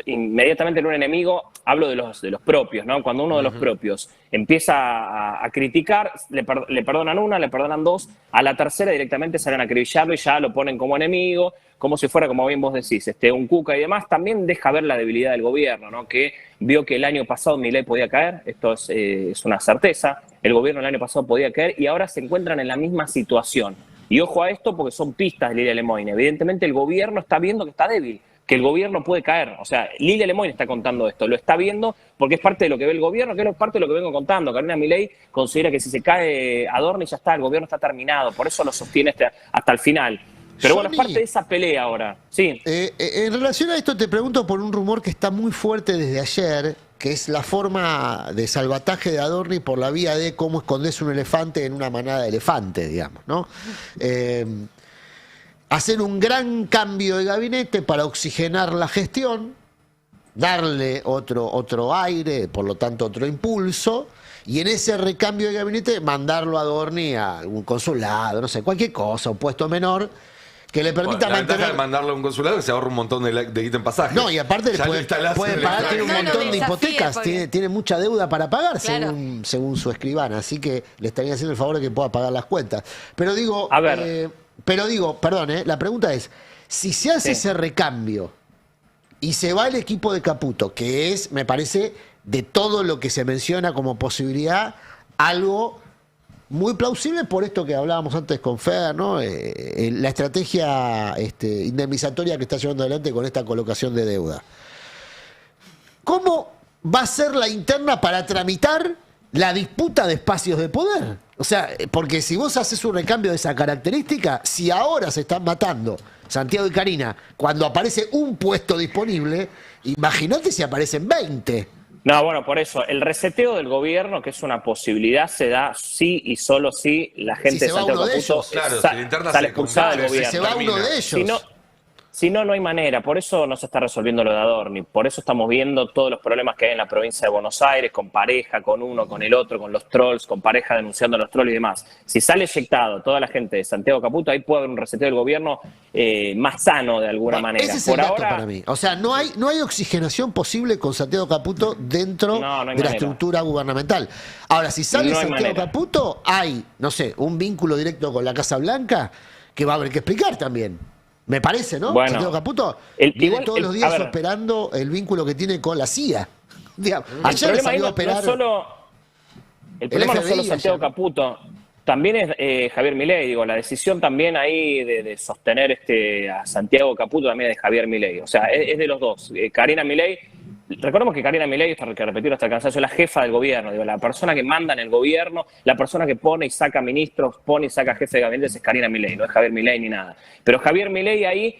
Speaker 2: inmediatamente en un enemigo. Hablo de los propios, ¿no? Cuando uno de los propios empieza a criticar, le perdonan una, le perdonan dos, a la tercera directamente salen a acribillarlo y ya lo ponen como enemigo, como si fuera, como bien vos decís, un cuca y demás. También deja ver la debilidad del gobierno, ¿no? Que vio que el año pasado Milei podía caer, esto es una certeza, el gobierno el año pasado podía caer y ahora se encuentran en la misma situación. Y ojo a esto porque son pistas de Lilia Lemoine. Evidentemente el gobierno está viendo que está débil, que el gobierno puede caer. O sea, Lilia Lemoine está contando esto, lo está viendo porque es parte de lo que ve el gobierno, que es parte de lo que vengo contando. Karina Milei considera que si se cae Adorni ya está, el gobierno está terminado, por eso lo sostiene hasta el final. Pero bueno, es parte de esa pelea ahora. Sí.
Speaker 14: En relación a esto te pregunto por un rumor que está muy fuerte desde ayer, que es la forma de salvataje de Adorni por la vía de cómo escondes un elefante en una manada de elefantes, digamos, ¿no? Hacer un gran cambio de gabinete para oxigenar la gestión, darle otro aire, por lo tanto otro impulso, y en ese recambio de gabinete mandarlo a Adorni a algún consulado, no sé, cualquier cosa, un puesto menor, que le permita
Speaker 1: la ventaja
Speaker 14: mantener...
Speaker 1: de mandarlo a un consulado es que se ahorra un montón de guita en pasaje.
Speaker 14: No, y aparte
Speaker 1: Ya
Speaker 14: puede pagar, tiene un montón de hipotecas, tiene mucha deuda para pagar,
Speaker 18: Claro.
Speaker 14: según su escribana, así que le estaría haciendo el favor de que pueda pagar las cuentas. Pero digo,
Speaker 2: A ver.
Speaker 14: perdón, la pregunta es, si se hace ese recambio y se va el equipo de Caputo, que es, me parece, de todo lo que se menciona como posibilidad, algo muy plausible por esto que hablábamos antes con Fer, ¿no? La estrategia indemnizatoria que está llevando adelante con esta colocación de deuda. ¿Cómo va a ser la interna para tramitar la disputa de espacios de poder? O sea, porque si vos haces un recambio de esa característica, si ahora se están matando Santiago y Karina, cuando aparece un puesto disponible, imagínate si aparecen 20.
Speaker 2: No, bueno, por eso, el reseteo del gobierno, que es una posibilidad, se da sí y solo si la gente
Speaker 14: Si se
Speaker 2: de
Speaker 14: va
Speaker 2: Santiago
Speaker 14: uno de
Speaker 2: Caputo
Speaker 14: ellos,
Speaker 1: claro, si la interna
Speaker 2: sale
Speaker 1: se
Speaker 2: expulsada del
Speaker 1: concluye,
Speaker 2: gobierno.
Speaker 14: Si se va uno de ellos.
Speaker 2: Si no, no hay manera. Por eso no se está resolviendo lo de Adorni. Por eso estamos viendo todos los problemas que hay en la provincia de Buenos Aires, con pareja, con uno, con el otro, con los trolls, con pareja denunciando a los trolls y demás. Si sale eyectado toda la gente de Santiago Caputo, ahí puede haber un reseteo del gobierno más sano de alguna manera.
Speaker 14: Ese es el dato para mí. O sea, no hay oxigenación posible con Santiago Caputo dentro de la estructura gubernamental. Ahora, si sale Santiago Caputo, hay, no sé, un vínculo directo con la Casa Blanca que va a haber que explicar también. Me parece, ¿no?
Speaker 2: Bueno,
Speaker 14: Santiago Caputo viene todos los días operando el vínculo que tiene con la CIA. Digamos, ayer salió a operar
Speaker 2: el problema no es solo Santiago Caputo, también es Javier Milei. Digo, la decisión también ahí de sostener a Santiago Caputo también es de Javier Milei. O sea, es de los dos. Karina Milei, recordemos que Karina Milei, esto hay que repetirlo hasta el cansancio, es la jefa del gobierno. Digo, la persona que manda en el gobierno, la persona que pone y saca ministros, pone y saca jefe de gabinete es Karina Milei, no es Javier Milei ni nada. Pero Javier Milei ahí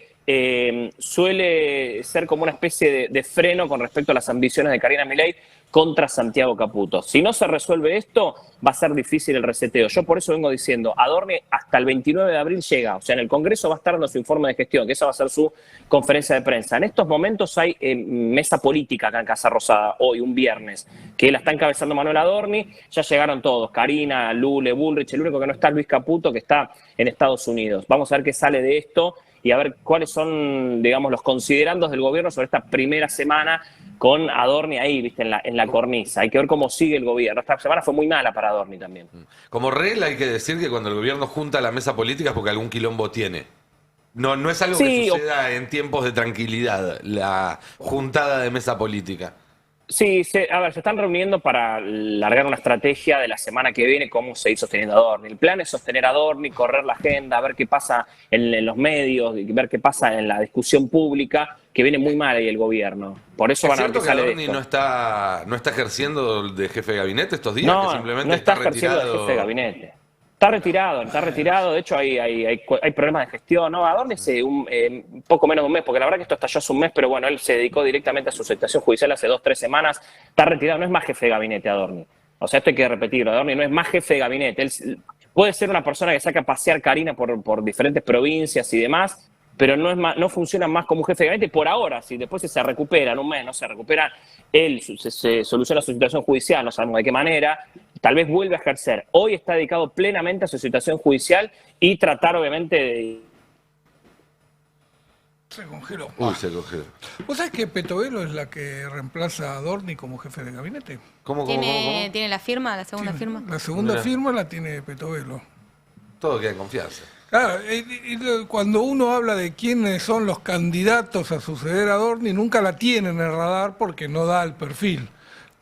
Speaker 2: suele ser como una especie de freno con respecto a las ambiciones de Karina Milei contra Santiago Caputo. Si no se resuelve esto, va a ser difícil el reseteo. Yo por eso vengo diciendo, Adorni hasta el 29 de abril llega. O sea, en el Congreso va a estar dando su informe de gestión, que esa va a ser su conferencia de prensa. En estos momentos hay mesa política acá en Casa Rosada, hoy, un viernes, que la está encabezando Manuel Adorni. Ya llegaron todos, Karina, Lule, Bullrich. El único que no está es Luis Caputo, que está en Estados Unidos. Vamos a ver qué sale de esto y a ver cuáles son, digamos, los considerandos del gobierno sobre esta primera semana con Adorni ahí, viste, en la cornisa. Hay que ver cómo sigue el gobierno. Esta semana fue muy mala para Adorni también.
Speaker 1: Como regla hay que decir que cuando el gobierno junta la mesa política es porque algún quilombo tiene. No es algo que suceda en tiempos de tranquilidad, la juntada de mesa política.
Speaker 2: Sí, a ver, se están reuniendo para largar una estrategia de la semana que viene, cómo seguir sosteniendo a Adorni. El plan es sostener a Adorni, correr la agenda, ver qué pasa en los medios, ver qué pasa en la discusión pública, que viene muy mal ahí el gobierno. Por eso van a ver qué sale de esto.
Speaker 1: ¿Es cierto que Adorni no está ejerciendo de jefe de gabinete estos días?
Speaker 2: No,
Speaker 1: que simplemente
Speaker 2: no está ejerciendo de jefe de gabinete. Está retirado. De hecho, hay problemas de gestión. No, Adorni hace un poco menos de un mes, porque la verdad que esto estalló hace un mes, pero bueno, él se dedicó directamente a su situación judicial hace 2-3 semanas. Está retirado, no es más jefe de gabinete Adorni. O sea, esto hay que repetirlo. Adorni no es más jefe de gabinete. Él puede ser una persona que saca a pasear Karina por diferentes provincias y demás, pero no funciona más como un jefe de gabinete por ahora. Si después se recupera en un mes, no se recupera, él se soluciona su situación judicial, no sabemos de qué manera, tal vez vuelve a ejercer. Hoy está dedicado plenamente a su situación judicial y tratar, obviamente, de...
Speaker 16: Se congeló.
Speaker 1: Se congeló.
Speaker 16: ¿Vos sabés que Petovelo es la que reemplaza a Adorni como jefe de gabinete?
Speaker 1: ¿Cómo?
Speaker 18: ¿Tiene la firma, la segunda firma?
Speaker 16: La segunda firma la tiene Petovelo.
Speaker 1: Todo queda en confianza.
Speaker 16: Claro, cuando uno habla de quiénes son los candidatos a suceder a Adorni, nunca la tiene en el radar porque no da el perfil.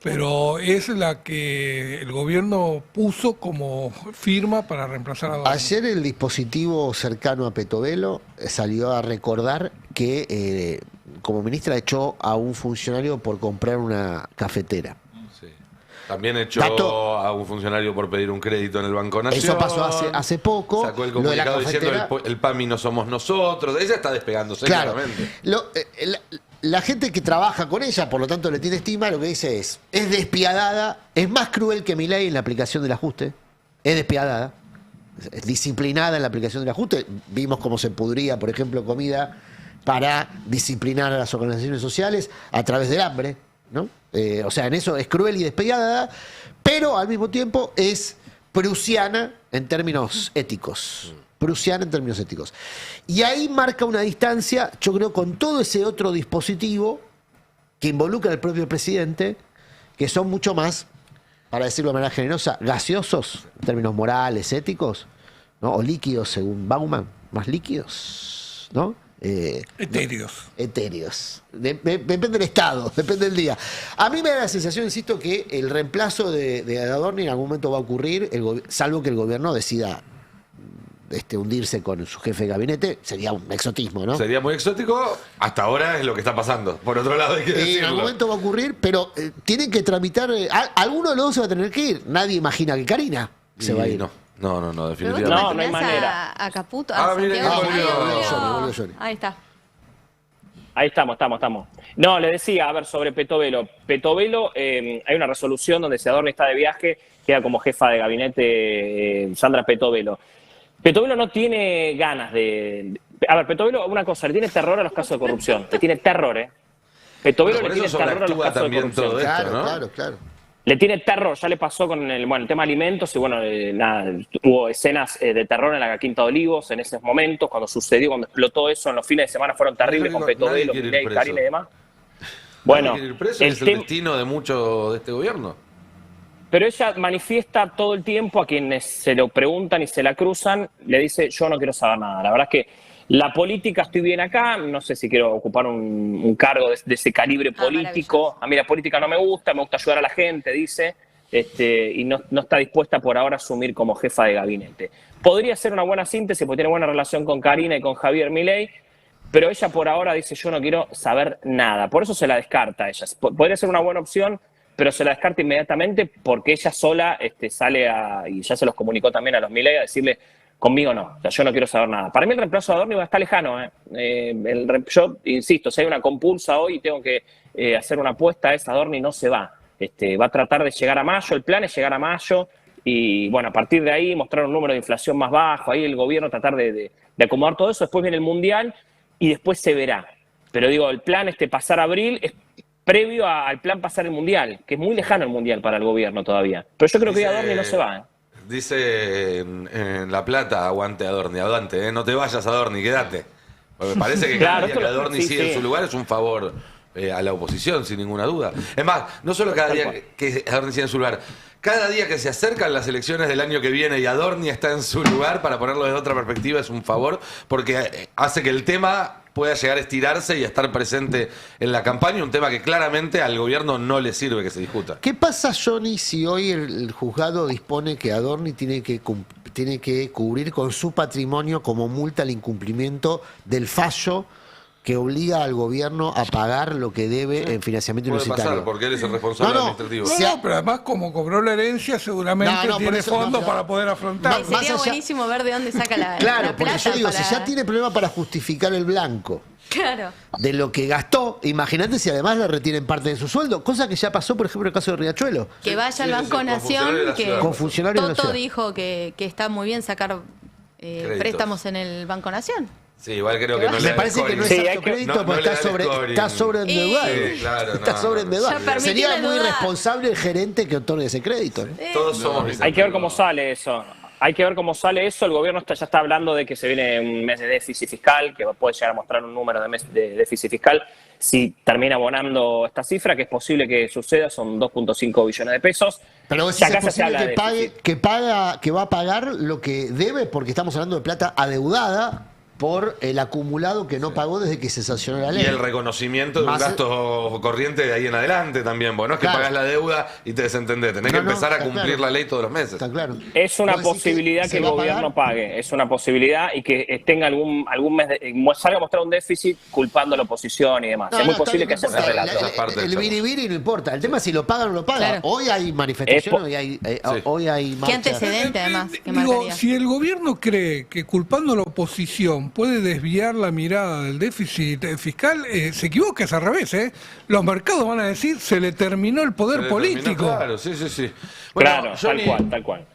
Speaker 16: Pero es la que el gobierno puso como firma para reemplazar a Adorni.
Speaker 14: Ayer el dispositivo cercano a Petovelo salió a recordar que como ministra echó a un funcionario por comprar una cafetera.
Speaker 1: También echó a un funcionario por pedir un crédito en el Banco Nación.
Speaker 14: Eso pasó hace poco.
Speaker 1: Sacó el comunicado diciendo el PAMI no somos nosotros. Ella está despegándose claramente.
Speaker 14: La gente que trabaja con ella, por lo tanto le tiene estima, lo que dice es despiadada, es más cruel que Milei en la aplicación del ajuste, es despiadada, es disciplinada en la aplicación del ajuste. Vimos cómo se pudría, por ejemplo, comida para disciplinar a las organizaciones sociales a través del hambre, ¿no? O sea, en eso es cruel y despiadada, pero al mismo tiempo es prusiana en términos éticos. Y ahí marca una distancia, yo creo, con todo ese otro dispositivo que involucra al propio presidente, que son mucho más, para decirlo de manera generosa, gaseosos en términos morales, éticos, ¿no? O líquidos, según Bauman, más líquidos, ¿no?
Speaker 16: Etéreos.
Speaker 14: Depende del estado, depende del día. A mí me da la sensación, insisto, que el reemplazo de Adorni en algún momento va a ocurrir, salvo que el gobierno decida hundirse con su jefe de gabinete. Sería un exotismo, ¿no?
Speaker 1: Sería muy exótico. Hasta ahora es lo que está pasando. Por otro lado hay que decirlo.
Speaker 14: En algún momento va a ocurrir, pero tienen que tramitar... alguno de los dos se va a tener que ir. Nadie imagina que Karina se va a ir.
Speaker 1: No, definitivamente.
Speaker 2: No hay manera.
Speaker 18: A Caputo,
Speaker 14: Volvió Johnny.
Speaker 18: Ahí está.
Speaker 2: Ahí estamos. No, le decía, a ver, sobre Petovelo. Petovelo, hay una resolución donde si Adorni está de viaje, queda como jefa de gabinete Sandra Petovelo. Petovelo no tiene ganas de A ver, Petovelo, una cosa, le tiene terror a los casos de corrupción. Le tiene terror, ¿eh? Petovelo le tiene terror a los casos de corrupción.
Speaker 1: Todo esto,
Speaker 14: Claro,
Speaker 1: ¿no?
Speaker 14: claro.
Speaker 2: Le tiene terror, ya le pasó con el tema alimentos y bueno, nada, hubo escenas de terror en la Quinta de Olivos en esos momentos, cuando sucedió, cuando explotó eso, en los fines de semana fueron terribles con Petovelo, Milei, Karina y demás. Bueno,
Speaker 1: ¿Quiere ir preso? ¿Es el destino de mucho de este gobierno?
Speaker 2: Pero ella manifiesta todo el tiempo a quienes se lo preguntan y se la cruzan, le dice, yo no quiero saber nada. La verdad es que la política, estoy bien acá, no sé si quiero ocupar un cargo de ese calibre político. A mí la política no me gusta ayudar a la gente, dice, y no está dispuesta por ahora a asumir como jefa de gabinete. Podría ser una buena síntesis porque tiene buena relación con Karina y con Javier Milei, pero ella por ahora dice, yo no quiero saber nada. Por eso se la descarta a ella. Podría ser una buena opción, pero se la descarta inmediatamente porque ella sola sale y ya se los comunicó también a los Milei a decirle, conmigo no, o sea, yo no quiero saber nada. Para mí el reemplazo de Adorni va a estar lejano. Yo insisto, si hay una compulsa hoy y tengo que hacer una apuesta, Adorni no se va. Va a tratar de llegar a mayo, el plan es llegar a mayo y bueno, a partir de ahí mostrar un número de inflación más bajo, ahí el gobierno tratar de acomodar todo eso, después viene el Mundial y después se verá. Pero digo, el plan pasar abril es previo al plan pasar el Mundial, que es muy lejano el Mundial para el gobierno todavía. Pero yo creo que Adorni no se va.
Speaker 1: Dice en La Plata, aguante Adorni, aguante, no te vayas Adorni, quédate. Porque parece que cada día que Adorni sigue en su lugar es un favor a la oposición, sin ninguna duda. Es más, no solo cada día que Adorni sigue en su lugar, cada día que se acercan las elecciones del año que viene y Adorni está en su lugar, para ponerlo desde otra perspectiva, es un favor, porque hace que el tema pueda llegar a estirarse y a estar presente en la campaña, un tema que claramente al gobierno no le sirve que se discuta.
Speaker 14: ¿Qué pasa, Johnny, si hoy el juzgado dispone que Adorni tiene que cubrir con su patrimonio como multa el incumplimiento del fallo que obliga al gobierno a pagar lo que debe en financiamiento universitario?
Speaker 1: Puede pasar, porque él es el responsable administrativo.
Speaker 16: No, pero además como cobró la herencia, seguramente tiene fondos para poder afrontar.
Speaker 18: Sería buenísimo ver de dónde saca la
Speaker 14: Claro,
Speaker 18: la
Speaker 14: porque
Speaker 18: plata
Speaker 14: yo digo,
Speaker 18: para...
Speaker 14: si ya tiene problema para justificar el blanco
Speaker 18: Claro.
Speaker 14: de lo que gastó, imagínate si además le retienen parte de su sueldo, cosa que ya pasó, por ejemplo, en el caso de Riachuelo.
Speaker 18: Que vaya al Banco Nación, que
Speaker 14: con funcionarios de la
Speaker 18: Toto
Speaker 14: ciudad.
Speaker 18: dijo que está muy bien sacar préstamos en el Banco Nación.
Speaker 1: Sí, igual creo que no le
Speaker 14: Me parece que no es apto crédito porque está sobreendeudado.
Speaker 1: Sí, claro,
Speaker 14: está sobreendeudado. Sería muy
Speaker 18: dudar.
Speaker 14: irresponsable el gerente que otorgue ese crédito.
Speaker 1: Todos somos.
Speaker 2: Hay que ver cómo sale eso. Hay que ver cómo sale eso. El gobierno ya está hablando de que se viene un mes de déficit fiscal, que puede llegar a mostrar un número de déficit fiscal. Si termina abonando esta cifra, que es posible que suceda, son 2.5 billones de pesos.
Speaker 14: Pero vos decís, es posible que va a pagar lo que debe, porque estamos hablando de plata adeudada por el acumulado que no pagó desde que se sancionó la ley.
Speaker 1: Y el reconocimiento de un gasto corriente de ahí en adelante también. Bueno, no es que pagás la deuda y te desentendés. Tenés que empezar a cumplir la ley todos los meses.
Speaker 14: Está claro.
Speaker 2: Es una posibilidad que el gobierno pague. Es una posibilidad y que tenga algún mes, salga a mostrar un déficit culpando a la oposición y demás. Es muy posible que se relato.
Speaker 14: El biribiri no importa. El tema es si lo pagan o no lo pagan.
Speaker 18: Claro.
Speaker 14: Hoy hay manifestaciones, hoy hay marchas.
Speaker 18: ¿Qué antecedente además? ¿Qué
Speaker 16: Digo,
Speaker 18: marcaría?
Speaker 16: si el gobierno cree que culpando a la oposición puede desviar la mirada del déficit fiscal, se equivoca, es al revés. Los mercados van a decir, se le terminó el poder político.
Speaker 1: Claro, sí. Bueno,
Speaker 2: claro,
Speaker 1: Johnny,
Speaker 2: tal cual.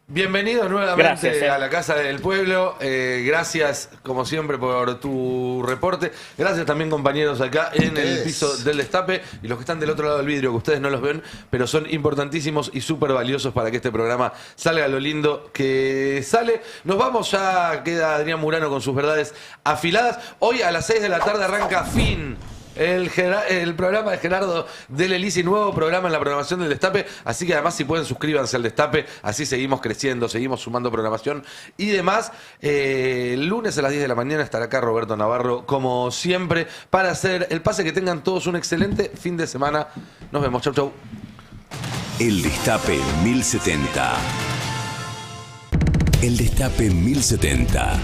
Speaker 1: Bienvenido nuevamente
Speaker 2: Gracias,
Speaker 1: a la Casa del Pueblo. Gracias, como siempre, por tu reporte. Gracias también, compañeros, acá en el piso del Destape y los que están del otro lado del vidrio, que ustedes no los ven, pero son importantísimos y súper valiosos para que este programa salga lo lindo que sale. Nos vamos, ya queda Adrián Murano con sus verdades afiladas. Hoy a las 6 de la tarde arranca Fin. El programa de Gerardo Del Elisi, nuevo programa en la programación del Destape, así que además si pueden suscríbanse al Destape, así seguimos creciendo, seguimos sumando programación y demás. El lunes a las 10 de la mañana estará acá Roberto Navarro, como siempre, para hacer el pase. Que tengan todos un excelente fin de semana. Nos vemos, chau.
Speaker 4: El Destape 1070. El Destape 1070.